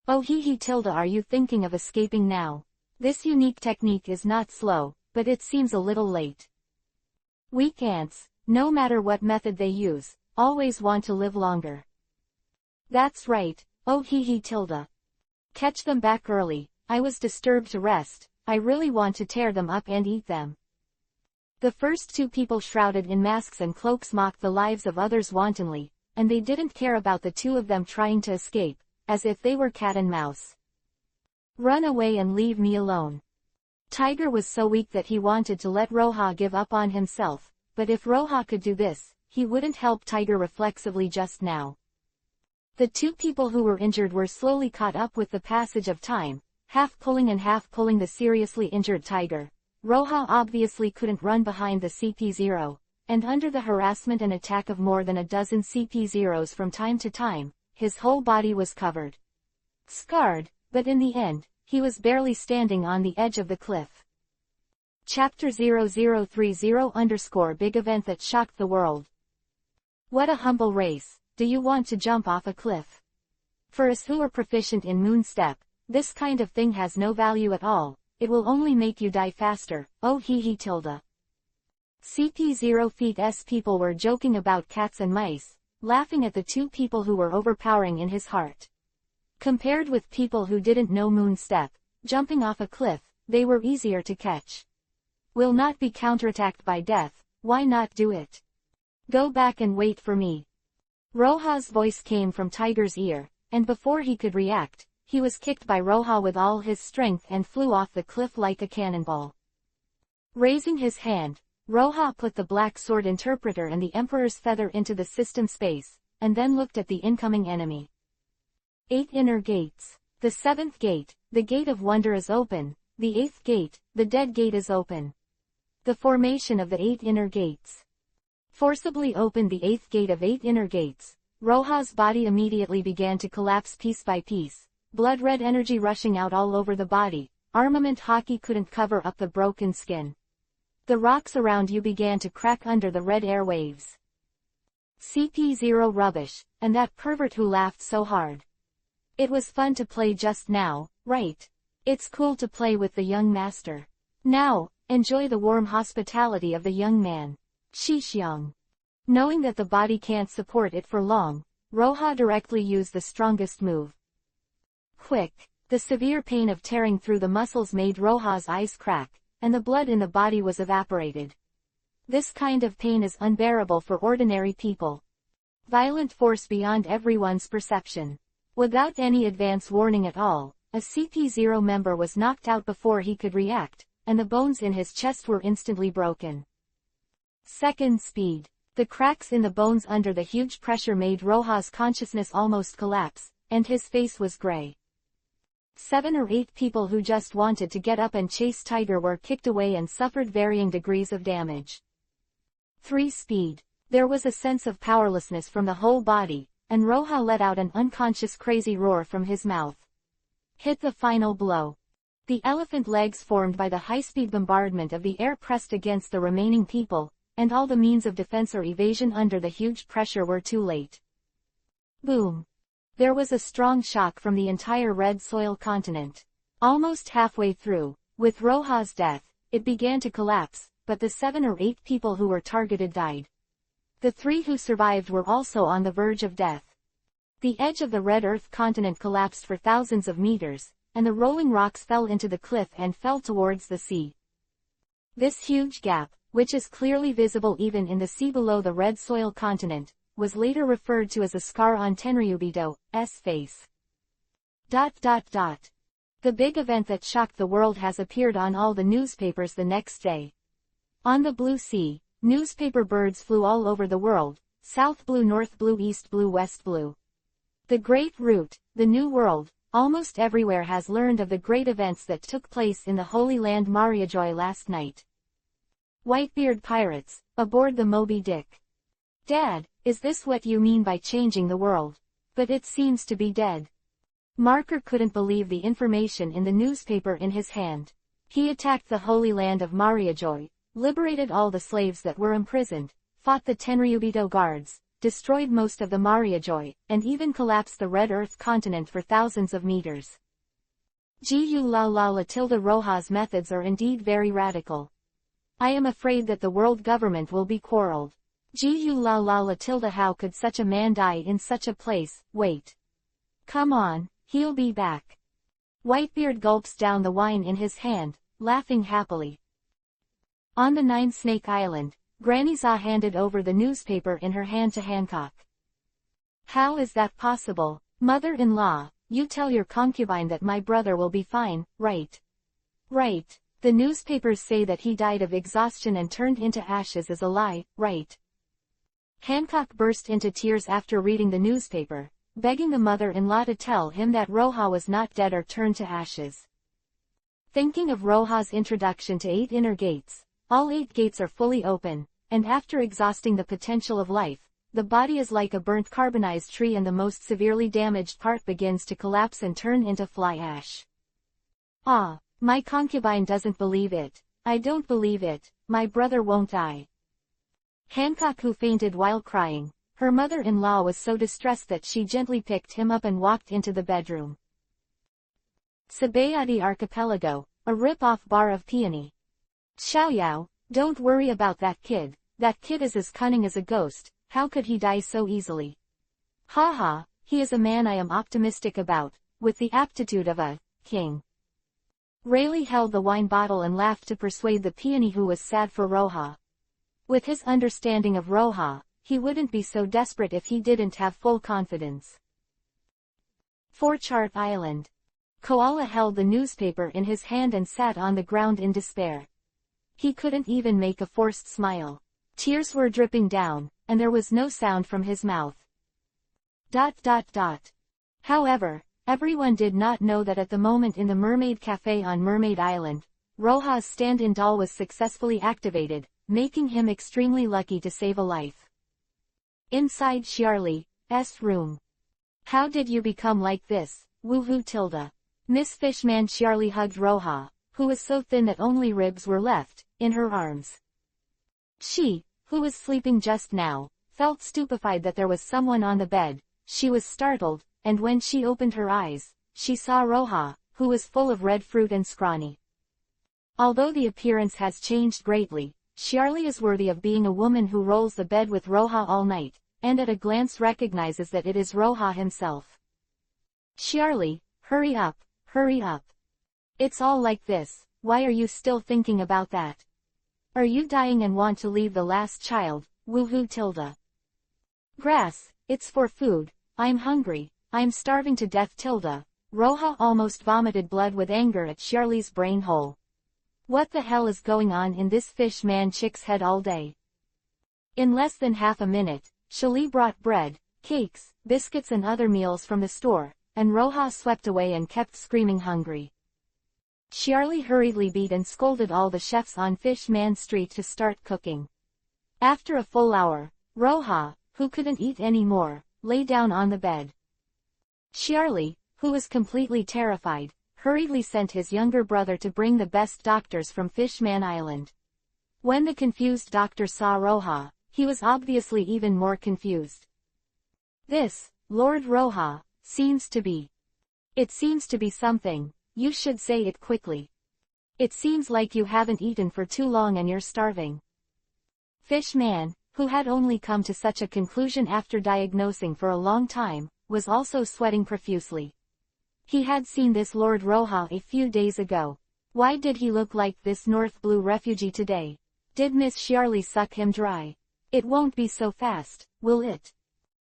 Oh hee tilde, are you thinking of escaping now? This unique technique is not slow, but it seems a little late. Weak ants, no matter what method they use, always want to live longer. That's right, oh hee tilde. Catch them back early. I was disturbed to rest. I really want to tear them up and eat them. The first two people shrouded in masks and cloaks mocked the lives of others wantonly, and they didn't care about the two of them trying to escape, as if they were cat and mouse. Run away and leave me alone. Tiger was so weak that he wanted to let Roja give up on himself, but if Roja could do this, he wouldn't help Tiger reflexively just now. The two people who were injured were slowly caught up with the passage of time, half pulling and half pulling the seriously injured Tiger. Roja obviously couldn't run behind the CP0, and under the harassment and attack of more than a dozen CP0s from time to time, his whole body was covered. Scarred, but in the end, he was barely standing on the edge of the cliff. Chapter 0030 _ Big event that shocked the world. What a humble race. Do you want to jump off a cliff? For us who are proficient in moonstep, this kind of thing has no value at all. It will only make you die faster. Oh hee tilde. CP0 feet's people were joking about cats and mice, laughing at the two people who were overpowering in his heart. Compared with people who didn't know moonstep, jumping off a cliff, they were easier to catch. Will not be counterattacked by death, why not do it? Go back and wait for me. Roja's voice came from Tiger's ear, and before he could react, he was kicked by Roja with all his strength and flew off the cliff like a cannonball. Raising his hand, Roja put the black sword interpreter and the Emperor's feather into the system space, and then looked at the incoming enemy. 8 inner gates. The 7th gate, the gate of wonder, is open. The 8th gate, the dead gate, is open. The formation of the 8 inner gates. Forcibly opened the 8th gate of 8 inner gates. Roja's body immediately began to collapse piece by piece, blood-red energy rushing out all over the body, armament hockey couldn't cover up the broken skin. The rocks around you began to crack under the red airwaves. CP0 rubbish, and that pervert who laughed so hard. It was fun to play just now, right? It's cool to play with the young master. Now, enjoy the warm hospitality of the young man. Sheesh young. Knowing that the body can't support it for long, Roja directly used the strongest move. Quick. The severe pain of tearing through the muscles made Roja's eyes crack, and the blood in the body was evaporated. This kind of pain is unbearable for ordinary people. Violent force beyond everyone's perception. Without any advance warning at all, a CP0 member was knocked out before he could react, and the bones in his chest were instantly broken. Second speed. The cracks in the bones under the huge pressure made Roja's consciousness almost collapse, and his face was gray. 7 or 8 people who just wanted to get up and chase Tiger were kicked away and suffered varying degrees of damage. 3 speed. There was a sense of powerlessness from the whole body, and Roja let out an unconscious crazy roar from his mouth. Hit the final blow. The elephant legs formed by the high-speed bombardment of the air pressed against the remaining people, and all the means of defense or evasion under the huge pressure were too late. Boom. There was a strong shock from the entire red soil continent. Almost halfway through, with Roja's death, it began to collapse, but the 7 or 8 people who were targeted died. The 3 who survived were also on the verge of death. The edge of the red earth continent collapsed for thousands of meters, and the rolling rocks fell into the cliff and fell towards the sea. This huge gap, which is clearly visible even in the sea below the red soil continent, was later referred to as a scar on Tenryubido's face. The big event that shocked the world has appeared on all the newspapers the next day. On the blue sea, newspaper birds flew all over the world, south blue, north blue, east blue, west blue. The Great Route, the New World, almost everywhere has learned of the great events that took place in the Holy Land Mariajoy last night. Whitebeard pirates, aboard the Moby Dick. Dad, is this what you mean by changing the world? But it seems to be dead. Marker couldn't believe the information in the newspaper in his hand. He attacked the Holy Land of Mariajoy, liberated all the slaves that were imprisoned, fought the Tenryubito guards, destroyed most of the Mariajoy, and even collapsed the Red Earth continent for thousands of meters. Roja's methods are indeed very radical. I am afraid that the world government will be quarreled. How could such a man die in such a place? Wait. Come on, he'll be back. Whitebeard gulps down the wine in his hand, laughing happily. On the Nine Snake Island, Granny Za handed over the newspaper in her hand to Hancock. How is that possible? Mother-in-law, you tell your concubine that my brother will be fine, right? Right. The newspapers say that he died of exhaustion and turned into ashes is a lie, right? Hancock burst into tears after reading the newspaper, begging the mother-in-law to tell him that Roja was not dead or turned to ashes. Thinking of Roja's introduction to 8 inner gates, all 8 gates are fully open, and after exhausting the potential of life, the body is like a burnt carbonized tree and the most severely damaged part begins to collapse and turn into fly ash. Ah, my concubine doesn't believe it. I don't believe it. My brother won't die. Hancock, who fainted while crying, her mother-in-law was so distressed that she gently picked him up and walked into the bedroom. Sabayati Archipelago, a rip-off bar of peony. Xiaoyao, don't worry about that kid is as cunning as a ghost, how could he die so easily? Haha, he is a man I am optimistic about, with the aptitude of a king. Rayleigh held the wine bottle and laughed to persuade the peony who was sad for Roja. With his understanding of Roja, he wouldn't be so desperate if he didn't have full confidence. Forchart Island. Koala held the newspaper in his hand and sat on the ground in despair. He couldn't even make a forced smile. Tears were dripping down, and there was no sound from his mouth. However, everyone did not know that at the moment in the Mermaid Cafe on Mermaid Island, Roja's stand-in doll was successfully activated, making him extremely lucky to save a life. Inside Charlie's room. How did you become like this, woohoo Tilda? Miss Fishman cheerily hugged Roja, who was so thin that only ribs were left, in her arms. She, who was sleeping just now, felt stupefied that there was someone on the bed. She was startled, and when she opened her eyes, she saw Roja, who was full of red fruit and scrawny. Although the appearance has changed greatly, Charlie is worthy of being a woman who rolls the bed with Roja all night, and at a glance recognizes that it is Roja himself. Charlie, hurry up, hurry up. It's all like this, why are you still thinking about that? Are you dying and want to leave the last child? Woohoo Tilda. Grass, it's for food, I'm hungry, I'm starving to death Tilda. Roja almost vomited blood with anger at Charlie's brain hole. What the hell is going on in this fish man chick's head all day? In less than half a minute, Charlie brought bread, cakes, biscuits and other meals from the store, and Roja swept away and kept screaming hungry. Charlie hurriedly beat and scolded all the chefs on Fish Man Street to start cooking. After a full hour, Roja, who couldn't eat any more, lay down on the bed. Charlie, who was completely terrified, hurriedly sent his younger brother to bring the best doctors from Fishman Island. When the confused doctor saw Roja, he was obviously even more confused. This, Lord Roja, seems to be. It seems to be something, you should say it quickly. It seems like you haven't eaten for too long and you're starving. Fishman, who had only come to such a conclusion after diagnosing for a long time, was also sweating profusely. He had seen this Lord Roja a few days ago. Why did he look like this North Blue refugee today? Did Miss Charlie suck him dry? It won't be so fast, will it?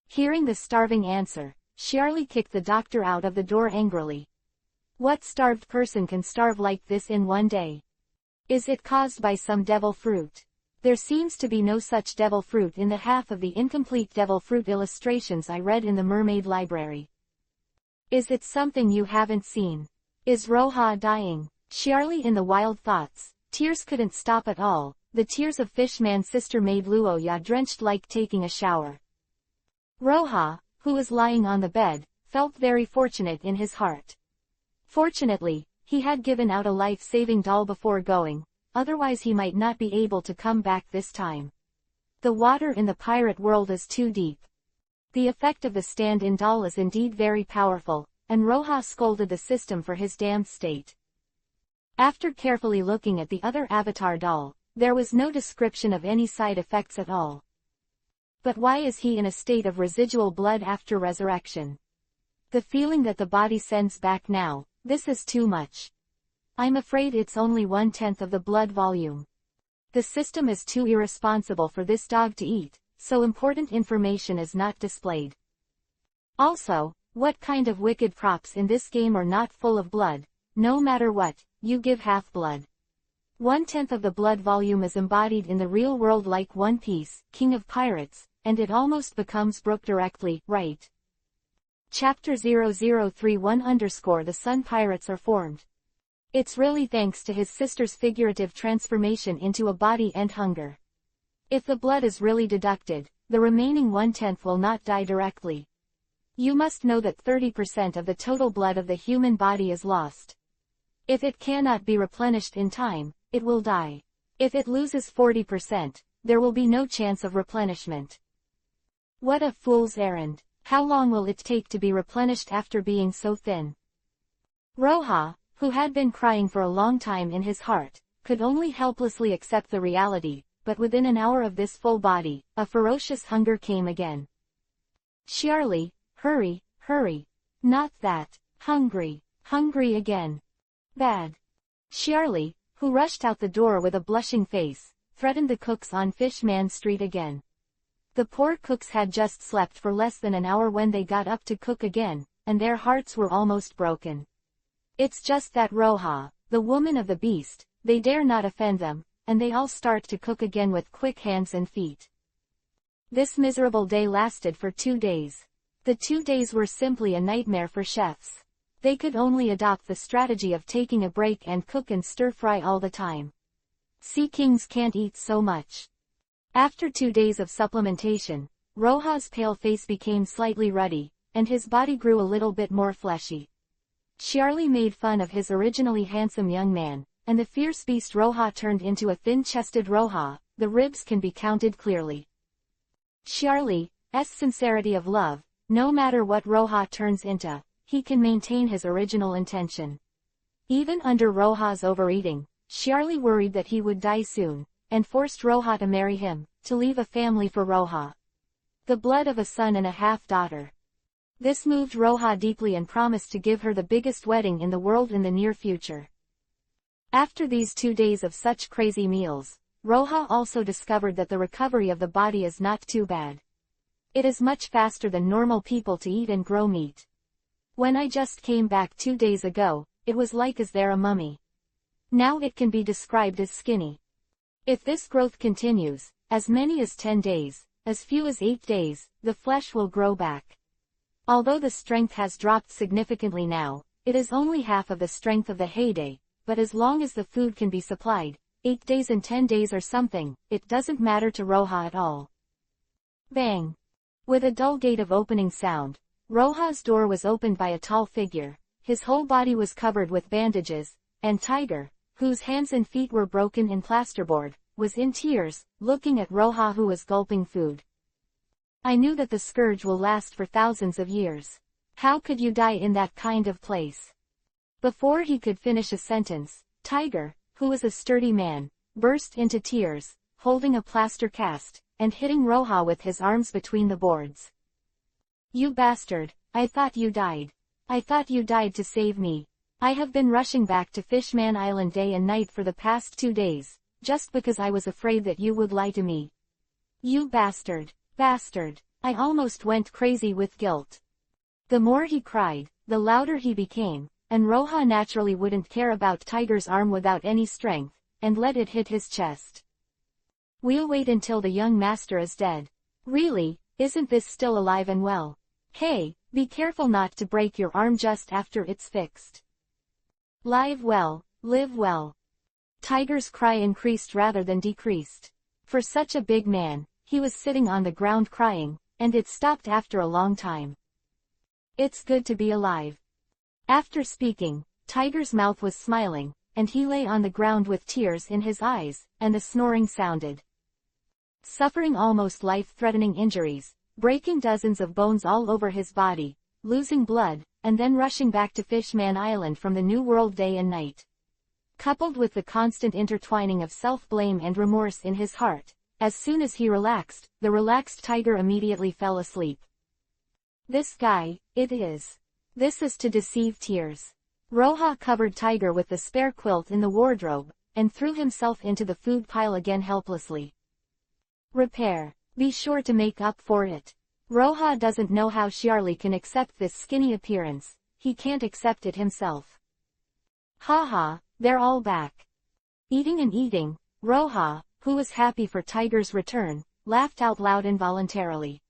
Hearing the starving answer, Charlie kicked the doctor out of the door angrily. What starved person can starve like this in one day? Is it caused by some devil fruit? There seems to be no such devil fruit in the half of the incomplete devil fruit illustrations I read in the Mermaid Library. Is it something you haven't seen? Is Roja dying? Charlie in the wild thoughts, tears couldn't stop at all, the tears of Fishman's sister made Luoya drenched like taking a shower. Roja, who was lying on the bed, felt very fortunate in his heart. Fortunately, he had given out a life-saving doll before going, otherwise he might not be able to come back this time. The water in the pirate world is too deep. The effect of the stand-in doll is indeed very powerful, and Roja scolded the system for his damned state. After carefully looking at the other avatar doll, there was no description of any side effects at all. But why is he in a state of residual blood after resurrection? The feeling that the body sends back now, this is too much. I'm afraid it's only 1/10 of the blood volume. The system is too irresponsible for this dog to eat, so important information is not displayed. Also, what kind of wicked props in this game are not full of blood? No matter what, you give half blood. 1/10 of the blood volume is embodied in the real world like One Piece, King of Pirates, and it almost becomes Brook directly, right? Chapter 0031 _ The Sun Pirates are formed. It's really thanks to his sister's figurative transformation into a body and hunger. If the blood is really deducted, the remaining 1/10 will not die directly. You must know that 30% of the total blood of the human body is lost. If it cannot be replenished in time, it will die. If it loses 40%, there will be no chance of replenishment. What a fool's errand. How long will it take to be replenished after being so thin? Roja, who had been crying for a long time in his heart, could only helplessly accept the reality, but within an hour of this full body, a ferocious hunger came again. Charlie, hurry, hurry. Not that. Hungry. Hungry again. Bad. Charlie, who rushed out the door with a blushing face, threatened the cooks on Fishman Street again. The poor cooks had just slept for less than an hour when they got up to cook again, and their hearts were almost broken. It's just that Roja, the woman of the beast, they dare not offend them, and they all start to cook again with quick hands and feet. This miserable day lasted for 2 days. The 2 days were simply a nightmare for chefs. They could only adopt the strategy of taking a break and cook and stir-fry all the time. Sea kings can't eat so much. After 2 days of supplementation, Roja's pale face became slightly ruddy, and his body grew a little bit more fleshy. Charlie made fun of his originally handsome young man, and the fierce beast Roha turned into a thin-chested Roha. The ribs can be counted clearly. Charlie's sincerity of love, no matter what Roha turns into, he can maintain his original intention. Even under Roha's overeating, Charlie worried that he would die soon, and forced Roha to marry him, to leave a family for Roha. The blood of a son and a half-daughter. This moved Roha deeply and promised to give her the biggest wedding in the world in the near future. After these 2 days of such crazy meals, Roha also discovered that the recovery of the body is not too bad. It is much faster than normal people to eat and grow meat. When I just came back 2 days ago, it was like as there a mummy. Now it can be described as skinny. If this growth continues, as many as 10 days, as few as 8 days, the flesh will grow back. Although the strength has dropped significantly now, it is only half of the strength of the heyday, but as long as the food can be supplied, 8 days and 10 days or something, it doesn't matter to Roha at all. Bang! With a dull gate of opening sound, Roha's door was opened by a tall figure. His whole body was covered with bandages, and Tiger, whose hands and feet were broken in plasterboard, was in tears, looking at Roha who was gulping food. I knew that the scourge will last for thousands of years. How could you die in that kind of place? Before he could finish a sentence, Tiger, who was a sturdy man, burst into tears, holding a plaster cast, and hitting Roha with his arms between the boards. You bastard, I thought you died. I thought you died to save me. I have been rushing back to Fishman Island day and night for the past 2 days, just because I was afraid that you would lie to me. You bastard, bastard, I almost went crazy with guilt. The more he cried, the louder he became, and Roha naturally wouldn't care about Tiger's arm without any strength, and let it hit his chest. We'll wait until the young master is dead. Really, isn't this still alive and well? Hey, be careful not to break your arm just after it's fixed. Live well, live well. Tiger's cry increased rather than decreased. For such a big man, he was sitting on the ground crying, and it stopped after a long time. It's good to be alive. After speaking, Tiger's mouth was smiling, and he lay on the ground with tears in his eyes, and the snoring sounded. Suffering almost life-threatening injuries, breaking dozens of bones all over his body, losing blood, and then rushing back to Fishman Island from the New World day and night. Coupled with the constant intertwining of self-blame and remorse in his heart, as soon as he relaxed, the relaxed Tiger immediately fell asleep. This guy, this is to deceive tears. Roha covered Tiger with the spare quilt in the wardrobe, and threw himself into the food pile again helplessly. Repair. Be sure to make up for it. Roha doesn't know how Charlie can accept this skinny appearance, he can't accept it himself. Ha, they're all back. Eating and eating, Roha, who was happy for Tiger's return, laughed out loud involuntarily.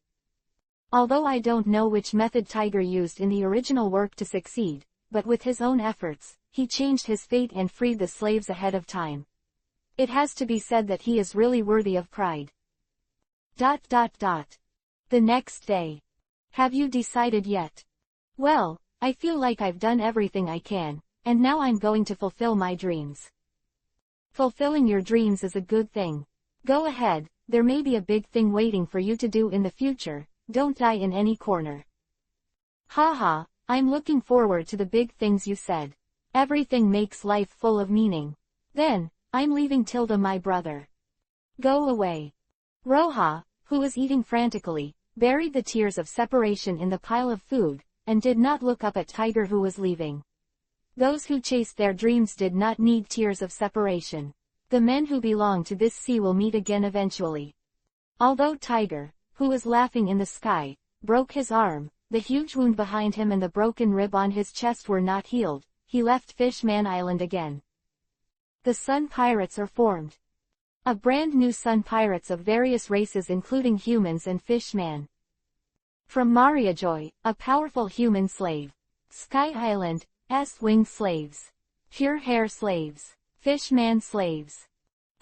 Although I don't know which method Tiger used in the original work to succeed, but with his own efforts, he changed his fate and freed the slaves ahead of time. It has to be said that he is really worthy of pride. The next day. Have you decided yet? Well, I feel like I've done everything I can, and now I'm going to fulfill my dreams. Fulfilling your dreams is a good thing. Go ahead, there may be a big thing waiting for you to do in the future, don't die in any corner. Ha, I'm looking forward to the big things you said. Everything makes life full of meaning. Then, I'm leaving Tilda my brother. Go away. Roha, who was eating frantically, buried the tears of separation in the pile of food, and did not look up at Tiger who was leaving. Those who chased their dreams did not need tears of separation. The men who belong to this sea will meet again eventually. Although Tiger, who was laughing in the sky, broke his arm, the huge wound behind him and the broken rib on his chest were not healed, he left Fishman Island again. The Sun Pirates are formed. A brand new Sun Pirates of various races including humans and Fishman. From Mariajoy, a powerful human slave. Sky Island, winged slaves. Pure hair slaves. Fishman slaves.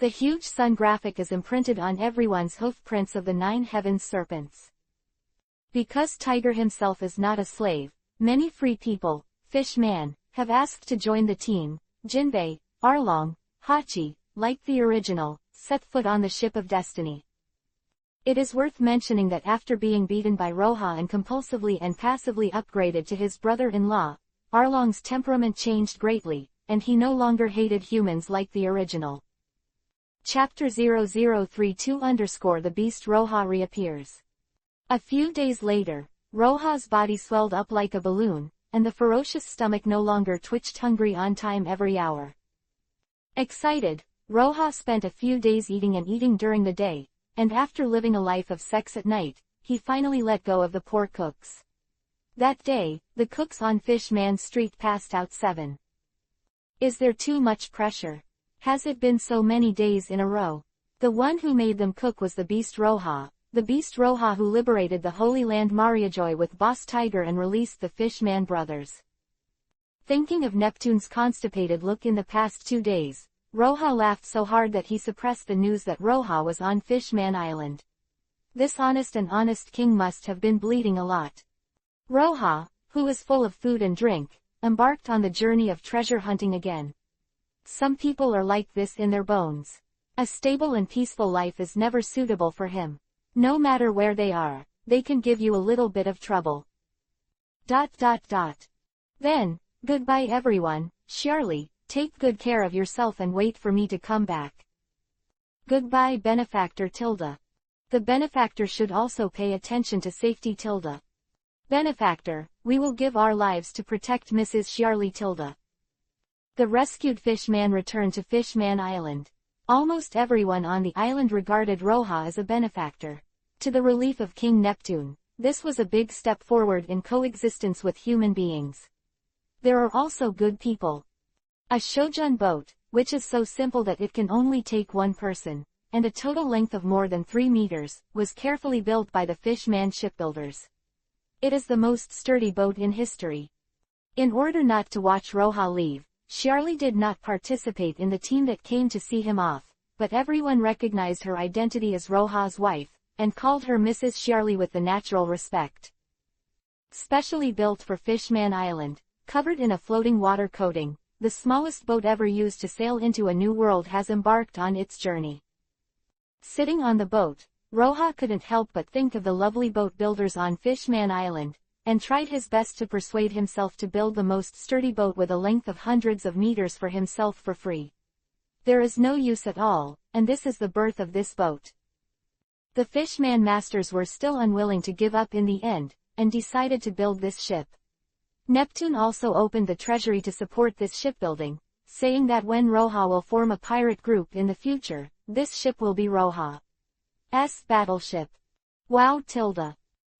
The huge sun graphic is imprinted on everyone's hoof prints of the 9 heavens serpents. Because Tiger himself is not a slave, many free people, Fish-man, have asked to join the team. Jinbei, Arlong, Hachi, like the original, set foot on the ship of destiny. It is worth mentioning that after being beaten by Roha and compulsively and passively upgraded to his brother-in-law, Arlong's temperament changed greatly, and he no longer hated humans like the original. Chapter 0032 _ The Beast Roha reappears. A few days later, Roha's body swelled up like a balloon, and the ferocious stomach no longer twitched, hungry on time every hour. Excited, Roha spent a few days eating and eating during the day, and after living a life of sex at night, he finally let go of the poor cooks. That day, the cooks on Fish-man Street passed out 7. Is there too much pressure? Has it been so many days in a row? The one who made them cook was the Beast Roha, the Beast Roha who liberated the Holy Land Mariajoy with Boss Tiger and released the Fish-man brothers. Thinking of Neptune's constipated look in the past 2 days, Roha laughed so hard that he suppressed the news that Roha was on Fish-man Island. This honest king must have been bleeding a lot. Roha, who was full of food and drink, embarked on the journey of treasure hunting again. Some people are like this in their bones. A stable and peaceful life is never suitable for him. No matter where they are, they can give you a little bit of trouble. ... Then, goodbye everyone, Shirley, take good care of yourself and wait for me to come back. Goodbye benefactor Tilda. The benefactor should also pay attention to safety Tilda. Benefactor, we will give our lives to protect Mrs. Shirley Tilda. The rescued Fish-man returned to Fish-man Island. Almost everyone on the island regarded Roha as a benefactor. To the relief of King Neptune, this was a big step forward in coexistence with human beings. There are also good people. A Shojun boat, which is so simple that it can only take one person, and a total length of more than 3 meters, was carefully built by the Fish-man shipbuilders. It is the most sturdy boat in history. In order not to watch Roha leave, Shirley did not participate in the team that came to see him off, but everyone recognized her identity as Roha's wife, and called her Mrs. Shirley with the natural respect. Specially built for Fish-man Island, covered in a floating water coating, the smallest boat ever used to sail into a new world has embarked on its journey. Sitting on the boat, Roha couldn't help but think of the lovely boat builders on Fish-man Island, and tried his best to persuade himself to build the most sturdy boat with a length of hundreds of meters for himself for free. There is no use at all, and this is the birth of this boat. The Fish-man masters were still unwilling to give up in the end, and decided to build this ship. Neptune also opened the treasury to support this shipbuilding, saying that when Roha will form a pirate group in the future, this ship will be Roha's battleship. Wow Tilda.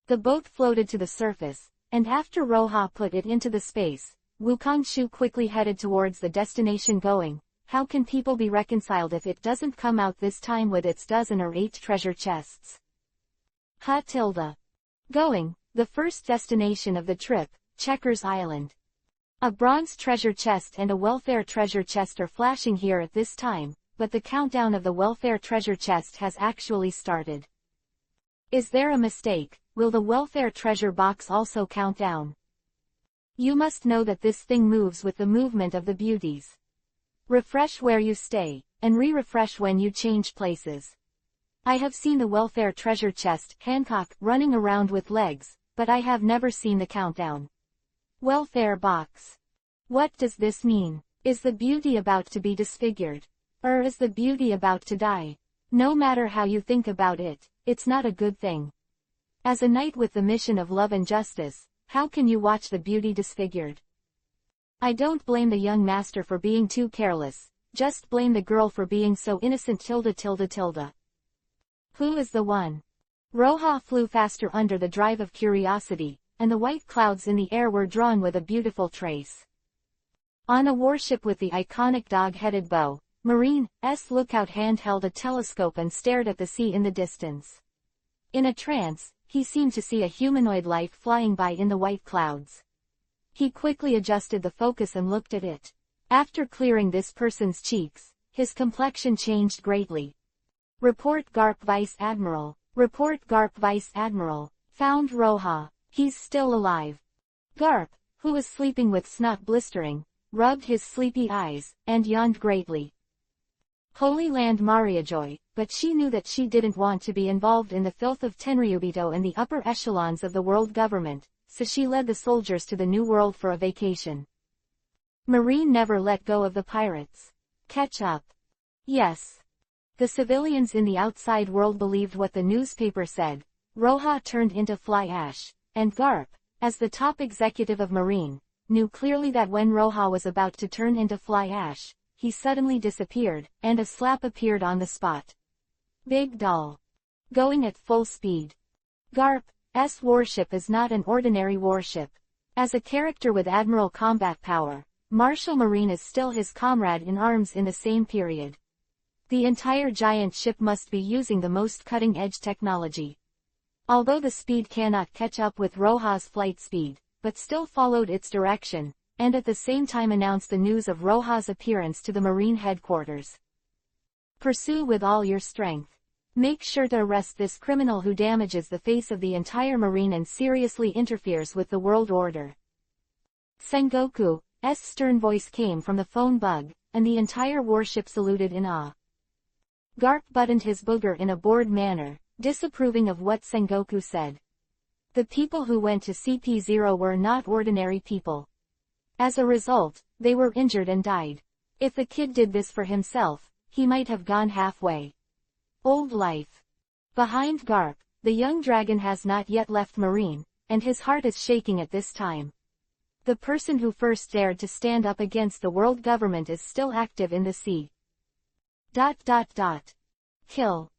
The boat floated to the surface, and after Roha put it into the space, Wukong Shu quickly headed towards the destination going, how can people be reconciled if it doesn't come out this time with its 2 or 8 treasure chests? Ha Tilda. Going, the first destination of the trip, Checkers Island. A bronze treasure chest and a welfare treasure chest are flashing here at this time, but the countdown of the welfare treasure chest has actually started. Is there a mistake? Will the welfare treasure box also count down? You must know that this thing moves with the movement of the beauties. Refresh where you stay, and re-refresh when you change places. I have seen the welfare treasure chest, Hancock, running around with legs, but I have never seen the countdown. Welfare box. What does this mean? Is the beauty about to be disfigured? Or is the beauty about to die? No matter how you think about it, it's not a good thing. As a knight with the mission of love and justice, how can you watch the beauty disfigured? I don't blame the young master for being too careless, just blame the girl for being so innocent. Who is the one? Roha flew faster under the drive of curiosity, and the white clouds in the air were drawn with a beautiful trace. On a warship with the iconic dog-headed bow, Marine's lookout hand held a telescope and stared at the sea in the distance. In a trance, he seemed to see a humanoid life flying by in the white clouds. He quickly adjusted the focus and looked at it. After clearing this person's cheeks, his complexion changed greatly. Report Garp Vice Admiral. Report Garp Vice Admiral. Found Roha. He's still alive. Garp, who was sleeping with snot blistering, rubbed his sleepy eyes, and yawned greatly. Holy Land Mariajoy, but she knew that she didn't want to be involved in the filth of Tenryubito and the upper echelons of the world government, so she led the soldiers to the New World for a vacation. Marine never let go of the pirates. Catch up. Yes. The civilians in the outside world believed what the newspaper said. Roja turned into fly ash, and Garp, as the top executive of Marine, knew clearly that when Roja was about to turn into fly ash, he suddenly disappeared, and a slap appeared on the spot. Big doll. Going at full speed. Garp's warship is not an ordinary warship. As a character with admiral combat power, Marshal Marine is still his comrade in arms in the same period. The entire giant ship must be using the most cutting-edge technology. Although the speed cannot catch up with Roja's flight speed, but still followed its direction, and at the same time announced the news of Roja's appearance to the Marine headquarters. Pursue with all your strength. Make sure to arrest this criminal who damages the face of the entire Marine and seriously interferes with the world order. Sengoku's stern voice came from the phone bug, and the entire warship saluted in awe. Garp buttoned his booger in a bored manner, disapproving of what Sengoku said. The people who went to CP0 were not ordinary people. As a result, they were injured and died. If the kid did this for himself, he might have gone halfway. Old life. Behind Garp, the young dragon has not yet left Marine, and his heart is shaking at this time. The person who first dared to stand up against the world government is still active in the sea. Kill.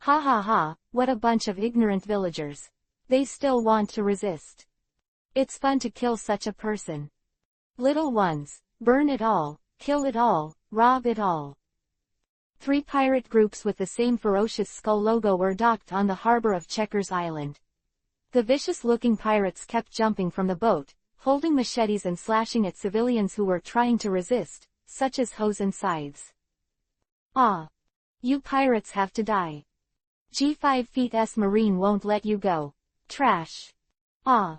Ha ha ha, what a bunch of ignorant villagers. They still want to resist. It's fun to kill such a person. Little ones, burn it all, kill it all, rob it all. 3 pirate groups with the same ferocious skull logo were docked on the harbor of Checkers Island. The vicious-looking pirates kept jumping from the boat, holding machetes and slashing at civilians who were trying to resist, such as hoes and scythes. Ah! You pirates have to die. G5 feet Marine won't let you go. Trash. Ah!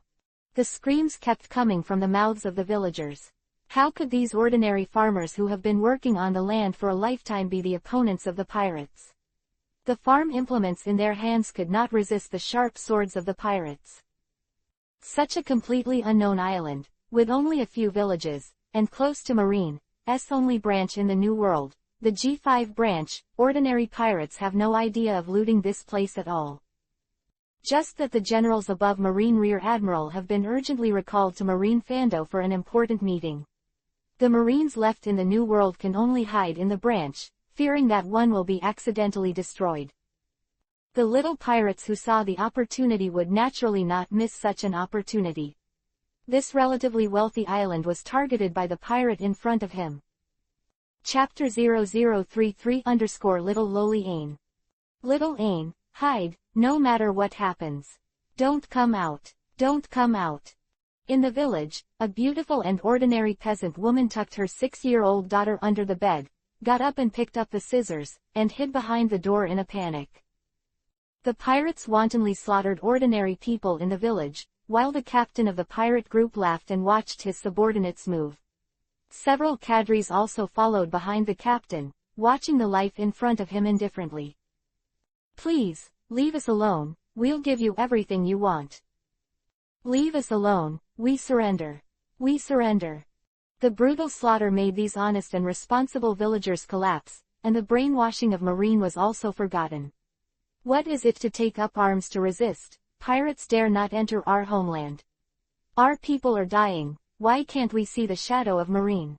The screams kept coming from the mouths of the villagers. How could these ordinary farmers who have been working on the land for a lifetime be the opponents of the pirates? The farm implements in their hands could not resist the sharp swords of the pirates. Such a completely unknown island, with only a few villages, and close to Marine's only branch in the New World, the G5 branch, ordinary pirates have no idea of looting this place at all. Just that the generals above Marine Rear Admiral have been urgently recalled to Marine Fando for an important meeting. The Marines left in the New World can only hide in the branch, fearing that one will be accidentally destroyed. The little pirates who saw the opportunity would naturally not miss such an opportunity. This relatively wealthy island was targeted by the pirate in front of him. Chapter 0033_Little Lowly Ain. Little Ain, hide, no matter what happens. Don't come out. Don't come out. In the village, a beautiful and ordinary peasant woman tucked her 6-year-old daughter under the bed, got up and picked up the scissors, and hid behind the door in a panic. The pirates wantonly slaughtered ordinary people in the village, while the captain of the pirate group laughed and watched his subordinates move. Several cadres also followed behind the captain, watching the life in front of him indifferently. Please, leave us alone, we'll give you everything you want. Leave us alone, we surrender. We surrender. The brutal slaughter made these honest and responsible villagers collapse, and the brainwashing of Marine was also forgotten. What is it to take up arms to resist? Pirates dare not enter our homeland. Our people are dying, why can't we see the shadow of Marine?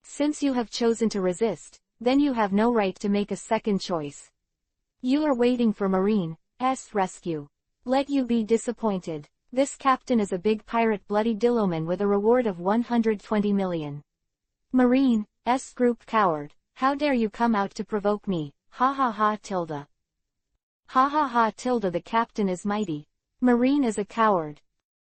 Since you have chosen to resist, then you have no right to make a second choice. You are waiting for Marine's rescue. Let you be disappointed. This captain is a big pirate bloody Dilloman with a reward of 120 million. Marine's group coward, how dare you come out to provoke me, ha ha ha tilde. Ha ha ha tilde, the captain is mighty. Marine is a coward.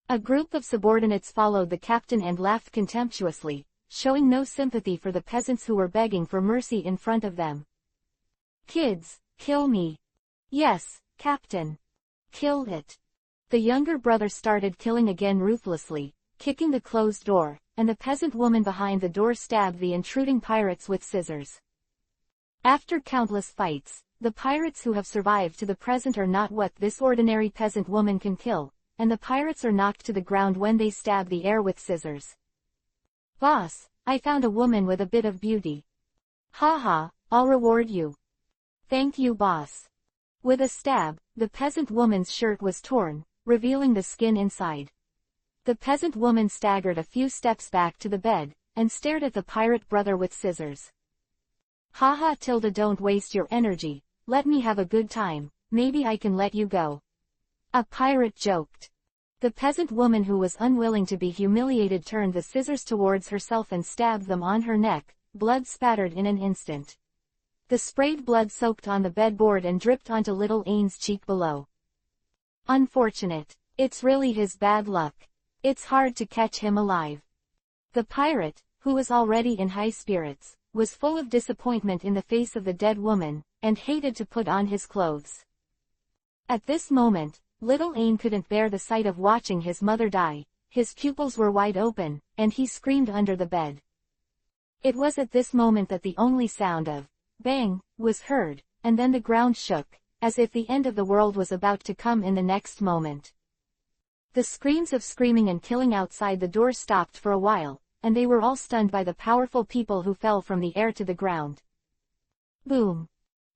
A group of subordinates followed the captain and laughed contemptuously, showing no sympathy for the peasants who were begging for mercy in front of them. Kids, kill me. Yes, captain. Kill it. The younger brother started killing again ruthlessly, kicking the closed door, and the peasant woman behind the door stabbed the intruding pirates with scissors. After countless fights, the pirates who have survived to the present are not what this ordinary peasant woman can kill, and the pirates are knocked to the ground when they stab the air with scissors. "Boss, I found a woman with a bit of beauty. Ha ha, I'll reward you." "Thank you, boss." With a stab, the peasant woman's shirt was torn, revealing the skin inside. The peasant woman staggered a few steps back to the bed, and stared at the pirate brother with scissors. "Ha ha, Tilda, don't waste your energy, let me have a good time, maybe I can let you go." A pirate joked. The peasant woman, who was unwilling to be humiliated, turned the scissors towards herself and stabbed them on her neck. Blood spattered in an instant. The sprayed blood soaked on the bedboard and dripped onto little Ane's cheek below. "Unfortunate. It's really his bad luck. It's hard to catch him alive." The pirate, who was already in high spirits, was full of disappointment in the face of the dead woman, and hated to put on his clothes. At this moment, little Ane couldn't bear the sight of watching his mother die. His pupils were wide open, and he screamed under the bed. It was at this moment that the only sound of bang was heard, and then the ground shook, as if the end of the world was about to come in the next moment. The screams of screaming and killing outside the door stopped for a while, and they were all stunned by the powerful people who fell from the air to the ground. Boom!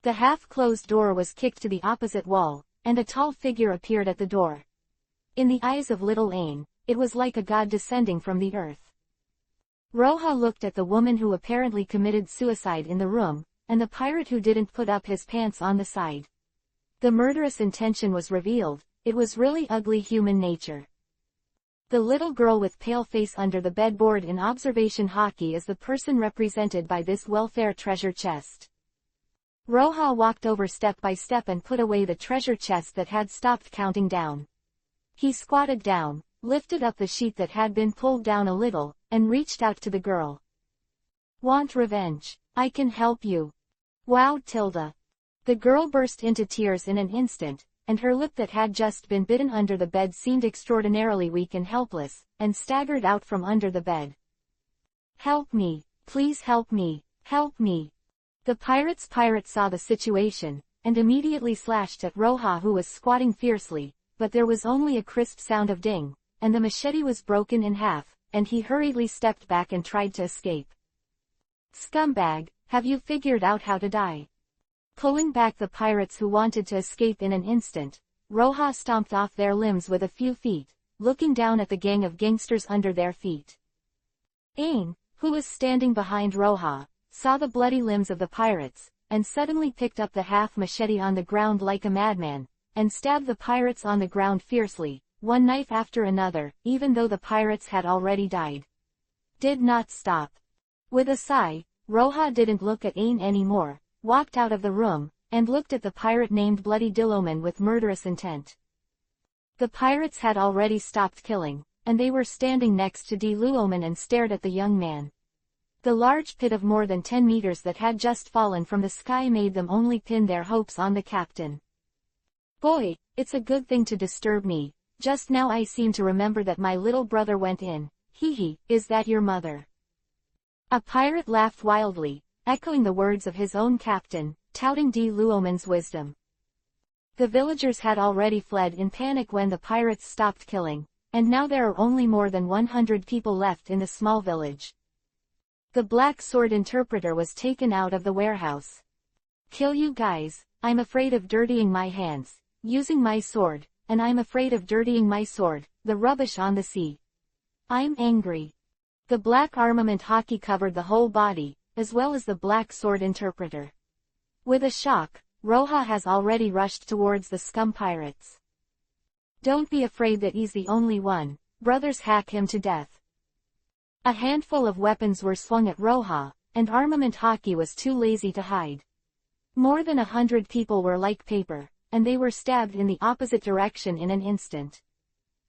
The half-closed door was kicked to the opposite wall, and a tall figure appeared at the door. In the eyes of little Ane, it was like a god descending from the earth. Roja looked at the woman who apparently committed suicide in the room, and the pirate who didn't put up his pants on the side. The murderous intention was revealed. It was really ugly human nature. The little girl with pale face under the bedboard in observation hockey is the person represented by this welfare treasure chest. Roja walked over step by step and put away the treasure chest that had stopped counting down. He squatted down, lifted up the sheet that had been pulled down a little, and reached out to the girl. "Want revenge? I can help you." "Wow, Tilda." The girl burst into tears in an instant, and her lip that had just been bitten under the bed seemed extraordinarily weak and helpless, and staggered out from under the bed. "Help me, please help me, help me." The pirate saw the situation, and immediately slashed at Roja, who was squatting fiercely, but there was only a crisp sound of ding, and the machete was broken in half, and he hurriedly stepped back and tried to escape. "Scumbag, have you figured out how to die?" Pulling back the pirates who wanted to escape in an instant, Roja stomped off their limbs with a few feet, looking down at the gang of gangsters under their feet. Ane, who was standing behind Roja, saw the bloody limbs of the pirates, and suddenly picked up the half-machete on the ground like a madman, and stabbed the pirates on the ground fiercely, one knife after another, even though the pirates had already died. Did not stop. With a sigh, Roja didn't look at Ane anymore, walked out of the room, and looked at the pirate named Bloody Diloman with murderous intent. The pirates had already stopped killing, and they were standing next to Diluoman and stared at the young man. The large pit of more than 10 meters that had just fallen from the sky made them only pin their hopes on the captain. "Boy, it's a good thing to disturb me. Just now I seem to remember that my little brother went in. Hee, is that your mother?" A pirate laughed wildly, echoing the words of his own captain, touting Diluoman's wisdom. The villagers had already fled in panic when the pirates stopped killing, and now there are only more than 100 people left in the small village. The black sword interpreter was taken out of the warehouse. "Kill you guys, I'm afraid of dirtying my hands, using my sword, and I'm afraid of dirtying my sword, the rubbish on the sea. I'm angry." The black armament hockey covered the whole body, as well as the black sword interpreter. With a shock, Roja has already rushed towards the scum pirates. "Don't be afraid that he's the only one, brothers, hack him to death." A handful of weapons were swung at Roja, and armament hockey was too lazy to hide. More than 100 people were like paper, and they were stabbed in the opposite direction in an instant.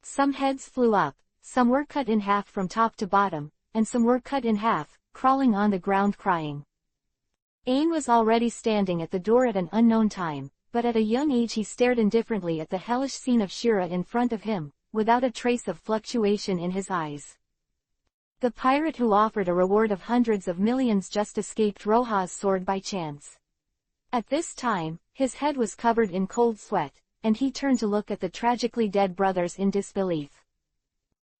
Some heads flew up, some were cut in half from top to bottom, and some were cut in half, crawling on the ground crying. Ane was already standing at the door at an unknown time, but at a young age he stared indifferently at the hellish scene of Shira in front of him, without a trace of fluctuation in his eyes. The pirate who offered a reward of hundreds of millions just escaped Roja's sword by chance. At this time, his head was covered in cold sweat, and he turned to look at the tragically dead brothers in disbelief.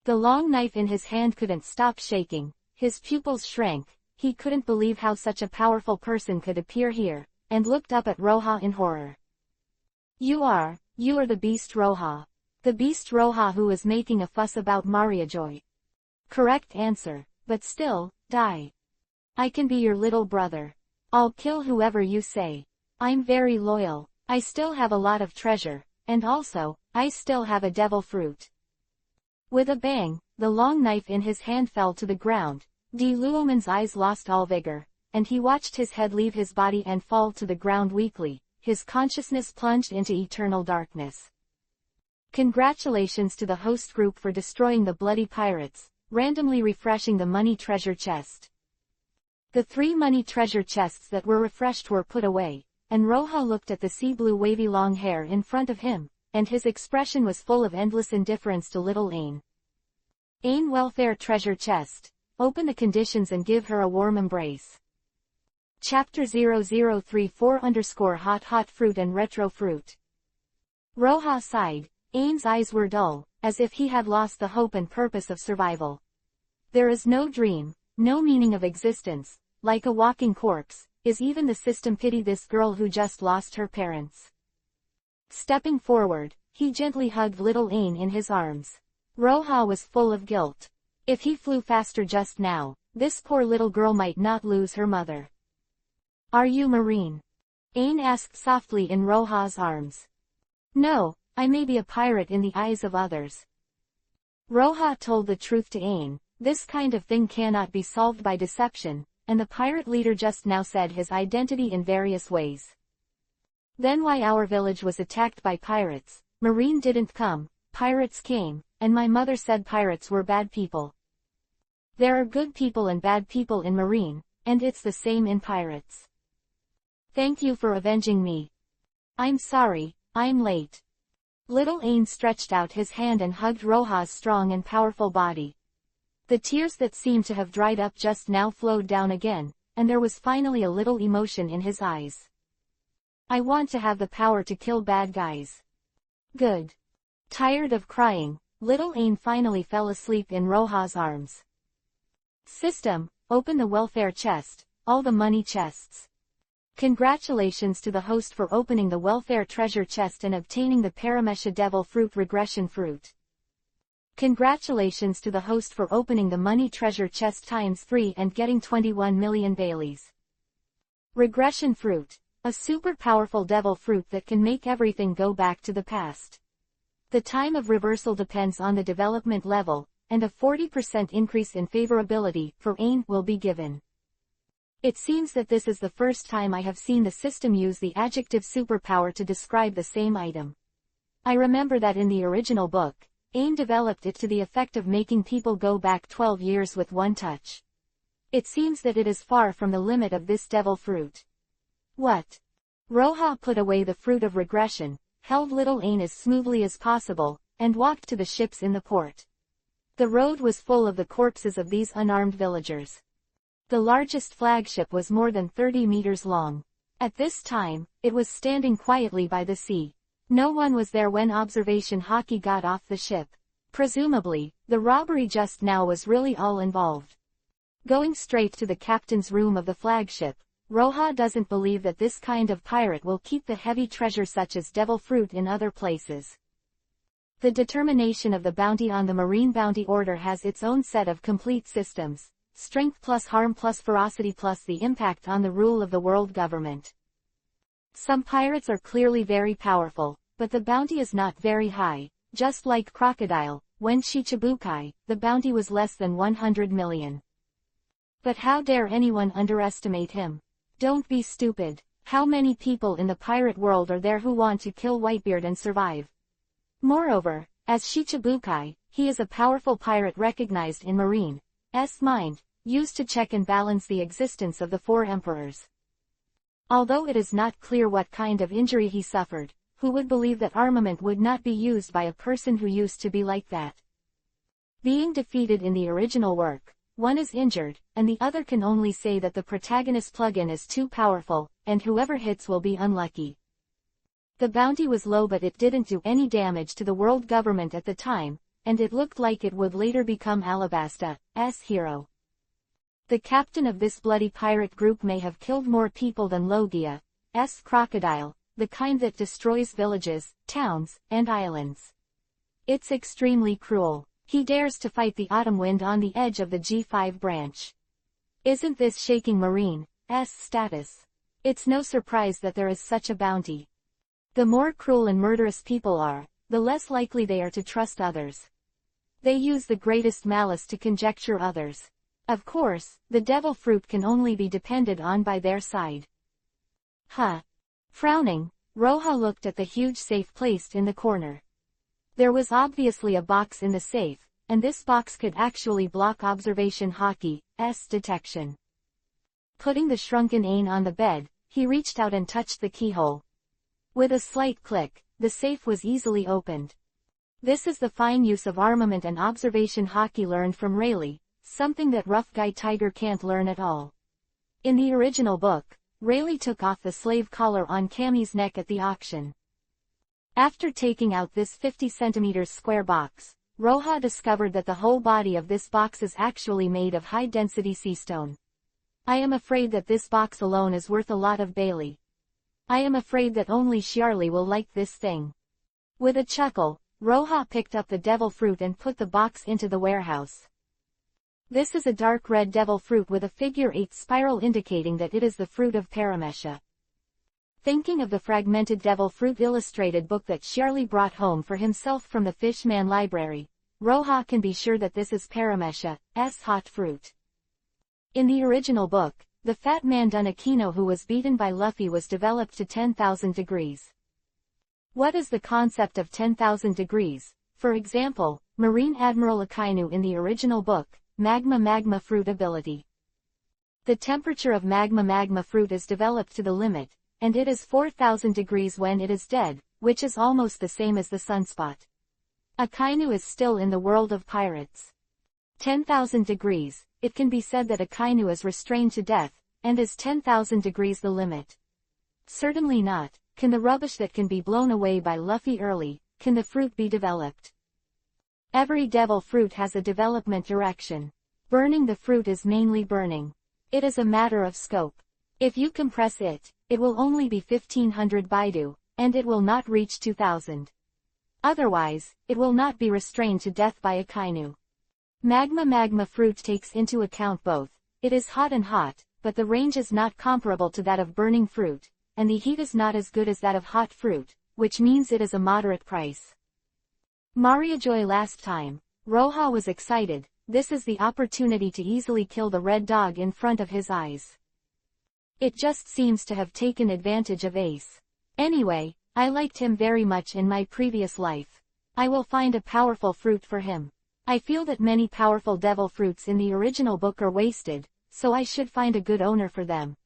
The long knife in his hand couldn't stop shaking, his pupils shrank, he couldn't believe how such a powerful person could appear here, and looked up at Roja in horror. You are the beast Roja. The beast Roja who was making a fuss about Mariajoy. Correct answer, but still, die. I can be your little brother. I'll kill whoever you say. I'm very loyal, I still have a lot of treasure, and also, I still have a devil fruit. With a bang, the long knife in his hand fell to the ground. De Luomen's eyes lost all vigor, and he watched his head leave his body and fall to the ground weakly, his consciousness plunged into eternal darkness. Congratulations to the host group for destroying the bloody pirates, randomly refreshing the money treasure chest. The 3 money treasure chests that were refreshed were put away, and Roja looked at the sea blue wavy long hair in front of him, and his expression was full of endless indifference to little Ain. Ain welfare treasure chest. Open the conditions and give her a warm embrace. Chapter 0034_hot fruit and retro fruit. Roja sighed. Ain's eyes were dull, as if he had lost the hope and purpose of survival. There is no dream, no meaning of existence, like a walking corpse, is even the system. Pity this girl who just lost her parents. Stepping forward, he gently hugged little Ain in his arms. Roja was full of guilt. If he flew faster just now, this poor little girl might not lose her mother. Are you Marine? Ain asked softly in Roja's arms. No, I may be a pirate in the eyes of others. Roja told the truth to Ain. This kind of thing cannot be solved by deception, and the pirate leader just now said his identity in various ways. Then why our village was attacked by pirates? Marine didn't come, pirates came, and my mother said pirates were bad people. There are good people and bad people in Marine, and it's the same in pirates. Thank you for avenging me. I'm sorry, I'm late. Little Ain stretched out his hand and hugged Roja's strong and powerful body. The tears that seemed to have dried up just now flowed down again, and there was finally a little emotion in his eyes. I want to have the power to kill bad guys. Good. Tired of crying, little Ain finally fell asleep in Roja's arms. System, open the welfare chest, all the money chests. Congratulations to the host for opening the welfare treasure chest and obtaining the Paramesha devil fruit regression fruit. Congratulations to the host for opening the money treasure chest ×3 and getting 21 million Baileys. Regression fruit, a super powerful devil fruit that can make everything go back to the past. The time of reversal depends on the development level, and a 40% increase in favorability for Ain will be given. It seems that this is the first time I have seen the system use the adjective superpower to describe the same item. I remember that in the original book, Ain developed it to the effect of making people go back 12 years with one touch. It seems that it is far from the limit of this devil fruit. What? Roja put away the fruit of regression, held little Ain as smoothly as possible, and walked to the ships in the port. The road was full of the corpses of these unarmed villagers. The largest flagship was more than 30 meters long. At this time, it was standing quietly by the sea. No one was there when observation Haki got off the ship. Presumably, the robbery just now was really all involved. Going straight to the captain's room of the flagship, Roja doesn't believe that this kind of pirate will keep the heavy treasure such as devil fruit in other places. The determination of the bounty on the Marine Bounty Order has its own set of complete systems, strength plus harm plus ferocity plus the impact on the rule of the world government. Some pirates are clearly very powerful, but the bounty is not very high, just like Crocodile. When Shichibukai, the bounty was less than 100 million. But how dare anyone underestimate him? Don't be stupid. How many people in the pirate world are there who want to kill Whitebeard and survive? Moreover, as Shichibukai, he is a powerful pirate recognized in Marine's mind, used to check and balance the existence of the 4 emperors. Although it is not clear what kind of injury he suffered, who would believe that armament would not be used by a person who used to be like that? Being defeated in the original work, one is injured, and the other can only say that the protagonist plugin is too powerful, and whoever hits will be unlucky. The bounty was low, but it didn't do any damage to the world government at the time, and it looked like it would later become Alabasta's hero. The captain of this bloody pirate group may have killed more people than Logia's crocodile, the kind that destroys villages, towns, and islands. It's extremely cruel. He dares to fight the autumn wind on the edge of the G5 branch. Isn't this shaking Marine's status? It's no surprise that there is such a bounty. The more cruel and murderous people are, the less likely they are to trust others. They use the greatest malice to conjecture others. Of course, the devil fruit can only be depended on by their side. Frowning, Roja looked at the huge safe placed in the corner. There was obviously a box in the safe, and this box could actually block observation hockey's detection. Putting the shrunken Ain on the bed, he reached out and touched the keyhole. With a slight click, the safe was easily opened. This is the fine use of armament and observation hockey learned from Rayleigh, something that rough guy Tiger can't learn at all. In the original book, Rayleigh took off the slave collar on Cammy's neck at the auction. After taking out this 50 cm square box, Roja discovered that the whole body of this box is actually made of high-density sea stone. I am afraid that this box alone is worth a lot of Bailey. I am afraid that only Charlie will like this thing. With a chuckle, Roja picked up the devil fruit and put the box into the warehouse. This is a dark red devil fruit with a figure 8 spiral indicating that it is the fruit of Paramesha. Thinking of the fragmented devil fruit illustrated book that Charlie brought home for himself from the Fishman library, Roja can be sure that this is Paramesha's hot fruit. In the original book, the fat man Dunakino who was beaten by Luffy was developed to 10,000 degrees. What is the concept of 10,000 degrees? For example, Marine Admiral Akainu in the original book, Magma fruit ability. The temperature of magma fruit is developed to the limit, and it is 4,000 degrees when it is dead, which is almost the same as the sunspot. Akainu is still in the world of pirates. 10,000 degrees, it can be said that Akainu is restrained to death, and is 10,000 degrees the limit? Certainly not. Can the rubbish that can be blown away by Luffy early, can the fruit be developed? Every devil fruit has a development direction. Burning the fruit is mainly burning. It is a matter of scope. If you compress it, it will only be 1500 Baidu, and it will not reach 2000. Otherwise, it will not be restrained to death by Akainu. Magma fruit takes into account both. It is hot and hot, but the range is not comparable to that of burning fruit, and the heat is not as good as that of hot fruit, which means it is a moderate price. Mariajoy last time, Roja was excited. This is the opportunity to easily kill the red dog in front of his eyes. It just seems to have taken advantage of Ace. Anyway, I liked him very much in my previous life. I will find a powerful fruit for him. I feel that many powerful devil fruits in the original book are wasted, so I should find a good owner for them.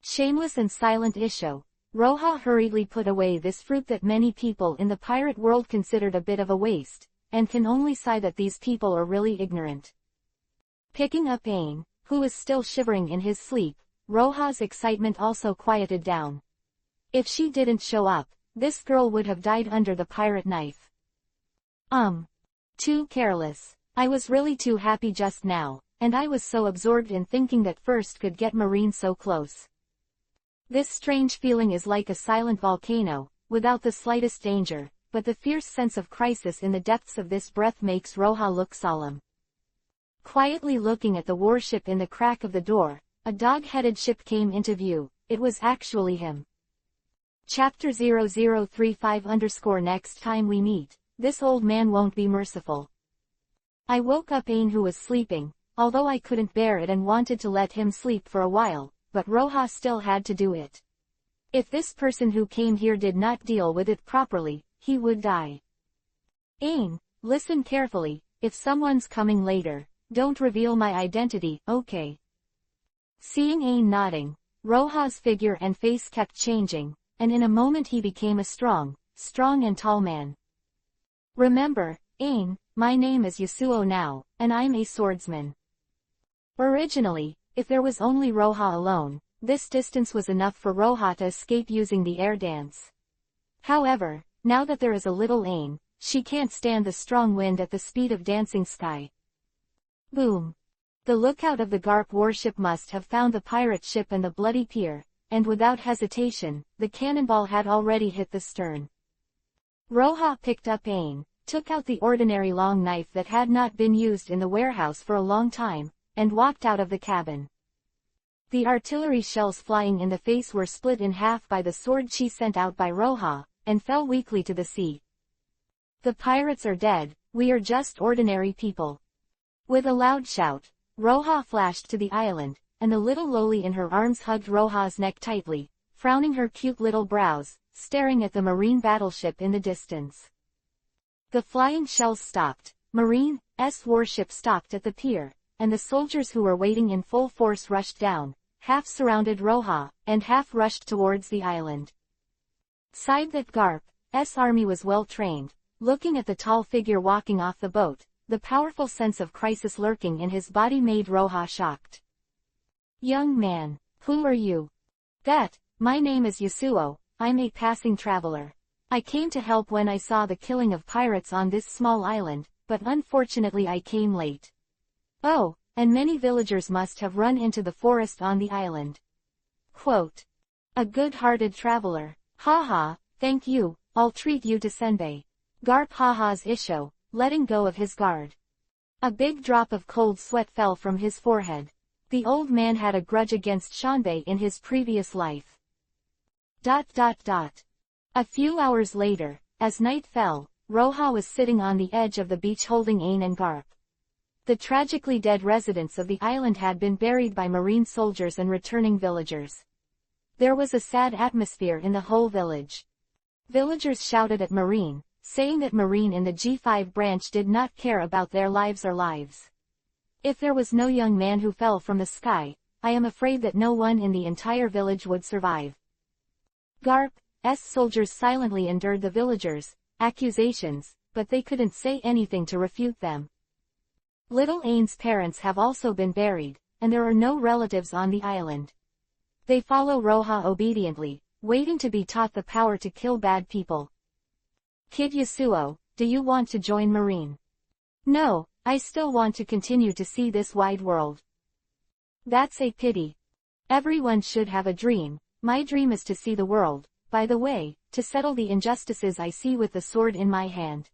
Shameless and silent Isho, Roja hurriedly put away this fruit that many people in the pirate world considered a bit of a waste, and can only sigh that these people are really ignorant. Picking up Ain, who was still shivering in his sleep, Roja's excitement also quieted down. If she didn't show up, this girl would have died under the pirate knife. Too careless. I was really too happy just now, and I was so absorbed in thinking that first could get Marine so close. This strange feeling is like a silent volcano, without the slightest danger, but the fierce sense of crisis in the depths of this breath makes Roja look solemn. Quietly looking at the warship in the crack of the door, a dog-headed ship came into view. It was actually him. Chapter 0035 Next time we meet, this old man won't be merciful. I woke up Ain who was sleeping, although I couldn't bear it and wanted to let him sleep for a while, but Roja still had to do it. If this person who came here did not deal with it properly, he would die. Ain, listen carefully, if someone's coming later, don't reveal my identity, okay? Seeing Ain nodding, Roja's figure and face kept changing, and in a moment he became a strong and tall man. Remember, Ain, my name is Yasuo now, and I'm a swordsman. Originally, if there was only Roha alone, this distance was enough for Roha to escape using the air dance. However, now that there is a little Ain, she can't stand the strong wind at the speed of dancing sky. Boom! The lookout of the Garp warship must have found the pirate ship and the bloody pier, and without hesitation, the cannonball had already hit the stern. Roha picked up Ain, took out the ordinary long knife that had not been used in the warehouse for a long time, and walked out of the cabin. The artillery shells flying in the face were split in half by the sword she sent out by Roha, and fell weakly to the sea. The pirates are dead, we are just ordinary people. With a loud shout, Roha flashed to the island, and the little loli in her arms hugged Roha's neck tightly, frowning her cute little brows, staring at the marine battleship in the distance. The flying shells stopped, Marine's warship stopped at the pier, and the soldiers who were waiting in full force rushed down, half surrounded Roha, and half rushed towards the island. Sighed that Garp's army was well trained. Looking at the tall figure walking off the boat, the powerful sense of crisis lurking in his body made Roha shocked. Young man, who are you? My name is Yasuo, I'm a passing traveler. I came to help when I saw the killing of pirates on this small island, but unfortunately I came late. Oh, and many villagers must have run into the forest on the island. Quote. A good-hearted traveler. Haha, thank you, I'll treat you to senbei. Garp haha's Isho, letting go of his guard. A big drop of cold sweat fell from his forehead. The old man had a grudge against Shanbei in his previous life. A few hours later, as night fell, Roha was sitting on the edge of the beach holding Ain and Garp. The tragically dead residents of the island had been buried by marine soldiers and returning villagers. There was a sad atmosphere in the whole village. Villagers shouted at Marine, saying that Marine in the G5 branch did not care about their lives or lives. If there was no young man who fell from the sky, I am afraid that no one in the entire village would survive. Garp's soldiers silently endured the villagers' accusations, but they couldn't say anything to refute them. Little Ain's parents have also been buried, and there are no relatives on the island. They follow Roha obediently, waiting to be taught the power to kill bad people. Kid Yasuo, do you want to join Marine? No, I still want to continue to see this wide world. That's a pity. Everyone should have a dream. My dream is to see the world, by the way, to settle the injustices I see with the sword in my hand.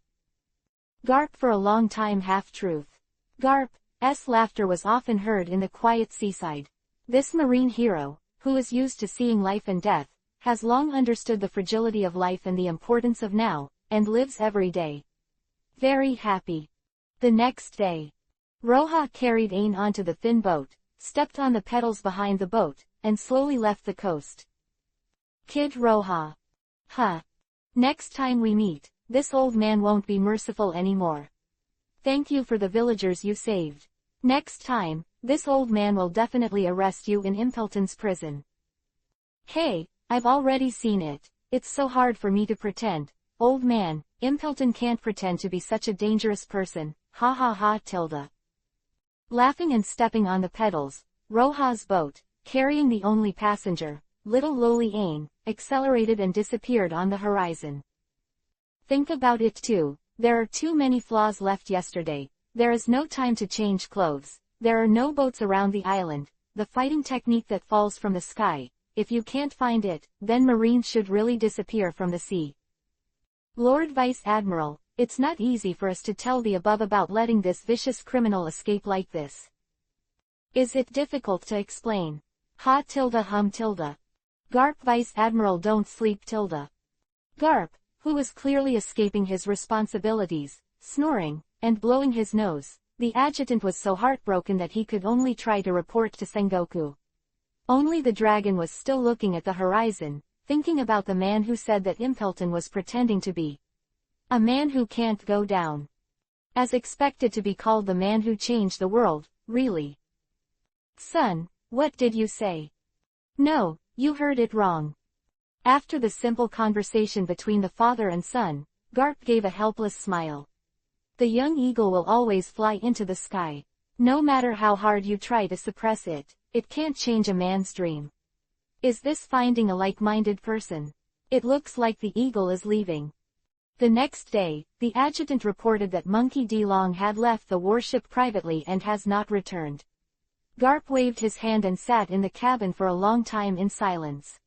Garp for a long time half-truth. Garp's laughter was often heard in the quiet seaside. This marine hero, who is used to seeing life and death, has long understood the fragility of life and the importance of now, and lives every day. Very happy. The next day, Roha carried Ain onto the thin boat, stepped on the pedals behind the boat, and slowly left the coast. Kid Roha. Next time we meet, this old man won't be merciful anymore. Thank you for the villagers you saved. Next time, this old man will definitely arrest you in Impelton's prison. Hey, I've already seen it. It's so hard for me to pretend. Old man, Impelton can't pretend to be such a dangerous person. Ha ha ha tilde. Laughing and stepping on the pedals, Roha's boat, carrying the only passenger, little lowly Ain, accelerated and disappeared on the horizon. Think about it too. There are too many flaws left yesterday. There is no time to change clothes. There are no boats around the island. The fighting technique that falls from the sky. If you can't find it, then Marine should really disappear from the sea. Lord Vice Admiral, it's not easy for us to tell the above about letting this vicious criminal escape like this. Is it difficult to explain? Ha tilde hum tilde. Garp Vice Admiral don't sleep tilde. Garp, who was clearly escaping his responsibilities, snoring, and blowing his nose, the adjutant was so heartbroken that he could only try to report to Sengoku. Only the dragon was still looking at the horizon, thinking about the man who said that Impelton was pretending to be a man who can't go down. As expected to be called the man who changed the world, really. Son, what did you say? No, you heard it wrong. After the simple conversation between the father and son, Garp gave a helpless smile. The young eagle will always fly into the sky. No matter how hard you try to suppress it, it can't change a man's dream. Is this finding a like-minded person? It looks like the eagle is leaving. The next day, the adjutant reported that Monkey D. Long had left the warship privately and has not returned. Garp waved his hand and sat in the cabin for a long time in silence.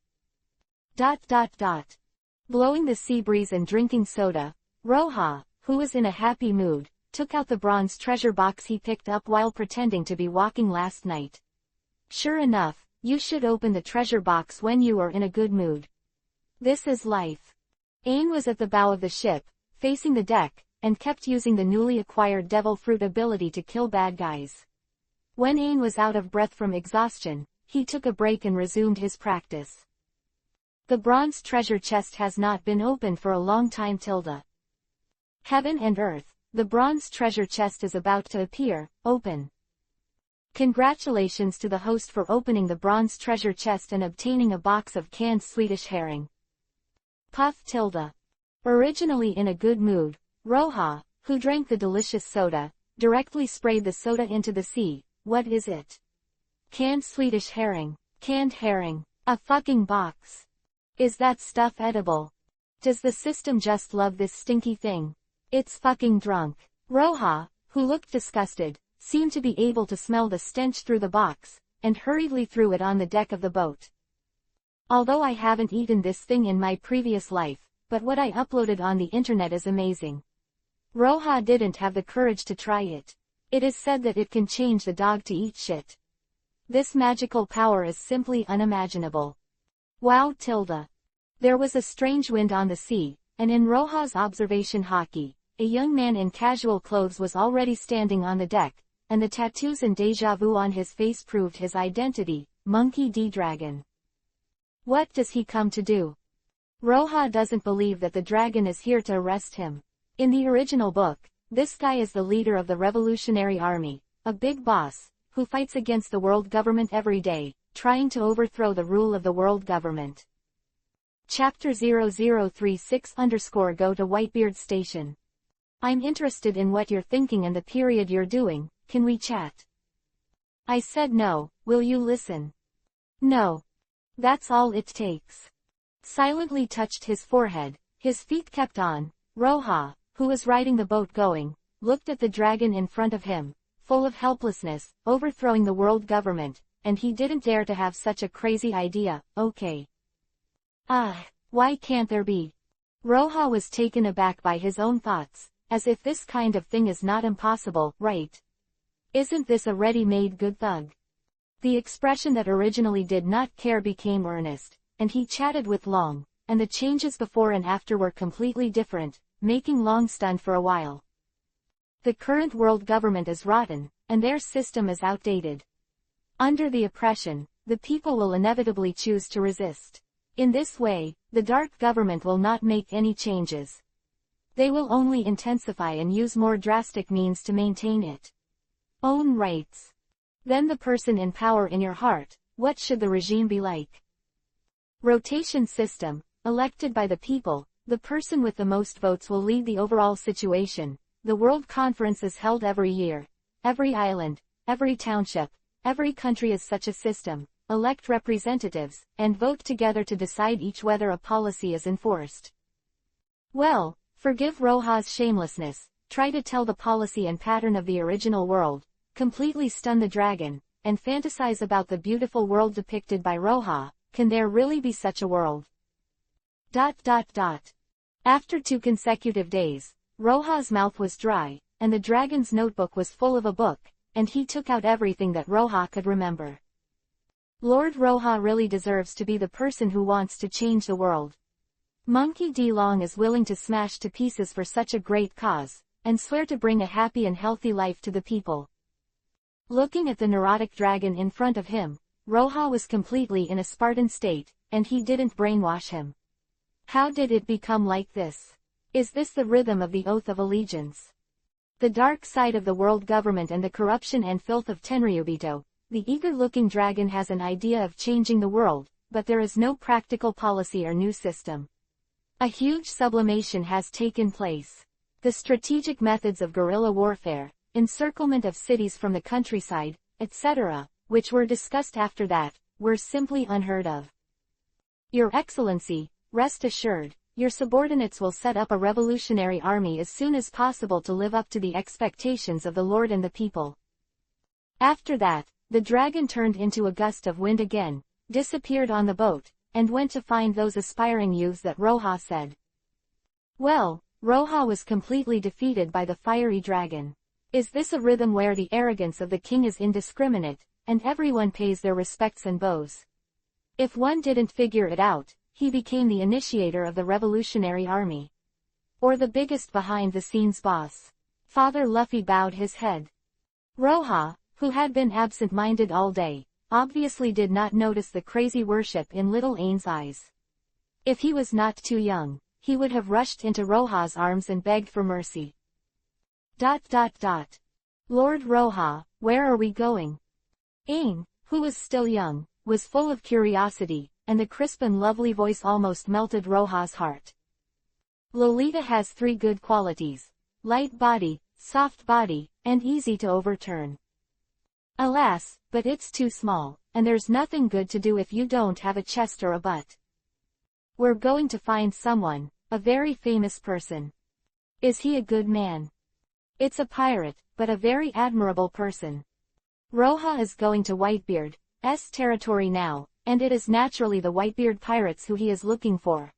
Blowing the sea breeze and drinking soda, Roja, who was in a happy mood, took out the bronze treasure box he picked up while pretending to be walking last night. Sure enough, you should open the treasure box when you are in a good mood. This is life. Aang was at the bow of the ship, facing the deck, and kept using the newly acquired devil fruit ability to kill bad guys. When Aang was out of breath from exhaustion, he took a break and resumed his practice. The bronze treasure chest has not been opened for a long time. Heaven and earth, the bronze treasure chest is about to appear, open. Congratulations to the host for opening the bronze treasure chest and obtaining a box of canned Swedish herring. Puff. Originally in a good mood, Roja, who drank the delicious soda, directly sprayed the soda into the sea. What is it? Canned Swedish herring. Canned herring. A fucking box. Is that stuff edible? Does the system just love this stinky thing? It's fucking drunk. Roja, who looked disgusted, seemed to be able to smell the stench through the box, and hurriedly threw it on the deck of the boat. Although I haven't eaten this thing in my previous life, but what I uploaded on the internet is amazing. Roja didn't have the courage to try it. It is said that it can change the dog to eat shit. This magical power is simply unimaginable. Wow. There was a strange wind on the sea, and in Roja's observation hockey, a young man in casual clothes was already standing on the deck, and the tattoos and deja vu on his face proved his identity, Monkey D. Dragon. What does he come to do? Roja doesn't believe that the dragon is here to arrest him. In the original book, this guy is the leader of the Revolutionary Army, a big boss, who fights against the world government every day, trying to overthrow the rule of the world government. Chapter 0036_Go to Whitebeard Station. I'm interested in what you're thinking and the period you're doing. Can we chat? I said no. Will you listen? No. That's all it takes. Silently touched his forehead, his feet kept on. Roja, who was riding the boat going, looked at the dragon in front of him, full of helplessness, overthrowing the world government, and he didn't dare to have such a crazy idea. Okay. Why can't there be? Roja was taken aback by his own thoughts, as if this kind of thing is not impossible, right? Isn't this a ready-made good thug? The expression that originally did not care became earnest, and he chatted with Long, and the changes before and after were completely different, making Long stunned for a while. The current world government is rotten, and their system is outdated. Under the oppression, the people will inevitably choose to resist. In this way, the dark government will not make any changes. They will only intensify and use more drastic means to maintain it. Own rights. Then the person in power in your heart, what should the regime be like? Rotation system, elected by the people, the person with the most votes will lead the overall situation. The World Conference is held every year. Every island, every township, every country is such a system. Elect representatives, and vote together to decide each whether a policy is enforced. Well, forgive Roja's shamelessness, try to tell the policy and pattern of the original world, completely stun the dragon, and fantasize about the beautiful world depicted by Roja. Can there really be such a world? After 2 consecutive days, Roja's mouth was dry, and the dragon's notebook was full of a book, and he took out everything that Roja could remember. Lord Roja really deserves to be the person who wants to change the world. Monkey D. Long is willing to smash to pieces for such a great cause, and swear to bring a happy and healthy life to the people. Looking at the neurotic dragon in front of him, Roja was completely in a Spartan state, and he didn't brainwash him. How did it become like this? Is this the rhythm of the Oath of Allegiance? The dark side of the world government and the corruption and filth of Tenryubito. The eager-looking dragon has an idea of changing the world, but there is no practical policy or new system. A huge sublimation has taken place. The strategic methods of guerrilla warfare, encirclement of cities from the countryside, etc., which were discussed after that, were simply unheard of. Your Excellency, rest assured, your subordinates will set up a revolutionary army as soon as possible to live up to the expectations of the Lord and the people. After that, the dragon turned into a gust of wind again, disappeared on the boat, and went to find those aspiring youths that Roja said. Well, Roja was completely defeated by the fiery dragon. Is this a rhythm where the arrogance of the king is indiscriminate, and everyone pays their respects and bows? If one didn't figure it out, he became the initiator of the revolutionary army. Or the biggest behind-the-scenes boss. Father Luffy bowed his head. Roja, who had been absent-minded all day, obviously did not notice the crazy worship in little Ain's eyes. If he was not too young, he would have rushed into Roja's arms and begged for mercy. Lord Roja, where are we going? Ain, who was still young, was full of curiosity, and the crisp and lovely voice almost melted Roja's heart. Lolita has 3 good qualities: light body, soft body, and easy to overturn. Alas, but it's too small, and there's nothing good to do if you don't have a chest or a butt. We're going to find someone, a very famous person. Is he a good man? It's a pirate, but a very admirable person. Roja is going to Whitebeard's territory now, and it is naturally the Whitebeard pirates who he is looking for.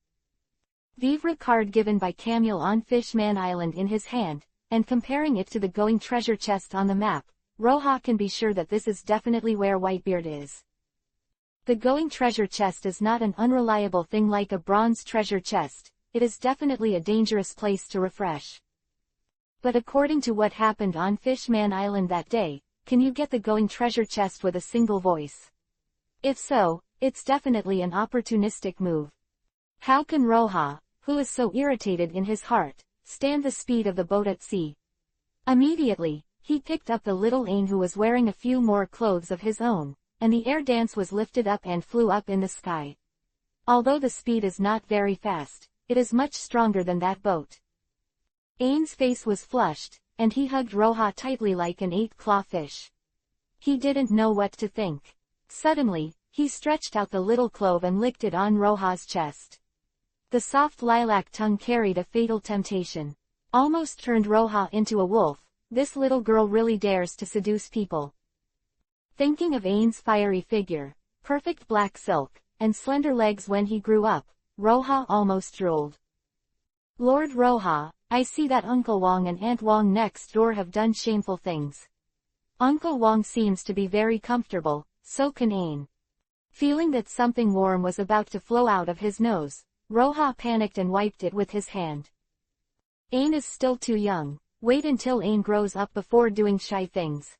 Vivre card given by Camille on Fishman Island in his hand, and comparing it to the going treasure chest on the map, Roja can be sure that this is definitely where Whitebeard is. The going treasure chest is not an unreliable thing like a bronze treasure chest, it is definitely a dangerous place to refresh. But according to what happened on Fishman Island that day, can you get the going treasure chest with a single voice? If so, it's definitely an opportunistic move. How can Roja, who is so irritated in his heart, stand the speed of the boat at sea? Immediately, he picked up the little Ain who was wearing a few more clothes of his own, and the air dance was lifted up and flew up in the sky. Although the speed is not very fast, it is much stronger than that boat. Ain's face was flushed, and he hugged Roja tightly like an 8-claw fish. He didn't know what to think. Suddenly, he stretched out the little clove and licked it on Roja's chest. The soft lilac tongue carried a fatal temptation. Almost turned Roja into a wolf. This little girl really dares to seduce people. Thinking of Ain's fiery figure, perfect black silk, and slender legs when he grew up, Roja almost drooled. Lord Roja, I see that Uncle Wong and Aunt Wong next door have done shameful things. Uncle Wong seems to be very comfortable, so can Ain. Feeling that something warm was about to flow out of his nose, Roja panicked and wiped it with his hand. Ain is still too young. Wait until Ain grows up before doing shy things.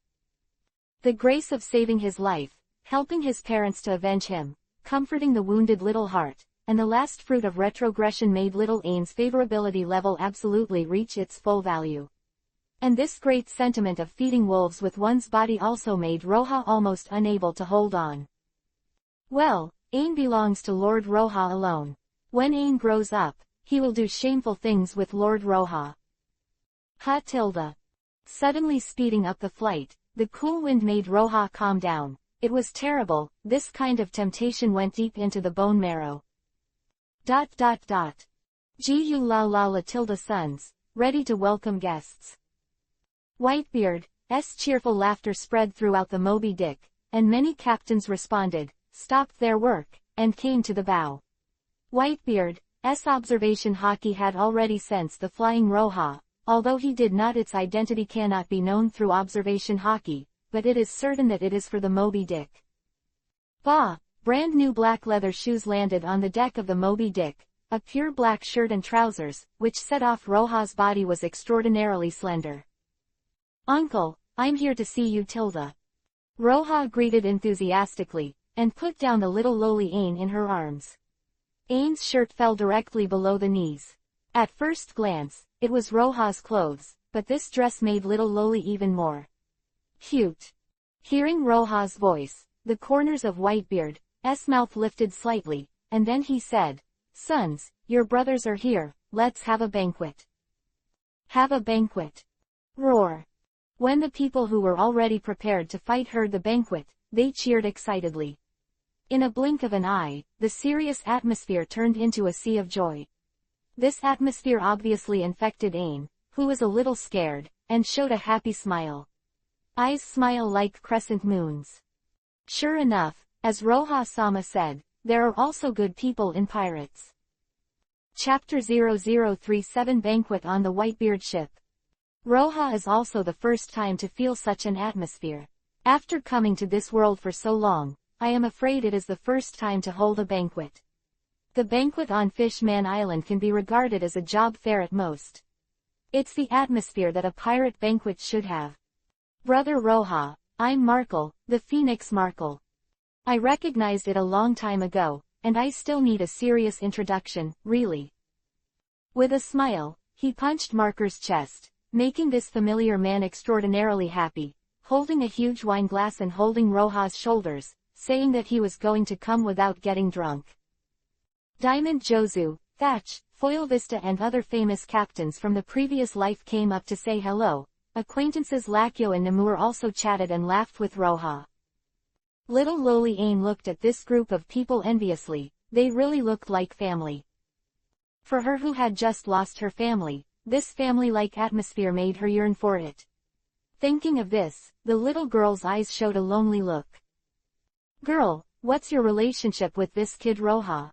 The grace of saving his life, helping his parents to avenge him, comforting the wounded little heart, and the last fruit of retrogression made little Ain's favorability level absolutely reach its full value. And this great sentiment of feeding wolves with one's body also made Roja almost unable to hold on. Well, Ain belongs to Lord Roja alone. When Ain grows up, he will do shameful things with Lord Roja. Suddenly speeding up the flight, the cool wind made Roja calm down. It was terrible, this kind of temptation went deep into the bone marrow. Gu la la la tilde sons, ready to welcome guests. Whitebeard's cheerful laughter spread throughout the Moby Dick, and many captains responded, stopped their work, and came to the bow. Whitebeard's observation hockey had already sensed the flying Roja. Although he did not, its identity cannot be known through observation hockey, but it is certain that it is for the Moby Dick. Bah! Brand new black leather shoes landed on the deck of the Moby Dick, a pure black shirt and trousers, which set off Roja's body was extraordinarily slender. Uncle, I'm here to see you Tilda. Roja greeted enthusiastically, and put down the little lowly Ain in her arms. Ain's shirt fell directly below the knees. At first glance, it was Roja's clothes, but this dress made little lowly even more cute. Hearing Roja's voice, the corners of Whitebeard's mouth lifted slightly, and then he said, "Sons, your brothers are here, let's have a banquet." "Have a banquet!" Roar. When the people who were already prepared to fight heard the banquet, they cheered excitedly. In a blink of an eye, the serious atmosphere turned into a sea of joy. This atmosphere obviously infected Ain, who was a little scared, and showed a happy smile. Eyes smile like crescent moons. Sure enough, as Roha-sama said, there are also good people in pirates. Chapter 0037 Banquet on the Whitebeard Ship. Roha is also the first time to feel such an atmosphere. After coming to this world for so long, I am afraid it is the first time to hold a banquet. The banquet on Fishman Island can be regarded as a job fair at most. It's the atmosphere that a pirate banquet should have. Brother Roha, I'm Markle, the Phoenix Markle. I recognized it a long time ago, and I still need a serious introduction, really. With a smile, he punched Marker's chest, making this familiar man extraordinarily happy, holding a huge wine glass and holding Roha's shoulders, saying that he was going to come without getting drunk. Diamond Jozu, Thatch, Foil Vista and other famous captains from the previous life came up to say hello. Acquaintances Lakyo and Namur also chatted and laughed with Roha. Little lowly Ain looked at this group of people enviously, they really looked like family. For her who had just lost her family, this family-like atmosphere made her yearn for it. Thinking of this, the little girl's eyes showed a lonely look. "Girl, what's your relationship with this kid Roha?"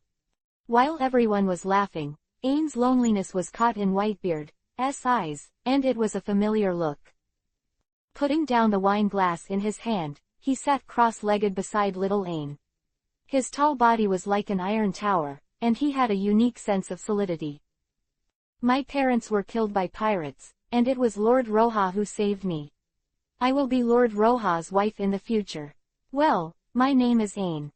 While everyone was laughing, Ain's loneliness was caught in Whitebeard's eyes, and it was a familiar look. Putting down the wine glass in his hand, he sat cross-legged beside little Ain. His tall body was like an iron tower, and he had a unique sense of solidity. "My parents were killed by pirates, and it was Lord Roha who saved me. I will be Lord Roha's wife in the future. Well, my name is Ain."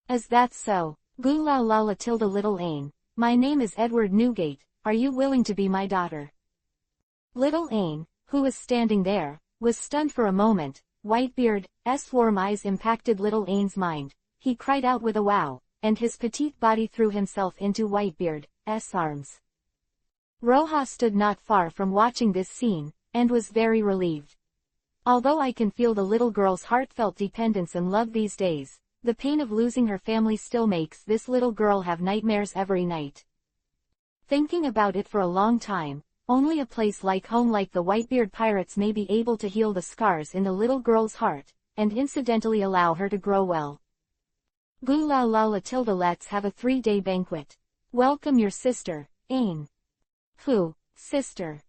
"Is that so? Gula la la tilde little Ain, my name is Edward Newgate, are you willing to be my daughter?" Little Ain, who was standing there, was stunned for a moment. Whitebeard's warm eyes impacted little Ain's mind. He cried out with a wow, and his petite body threw himself into Whitebeard's arms. Roha stood not far from watching this scene, and was very relieved. Although I can feel the little girl's heartfelt dependence and love these days, the pain of losing her family still makes this little girl have nightmares every night. Thinking about it for a long time, only a place like home like the Whitebeard Pirates may be able to heal the scars in the little girl's heart, and incidentally allow her to grow well. Gula la la tilde let's have a 3-day banquet. Welcome your sister, Ain. Who, sister?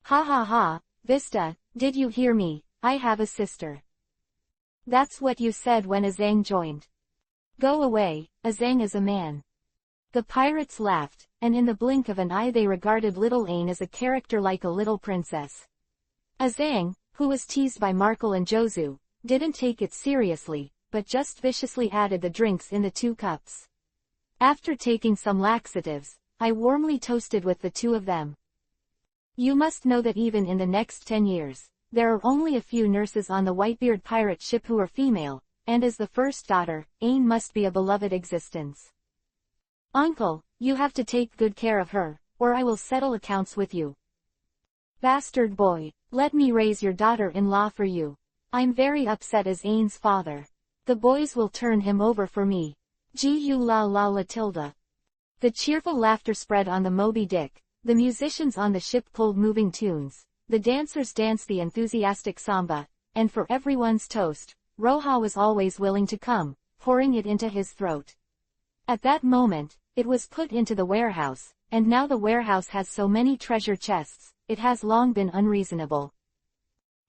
Ha ha ha, Vista, did you hear me? I have a sister. That's what you said when Azang joined. Go away, Azang is a man. The pirates laughed, and in the blink of an eye they regarded little Ain as a character like a little princess. Azang, who was teased by Markle and Jozu, didn't take it seriously, but just viciously added the drinks in the 2 cups. After taking some laxatives, I warmly toasted with the 2 of them. You must know that even in the next 10 years, there are only a few nurses on the Whitebeard pirate ship who are female, and as the first daughter, Ain must be a beloved existence. Uncle, you have to take good care of her, or I will settle accounts with you. Bastard boy, let me raise your daughter-in-law for you. I'm very upset as Ain's father. The boys will turn him over for me. Gu la la la tilde. The cheerful laughter spread on the Moby Dick, the musicians on the ship pulled moving tunes, the dancers danced the enthusiastic samba, and for everyone's toast, Roha was always willing to come, pouring it into his throat. At that moment, it was put into the warehouse, and now the warehouse has so many treasure chests, it has long been unreasonable.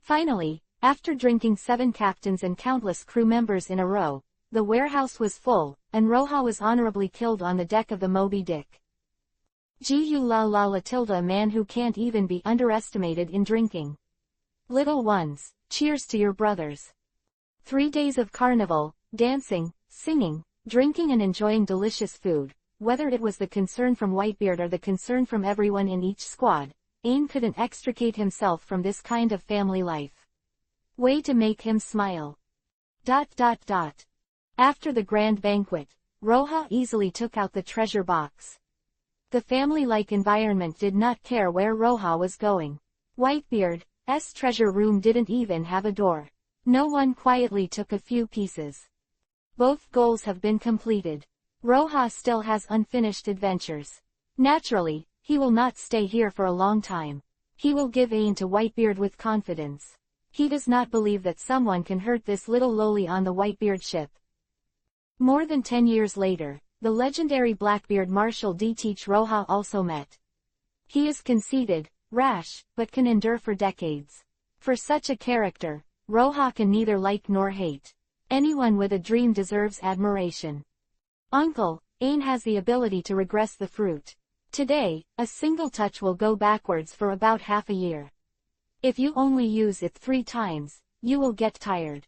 Finally, after drinking 7 captains and countless crew members in a row, the warehouse was full, and Roha was honorably killed on the deck of the Moby Dick. Gu la la la tilde a man who can't even be underestimated in drinking. Little ones, cheers to your brothers. 3 days of carnival, dancing, singing, drinking and enjoying delicious food, whether it was the concern from Whitebeard or the concern from everyone in each squad, Ain couldn't extricate himself from this kind of family life. Way to make him smile. After the grand banquet, Roja easily took out the treasure box. The family-like environment did not care where Roja was going. Whitebeard's treasure room didn't even have a door. No one quietly took a few pieces. Both goals have been completed. Roja still has unfinished adventures. Naturally, he will not stay here for a long time. He will give aid to Whitebeard with confidence. He does not believe that someone can hurt this little loli on the Whitebeard ship. More than 10 years later, the legendary Blackbeard Marshal Teach Roja also met. He is conceited, rash, but can endure for decades. For such a character, Roja can neither like nor hate. Anyone with a dream deserves admiration. Uncle, Ain has the ability to regress the fruit. Today, a single touch will go backwards for about half a year. If you only use it 3 times, you will get tired.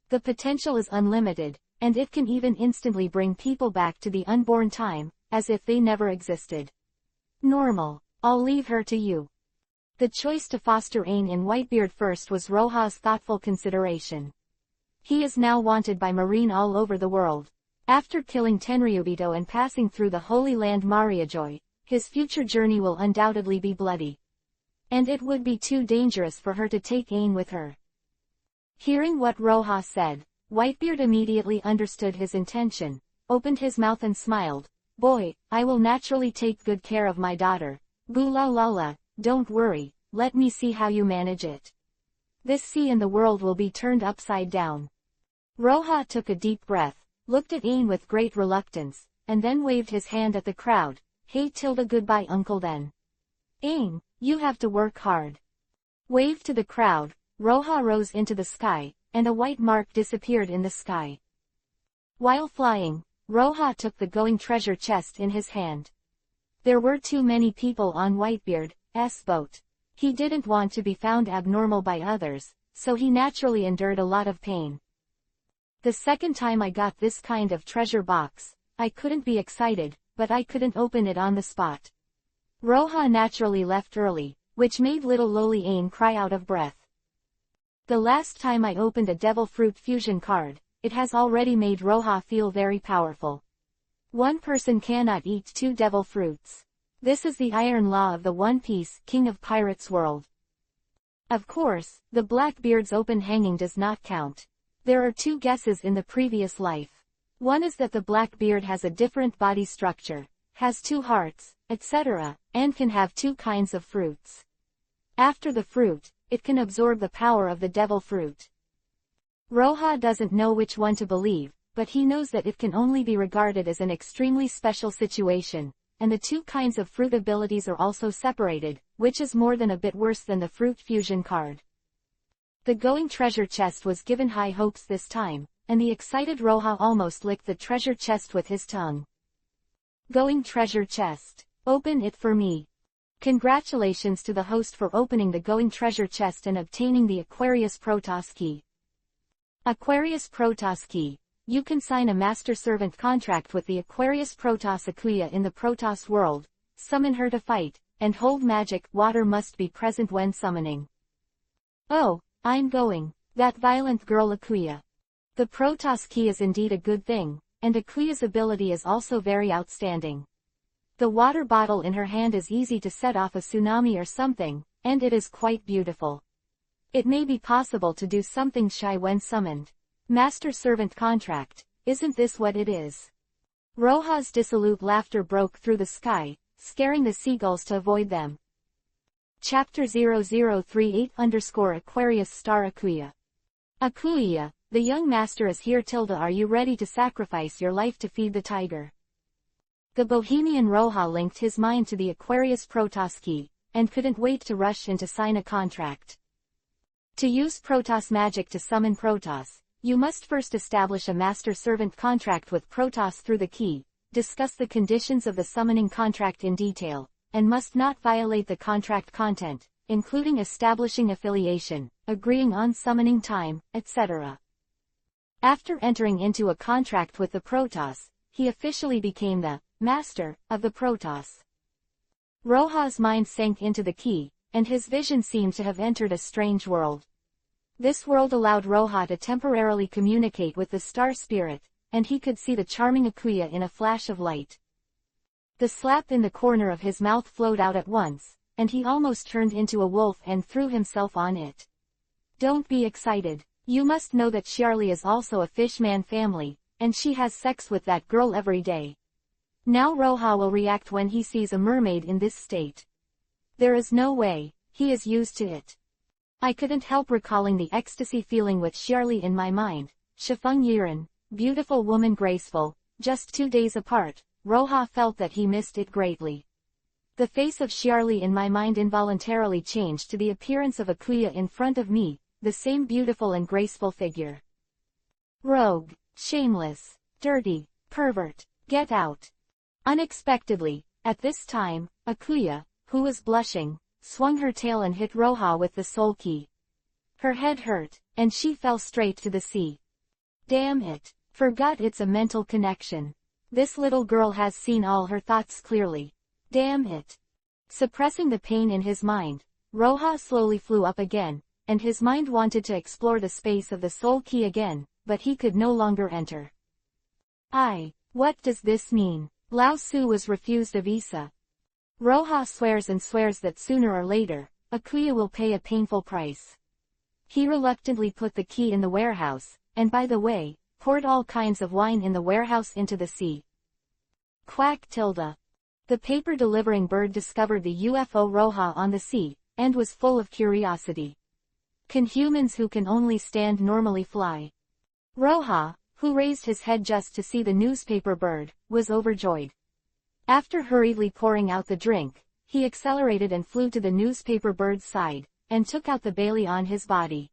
The potential is unlimited, and it can even instantly bring people back to the unborn time, as if they never existed. Normal. I'll leave her to you. The choice to foster Ain in Whitebeard first was Roja's thoughtful consideration. He is now wanted by Marine all over the world. After killing Tenryubito and passing through the Holy Land Mariajoy, his future journey will undoubtedly be bloody. And it would be too dangerous for her to take Ain with her. Hearing what Roja said, Whitebeard immediately understood his intention, opened his mouth and smiled. Boy, I will naturally take good care of my daughter. Boo-la-la-la, don't worry, let me see how you manage it. This sea in the world will be turned upside down. Roja took a deep breath, looked at Ain with great reluctance, and then waved his hand at the crowd. Hey Tilda, goodbye uncle then. Ain, you have to work hard. Waved to the crowd, Roja rose into the sky, and a white mark disappeared in the sky. While flying, Roja took the glowing treasure chest in his hand. There were too many people on Whitebeard's boat. He didn't want to be found abnormal by others, so he naturally endured a lot of pain. The second time I got this kind of treasure box, I couldn't be excited, but I couldn't open it on the spot. Roja naturally left early, which made little loli Ain cry out of breath. The last time I opened a Devil Fruit Fusion card, it has already made Roja feel very powerful. One person cannot eat 2 devil fruits. This is the iron law of the One Piece King of Pirates world. Of course, the Blackbeard's open hanging does not count. There are 2 guesses in the previous life. One is that the Blackbeard has a different body structure, has 2 hearts, etc., and can have 2 kinds of fruits. After the fruit, it can absorb the power of the devil fruit. Roja doesn't know which one to believe, but he knows that it can only be regarded as an extremely special situation, and the 2 kinds of fruit abilities are also separated, which is more than a bit worse than the fruit fusion card. The glowing treasure chest was given high hopes this time, and the excited Roja almost licked the treasure chest with his tongue. Glowing treasure chest. Open it for me. Congratulations to the host for opening the glowing treasure chest and obtaining the Aquarius Protoss key. Aquarius Protoss key. You can sign a master-servant contract with the Aquarius Protoss Akuya in the Protoss world, summon her to fight, and hold magic. Water must be present when summoning. Oh, I'm going. That violent girl Akuya. The Protoss key is indeed a good thing, and Akuya's ability is also very outstanding. The water bottle in her hand is easy to set off a tsunami or something, and it is quite beautiful. It may be possible to do something shy when summoned. Master-servant contract, isn't this what it is? Roja's dissolute laughter broke through the sky, scaring the seagulls to avoid them. Chapter 0038_Aquarius Star Akuya. Akuya, the young master is here. Are you ready to sacrifice your life to feed the tiger? The Bohemian Roja linked his mind to the Aquarius Protoss key, and couldn't wait to rush in to sign a contract. To use Protoss magic to summon Protoss, you must first establish a master-servant contract with Protoss through the key, discuss the conditions of the summoning contract in detail, and must not violate the contract content, including establishing affiliation, agreeing on summoning time, etc. After entering into a contract with the Protoss, he officially became the master of the Protoss. Roja's mind sank into the key, and his vision seemed to have entered a strange world. This world allowed Roja to temporarily communicate with the star spirit, and he could see the charming Akuya in a flash of light. The slap in the corner of his mouth flowed out at once, and he almost turned into a wolf and threw himself on it. Don't be excited. You must know that Charlie is also a fishman family, and she has sex with that girl every day. Now Roja will react when he sees a mermaid in this state. There is no way, he is used to it. I couldn't help recalling the ecstasy feeling with Charlie in my mind. Shifeng Yiren, beautiful woman, graceful, just 2 days apart. Roja felt that he missed it greatly. The face of Charlie in my mind involuntarily changed to the appearance of Akuya in front of me, the same beautiful and graceful figure. Rogue, shameless, dirty, pervert, get out. Unexpectedly, at this time, Akuya, who was blushing, swung her tail and hit Roja with the soul key. Her head hurt, and she fell straight to the sea. Damn it, forgot it's a mental connection. This little girl has seen all her thoughts clearly. Damn it. Suppressing the pain in his mind, Roja slowly flew up again, and his mind wanted to explore the space of the soul key again, but he could no longer enter. What does this mean? Lao Su was refused a visa. Roja swears and swears that sooner or later, Akuya will pay a painful price. He reluctantly put the key in the warehouse, and by the way, poured all kinds of wine in the warehouse into the sea. Quack tilde. The paper-delivering bird discovered the UFO Roja on the sea, and was full of curiosity. Can humans who can only stand normally fly? Roja, who raised his head just to see the newspaper bird, was overjoyed. After hurriedly pouring out the drink, he accelerated and flew to the newspaper bird's side, and took out the Bailey on his body.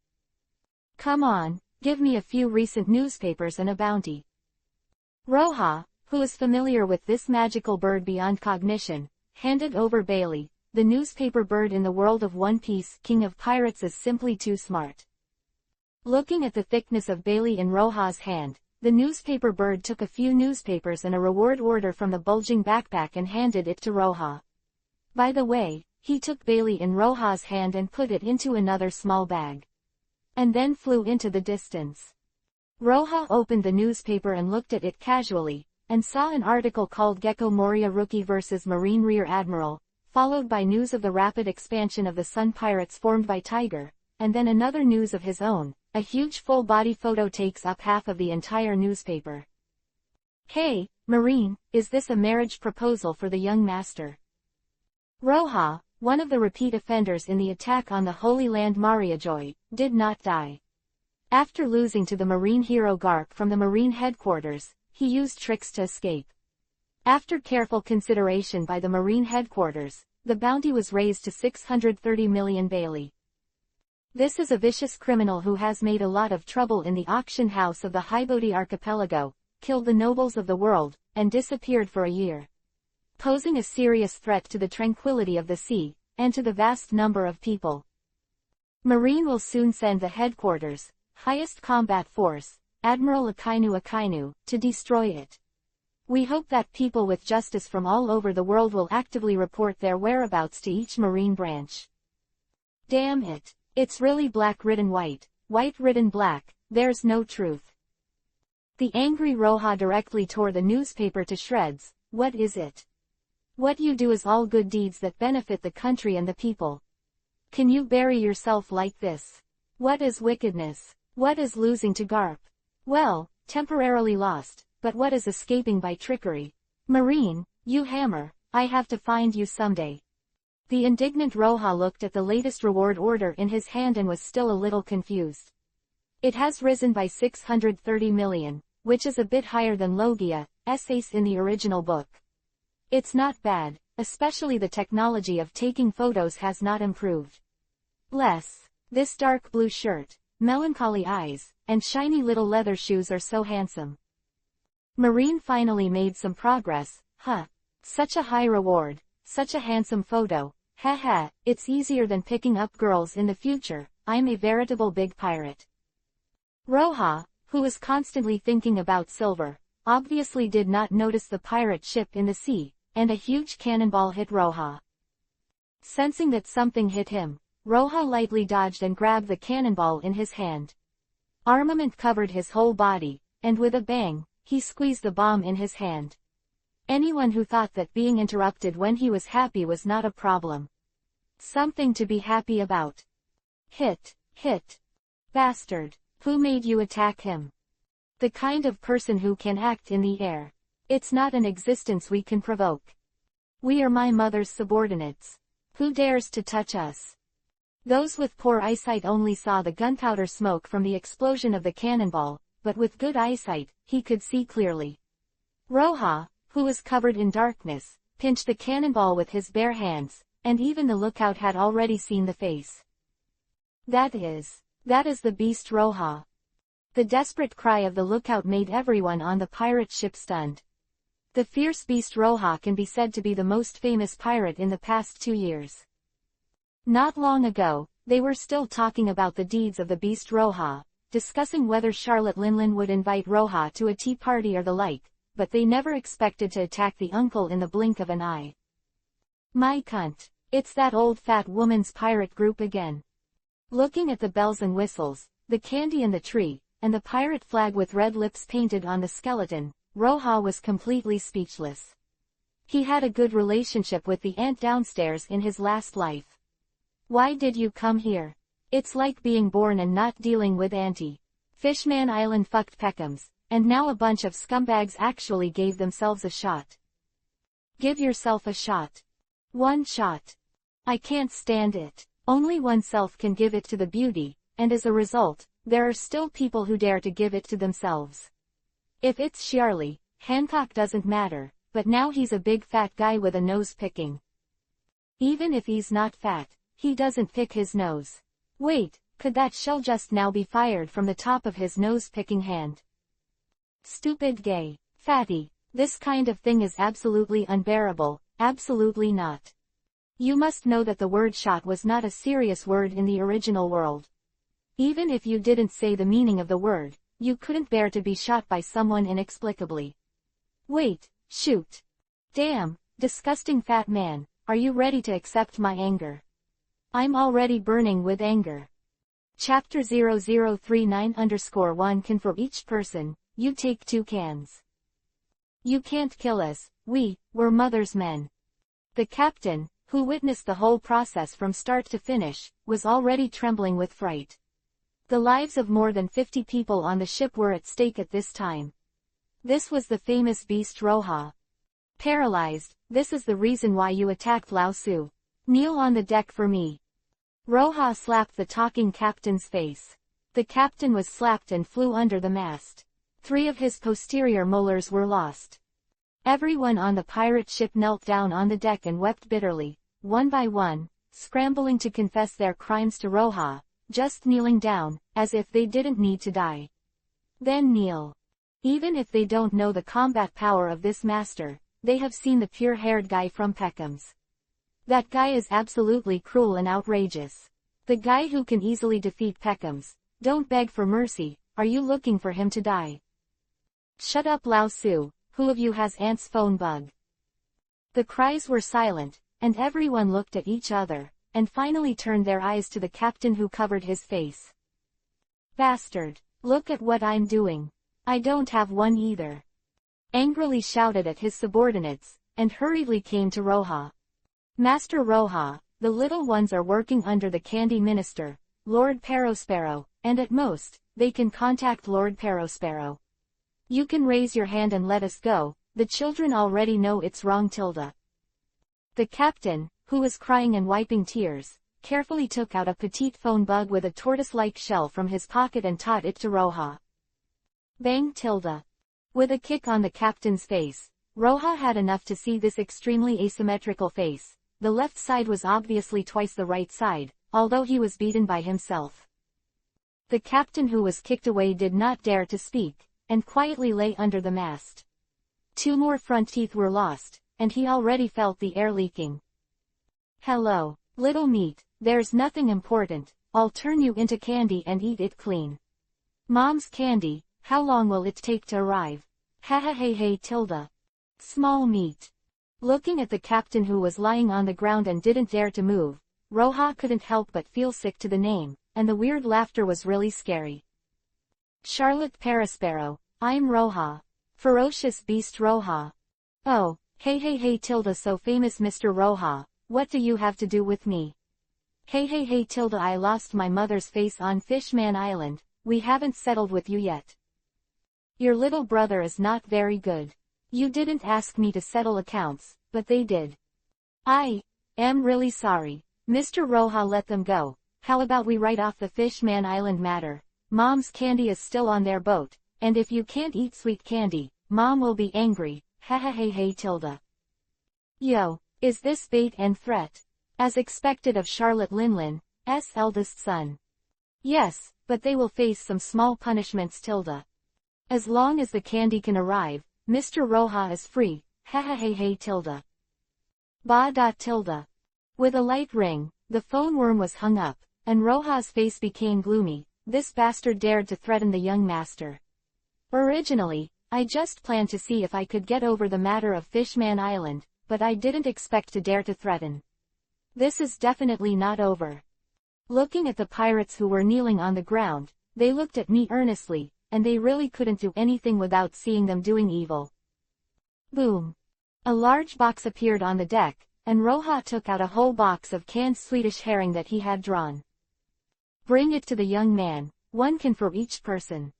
Come on, give me a few recent newspapers and a bounty. Roja, who is familiar with this magical bird beyond cognition, handed over Bailey, the newspaper bird in the world of One Piece. King of Pirates is simply too smart. Looking at the thickness of Bailey in Roja's hand, the newspaper bird took a few newspapers and a reward order from the bulging backpack and handed it to Roja. By the way, he took Bailey in Roja's hand and put it into another small bag. And then flew into the distance. Roja opened the newspaper and looked at it casually, and saw an article called Gecko Moria Rookie vs. Marine Rear Admiral, followed by news of the rapid expansion of the Sun Pirates formed by Tiger, and then another news of his own. A huge full-body photo takes up half of the entire newspaper. Hey, Marine, is this a marriage proposal for the young master? Roja, one of the repeat offenders in the attack on the Holy Land Mariajoy, did not die. After losing to the Marine hero Garp from the Marine headquarters, he used tricks to escape. After careful consideration by the Marine headquarters, the bounty was raised to 630 million Bailey. This is a vicious criminal who has made a lot of trouble in the auction house of the Haibodi archipelago, killed the nobles of the world, and disappeared for a year. Posing a serious threat to the tranquility of the sea, and to the vast number of people. Marine will soon send the headquarters, highest combat force, Admiral Akainu, to destroy it. We hope that people with justice from all over the world will actively report their whereabouts to each Marine branch. Damn it. It's really black written white, white written black, there's no truth. The angry Roja directly tore the newspaper to shreds. What is it? What you do is all good deeds that benefit the country and the people. Can you bury yourself like this? What is wickedness? What is losing to Garp? Well, temporarily lost, but what is escaping by trickery? Marine, you hammer, I have to find you someday. The indignant Roja looked at the latest reward order in his hand and was still a little confused. It has risen by 630 million, which is a bit higher than Logia's ace in the original book. It's not bad, especially the technology of taking photos has not improved. This dark blue shirt, melancholy eyes, and shiny little leather shoes are so handsome. Marine finally made some progress, huh? Such a high reward, such a handsome photo. Haha, it's easier than picking up girls in the future. I'm a veritable big pirate. Roja, who was constantly thinking about silver, obviously did not notice the pirate ship in the sea, and a huge cannonball hit Roja. Sensing that something hit him, Roja lightly dodged and grabbed the cannonball in his hand. Armament covered his whole body, and with a bang, he squeezed the bomb in his hand. Anyone who thought that being interrupted when he was happy was not a problem. Something to be happy about. Hit. Bastard. Who made you attack him? The kind of person who can act in the air. It's not an existence we can provoke. We are my mother's subordinates. Who dares to touch us? Those with poor eyesight only saw the gunpowder smoke from the explosion of the cannonball, but with good eyesight, he could see clearly. Roja, who was covered in darkness, pinched the cannonball with his bare hands, and even the lookout had already seen the face. That is the beast Roja. The desperate cry of the lookout made everyone on the pirate ship stunned. The fierce beast Roja can be said to be the most famous pirate in the past 2 years. Not long ago, they were still talking about the deeds of the beast Roja, discussing whether Charlotte Linlin would invite Roja to a tea party or the like, but they never expected to attack the uncle in the blink of an eye. My cunt. It's that old fat woman's pirate group again. Looking at the bells and whistles, the candy in the tree, and the pirate flag with red lips painted on the skeleton, Roja was completely speechless. He had a good relationship with the aunt downstairs in his last life. Why did you come here? It's like being born and not dealing with Auntie. Fishman Island fucked Peckhams, and now a bunch of scumbags actually gave themselves a shot. Give yourself a shot. One shot. I can't stand it. Only oneself can give it to the beauty, and as a result, there are still people who dare to give it to themselves. If it's Shirley, Hancock doesn't matter, but now he's a big fat guy with a nose picking. Even if he's not fat, he doesn't pick his nose. Wait, could that shell just now be fired from the top of his nose-picking hand? Stupid gay. Fatty. This kind of thing is absolutely unbearable, absolutely not. You must know that the word shot was not a serious word in the original world. Even if you didn't say the meaning of the word, you couldn't bear to be shot by someone inexplicably. Wait, shoot. Damn, disgusting fat man, are you ready to accept my anger? I'm already burning with anger. Chapter 0039_1 can for each person, you take 2 cans. You can't kill us, we're mother's men. The captain, who witnessed the whole process from start to finish, was already trembling with fright. The lives of more than 50 people on the ship were at stake at this time. This was the famous beast Roja. Paralyzed, this is the reason why you attacked Lao Su. Kneel on the deck for me. Roja slapped the talking captain's face. The captain was slapped and flew under the mast. 3 of his posterior molars were lost. Everyone on the pirate ship knelt down on the deck and wept bitterly, one by one, scrambling to confess their crimes to Roja, just kneeling down, as if they didn't need to die. Then kneel. Even if they don't know the combat power of this master, they have seen the pure-haired guy from Peckham's. That guy is absolutely cruel and outrageous. The guy who can easily defeat Peckham's. Don't beg for mercy, are you looking for him to die? Shut up Lao Su, who of you has Aunt's phone bug? The cries were silent, and everyone looked at each other, and finally turned their eyes to the captain who covered his face. Bastard, look at what I'm doing. I don't have one either. Angrily shouted at his subordinates, and hurriedly came to Roja. Master Roja, the little ones are working under the Candy Minister, Lord Perospero, and at most, they can contact Lord Perospero. You can raise your hand and let us go, the children already know it's wrong Tilda. The captain, who was crying and wiping tears, carefully took out a petite phone bug with a tortoise-like shell from his pocket and taught it to Roja. Bang Tilda. With a kick on the captain's face, Roja had enough to see this extremely asymmetrical face. The left side was obviously twice the right side, although he was beaten by himself. The captain who was kicked away did not dare to speak, and quietly lay under the mast. 2 more front teeth were lost, and he already felt the air leaking. Hello, little meat, there's nothing important, I'll turn you into candy and eat it clean. Mom's candy, how long will it take to arrive? Ha ha hey Tilda. Small meat. Looking at the captain who was lying on the ground and didn't dare to move, Roja couldn't help but feel sick to the name, and the weird laughter was really scary. Charlotte Perospero, I'm Roja. Ferocious beast Roja. Oh, hey tilde, so famous Mr. Roja, what do you have to do with me? Hey tilde, I lost my mother's face on Fishman Island, we haven't settled with you yet. Your little brother is not very good. You didn't ask me to settle accounts, but they did. I am really sorry. Mr. Roja, let them go. How about we write off the Fishman Island matter? Mom's candy is still on their boat, and if you can't eat sweet candy, Mom will be angry. Hey tilde. Yo, is this bait and threat? As expected of Charlotte Linlin's eldest son. Yes, but they will face some small punishments tilde. As long as the candy can arrive, Mr. Roja is free. Hey tilde. Ba tilde. With a light ring, the phone worm was hung up, and Roja's face became gloomy. This bastard dared to threaten the young master. Originally, I just planned to see if I could get over the matter of Fishman Island, but I didn't expect to dare to threaten. This is definitely not over. Looking at the pirates who were kneeling on the ground, they looked at me earnestly, and they really couldn't do anything without seeing them doing evil. Boom. A large box appeared on the deck, and Roja took out a whole box of canned Swedish herring that he had drawn. Bring it to the young man, 1 can for each person.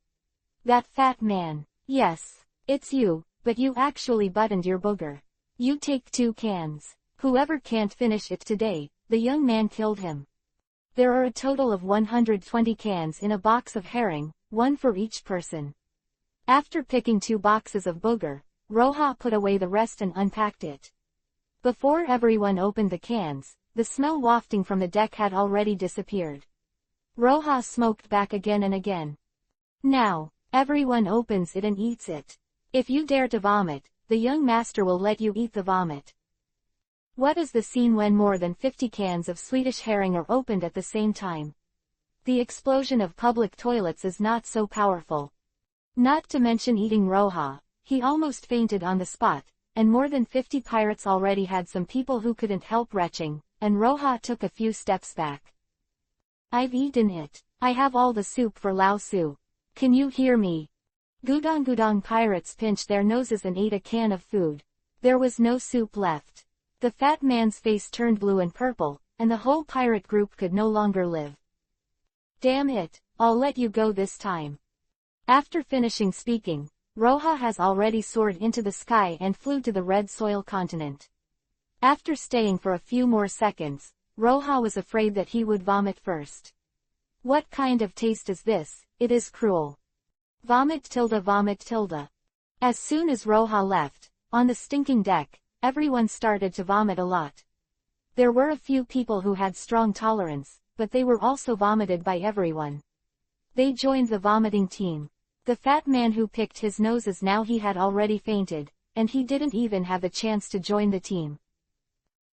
That fat man. Yes, it's you, but you actually buttoned your booger. You take 2 cans. Whoever can't finish it today, the young man killed him. There are a total of 120 cans in a box of herring, 1 for each person. After picking 2 boxes of booger, Roja put away the rest and unpacked it. Before everyone opened the cans, the smell wafting from the deck had already disappeared. Roja smoked back again and again. Now, everyone opens it and eats it. If you dare to vomit, the young master will let you eat the vomit. What is the scene when more than 50 cans of Swedish herring are opened at the same time? The explosion of public toilets is not so powerful. Not to mention eating Roja, he almost fainted on the spot, and more than 50 pirates already had some people who couldn't help retching, and Roja took a few steps back. I've eaten it. I have all the soup for Lao Su. Can you hear me? Gudong pirates pinched their noses and ate a can of food. There was no soup left. The fat man's face turned blue and purple, and the whole pirate group could no longer live. Damn it, I'll let you go this time. After finishing speaking, Roja has already soared into the sky and flew to the red soil continent. After staying for a few more seconds, Roja was afraid that he would vomit first. What kind of taste is this? It is cruel. Vomit tilde. As soon as Roja left, on the stinking deck, everyone started to vomit a lot. There were a few people who had strong tolerance, but they were also vomited by everyone. They joined the vomiting team. The fat man who picked his noses, now he had already fainted, and he didn't even have the chance to join the team.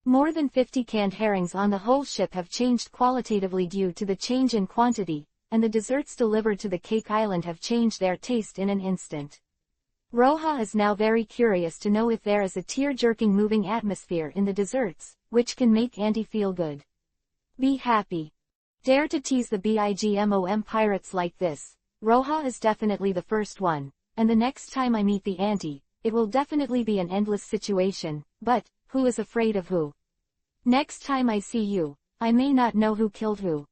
More than 50 canned herrings on the whole ship have changed qualitatively due to the change in quantity, and the desserts delivered to the Cake Island have changed their taste in an instant. Roja is now very curious to know if there is a tear-jerking moving atmosphere in the desserts, which can make Auntie feel good. Be happy. Dare to tease the BIGMOM pirates like this. Roja is definitely the first one, and the next time I meet the auntie, it will definitely be an endless situation, but, who is afraid of who? Next time I see you, I may not know who killed who.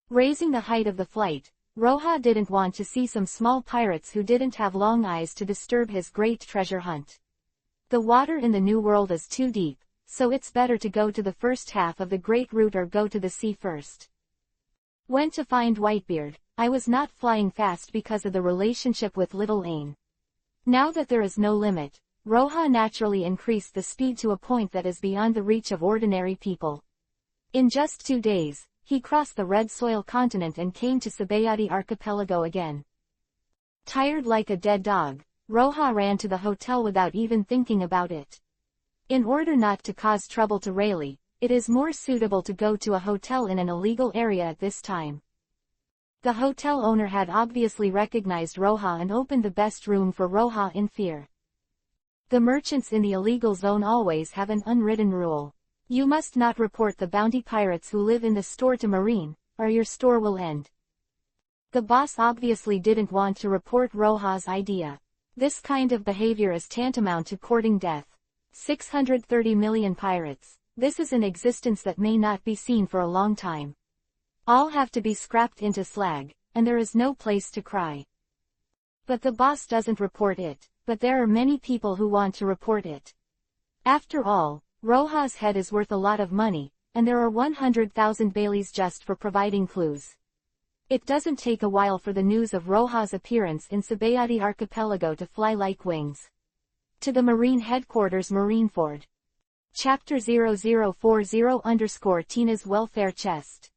Raising the height of the flight, Roja didn't want to see some small pirates who didn't have long eyes to disturb his great treasure hunt. The water in the New World is too deep, so it's better to go to the first half of the Great Route or go to the sea first. Went to find Whitebeard. I was not flying fast because of the relationship with Little Ain. Now that there is no limit, Roja naturally increased the speed to a point that is beyond the reach of ordinary people. In just 2 days, he crossed the red soil continent and came to Sabayati archipelago again. Tired like a dead dog, Roja ran to the hotel without even thinking about it. In order not to cause trouble to Rayleigh, it is more suitable to go to a hotel in an illegal area at this time. The hotel owner had obviously recognized Roja and opened the best room for Roja in fear. The merchants in the illegal zone always have an unwritten rule. You must not report the bounty pirates who live in the store to Marine, or your store will end. The boss obviously didn't want to report Roja's idea. This kind of behavior is tantamount to courting death. 630 million pirates. This is an existence that may not be seen for a long time. All have to be scrapped into slag, and there is no place to cry. But the boss doesn't report it, but there are many people who want to report it. After all, Roja's head is worth a lot of money, and there are 100,000 Baileys just for providing clues. It doesn't take a while for the news of Roja's appearance in Sabayati Archipelago to fly like wings. To the Marine Headquarters Marineford. Chapter 0040_Tina's Welfare Chest.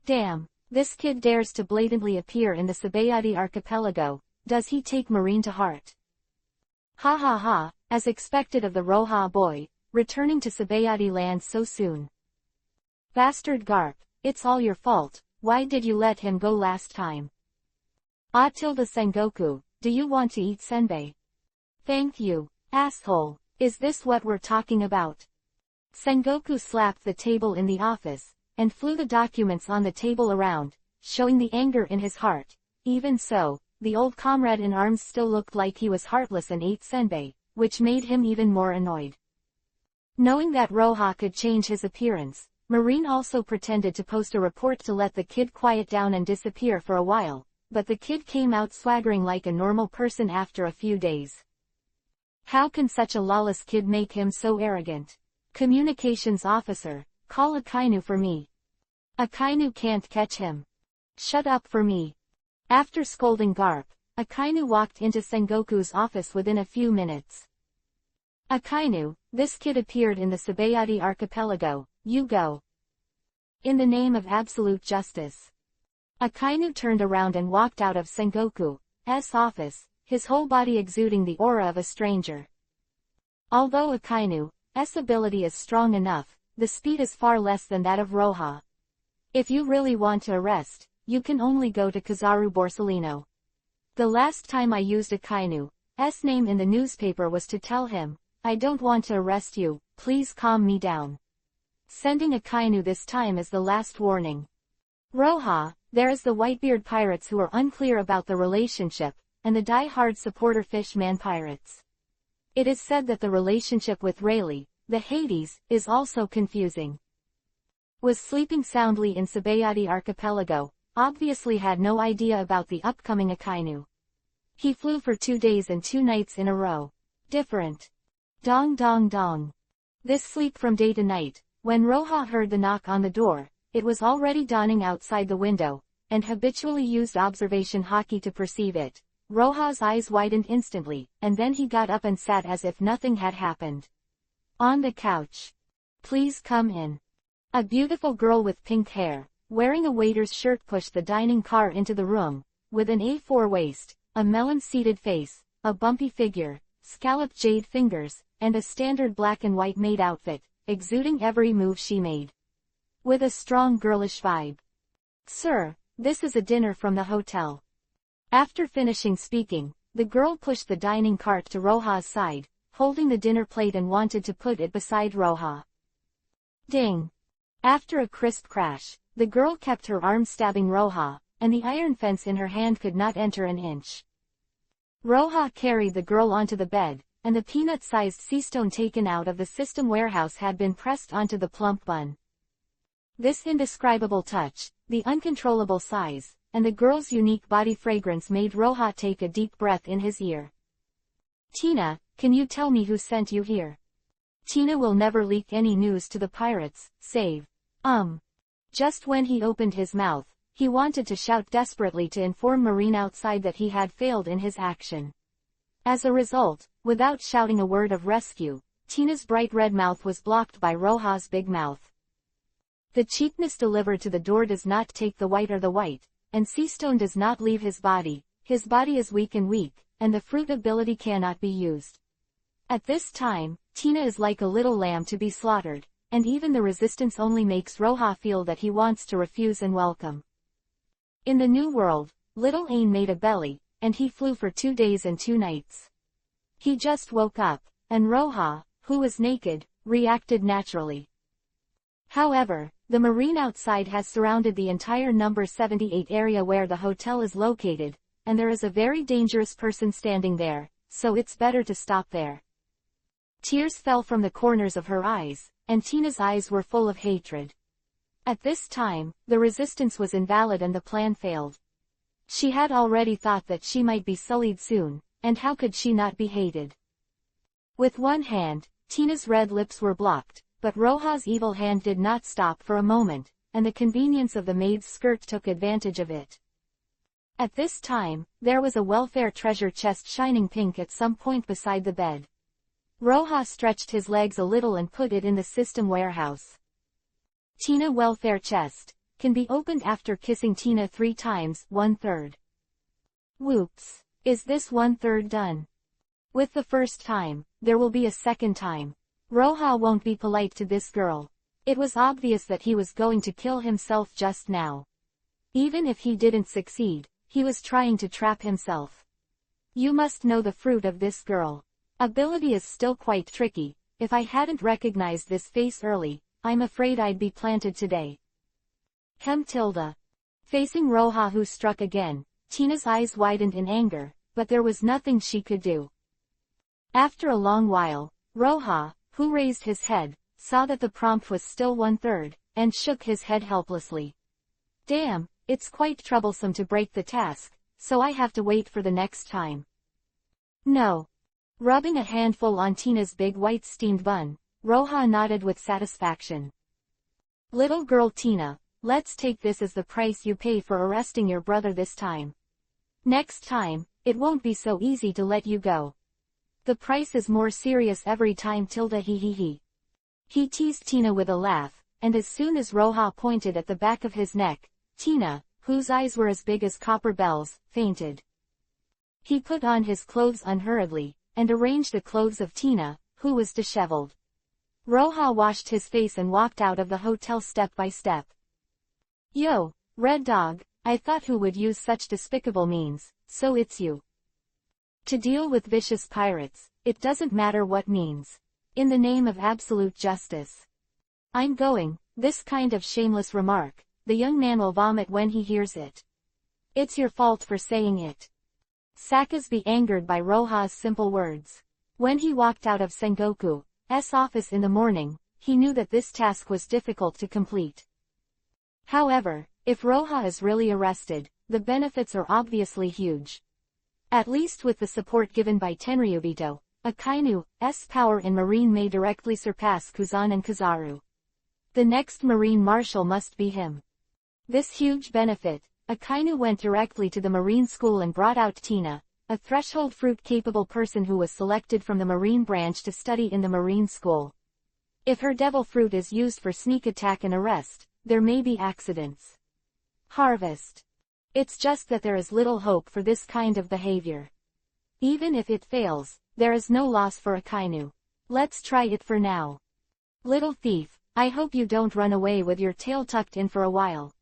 Damn, this kid dares to blatantly appear in the Sabayati Archipelago, does he take Marine to heart? Ha ha ha, as expected of the Roja boy, returning to Sabayati land so soon. Bastard Garp, it's all your fault, why did you let him go last time? Sengoku, do you want to eat senbei? Thank you, asshole, is this what we're talking about? Sengoku slapped the table in the office, and flew the documents on the table around, showing the anger in his heart. Even so, the old comrade in arms still looked like he was heartless and ate senbei, which made him even more annoyed. Knowing that Roja could change his appearance, Marine also pretended to post a report to let the kid quiet down and disappear for a while, but the kid came out swaggering like a normal person after a few days. How can such a lawless kid make him so arrogant? Communications officer, call Akainu for me. Akainu can't catch him. Shut up for me. After scolding Garp, Akainu walked into Sengoku's office within a few minutes. Akainu, this kid appeared in the Sabayati Archipelago, you go. In the name of absolute justice. Akainu turned around and walked out of Sengoku's office, his whole body exuding the aura of a stranger. Although Akainu's ability is strong enough, the speed is far less than that of Roja. If you really want to arrest, you can only go to Kizaru Borsellino. The last time I used Akainu's name in the newspaper was to tell him, I don't want to arrest you, please calm me down. Sending Akainu this time is the last warning. Roja, there is the Whitebeard pirates who are unclear about the relationship, and the die-hard supporter Fishman pirates. It is said that the relationship with Rayleigh, the Hades, is also confusing. Was sleeping soundly in Sabayati Archipelago, obviously had no idea about the upcoming Akainu. He flew for 2 days and 2 nights in a row. Different. Dong dong dong. This sleep from day to night. When Roja heard the knock on the door, it was already dawning outside the window, and habitually used observation hockey to perceive it. Roja's eyes widened instantly, and then he got up and sat as if nothing had happened. On the couch. Please come in. A beautiful girl with pink hair, wearing a waiter's shirt pushed the dining car into the room, with an A4 waist, a melon-seated face, a bumpy figure, scalloped jade fingers, and a standard black and white maid outfit, exuding every move she made. With a strong girlish vibe. Sir, this is a dinner from the hotel. After finishing speaking, the girl pushed the dining cart to Roja's side, holding the dinner plate and wanted to put it beside Roja. Ding! After a crisp crash, the girl kept her arm stabbing Roja, and the iron fence in her hand could not enter an inch. Roja carried the girl onto the bed, and the peanut-sized sea stone taken out of the system warehouse had been pressed onto the plump bun. This indescribable touch, the uncontrollable size, and the girl's unique body fragrance made Roja take a deep breath in his ear. Tina, can you tell me who sent you here? Tina will never leak any news to the pirates, save. Just when he opened his mouth, he wanted to shout desperately to inform Marine outside that he had failed in his action. As a result, without shouting a word of rescue, Tina's bright red mouth was blocked by Roja's big mouth. The cheapness delivered to the door does not take the white or the white, and sea stone does not leave his body is weak, and the fruit ability cannot be used. At this time, Tina is like a little lamb to be slaughtered, and even the resistance only makes Roja feel that he wants to refuse and welcome. In the new world, little Ain made a belly, and he flew for 2 days and 2 nights. He just woke up, and Roja, who was naked, reacted naturally. However, the marine outside has surrounded the entire number 78 area where the hotel is located, and there is a very dangerous person standing there, so it's better to stop there. Tears fell from the corners of her eyes, and Tina's eyes were full of hatred. At this time, the resistance was invalid and the plan failed. She had already thought that she might be sullied soon, and how could she not be hated? With one hand, Tina's red lips were blocked, but Roja's evil hand did not stop for a moment, and the convenience of the maid's skirt took advantage of it. At this time, there was a welfare treasure chest shining pink at some point beside the bed. Roja stretched his legs a little and put it in the system warehouse. Tina welfare chest can be opened after kissing Tina 3 times, 1/3. Whoops, is this 1/3 done? With the first time, there will be a second time. Roja won't be polite to this girl. It was obvious that he was going to kill himself just now. Even if he didn't succeed, he was trying to trap himself. You must know the fruit of this girl. Ability is still quite tricky. If I hadn't recognized this face early, I'm afraid I'd be planted today. Tilda. Facing Roja, who struck again, Tina's eyes widened in anger, but there was nothing she could do. After a long while, Roja, who raised his head, saw that the prompt was still 1/3, and shook his head helplessly. Damn, it's quite troublesome to break the task, so I have to wait for the next time. No. Rubbing a handful on Tina's big white steamed bun, Roja nodded with satisfaction. Little girl Tina, let's take this as the price you pay for arresting your brother this time. Next time, it won't be so easy to let you go. The price is more serious every time. He teased Tina with a laugh, and as soon as Roja pointed at the back of his neck, Tina, whose eyes were as big as copper bells, fainted. He put on his clothes unhurriedly, and arranged the clothes of Tina, who was disheveled. Roja washed his face and walked out of the hotel step by step. Yo, Red Dog, I thought who would use such despicable means, so it's you. To deal with vicious pirates, it doesn't matter what means. In the name of absolute justice. I'm going. This kind of shameless remark, the young man will vomit when he hears it. It's your fault for saying it. Sakazube angered by Roja's simple words. When he walked out of Sengoku's office in the morning, he knew that this task was difficult to complete. However, if Roja is really arrested, the benefits are obviously huge. At least with the support given by Tenryubito, Akainu's power in marine may directly surpass Kuzan and Kizaru. The next marine marshal must be him. This huge benefit, Akainu went directly to the marine school and brought out Tina, a threshold fruit-capable person who was selected from the marine branch to study in the marine school. If her devil fruit is used for sneak attack and arrest, there may be accidents. Harvest. It's just that there is little hope for this kind of behavior. Even if it fails, there is no loss for Akainu. Let's try it for now. Little thief, I hope you don't run away with your tail tucked in for a while.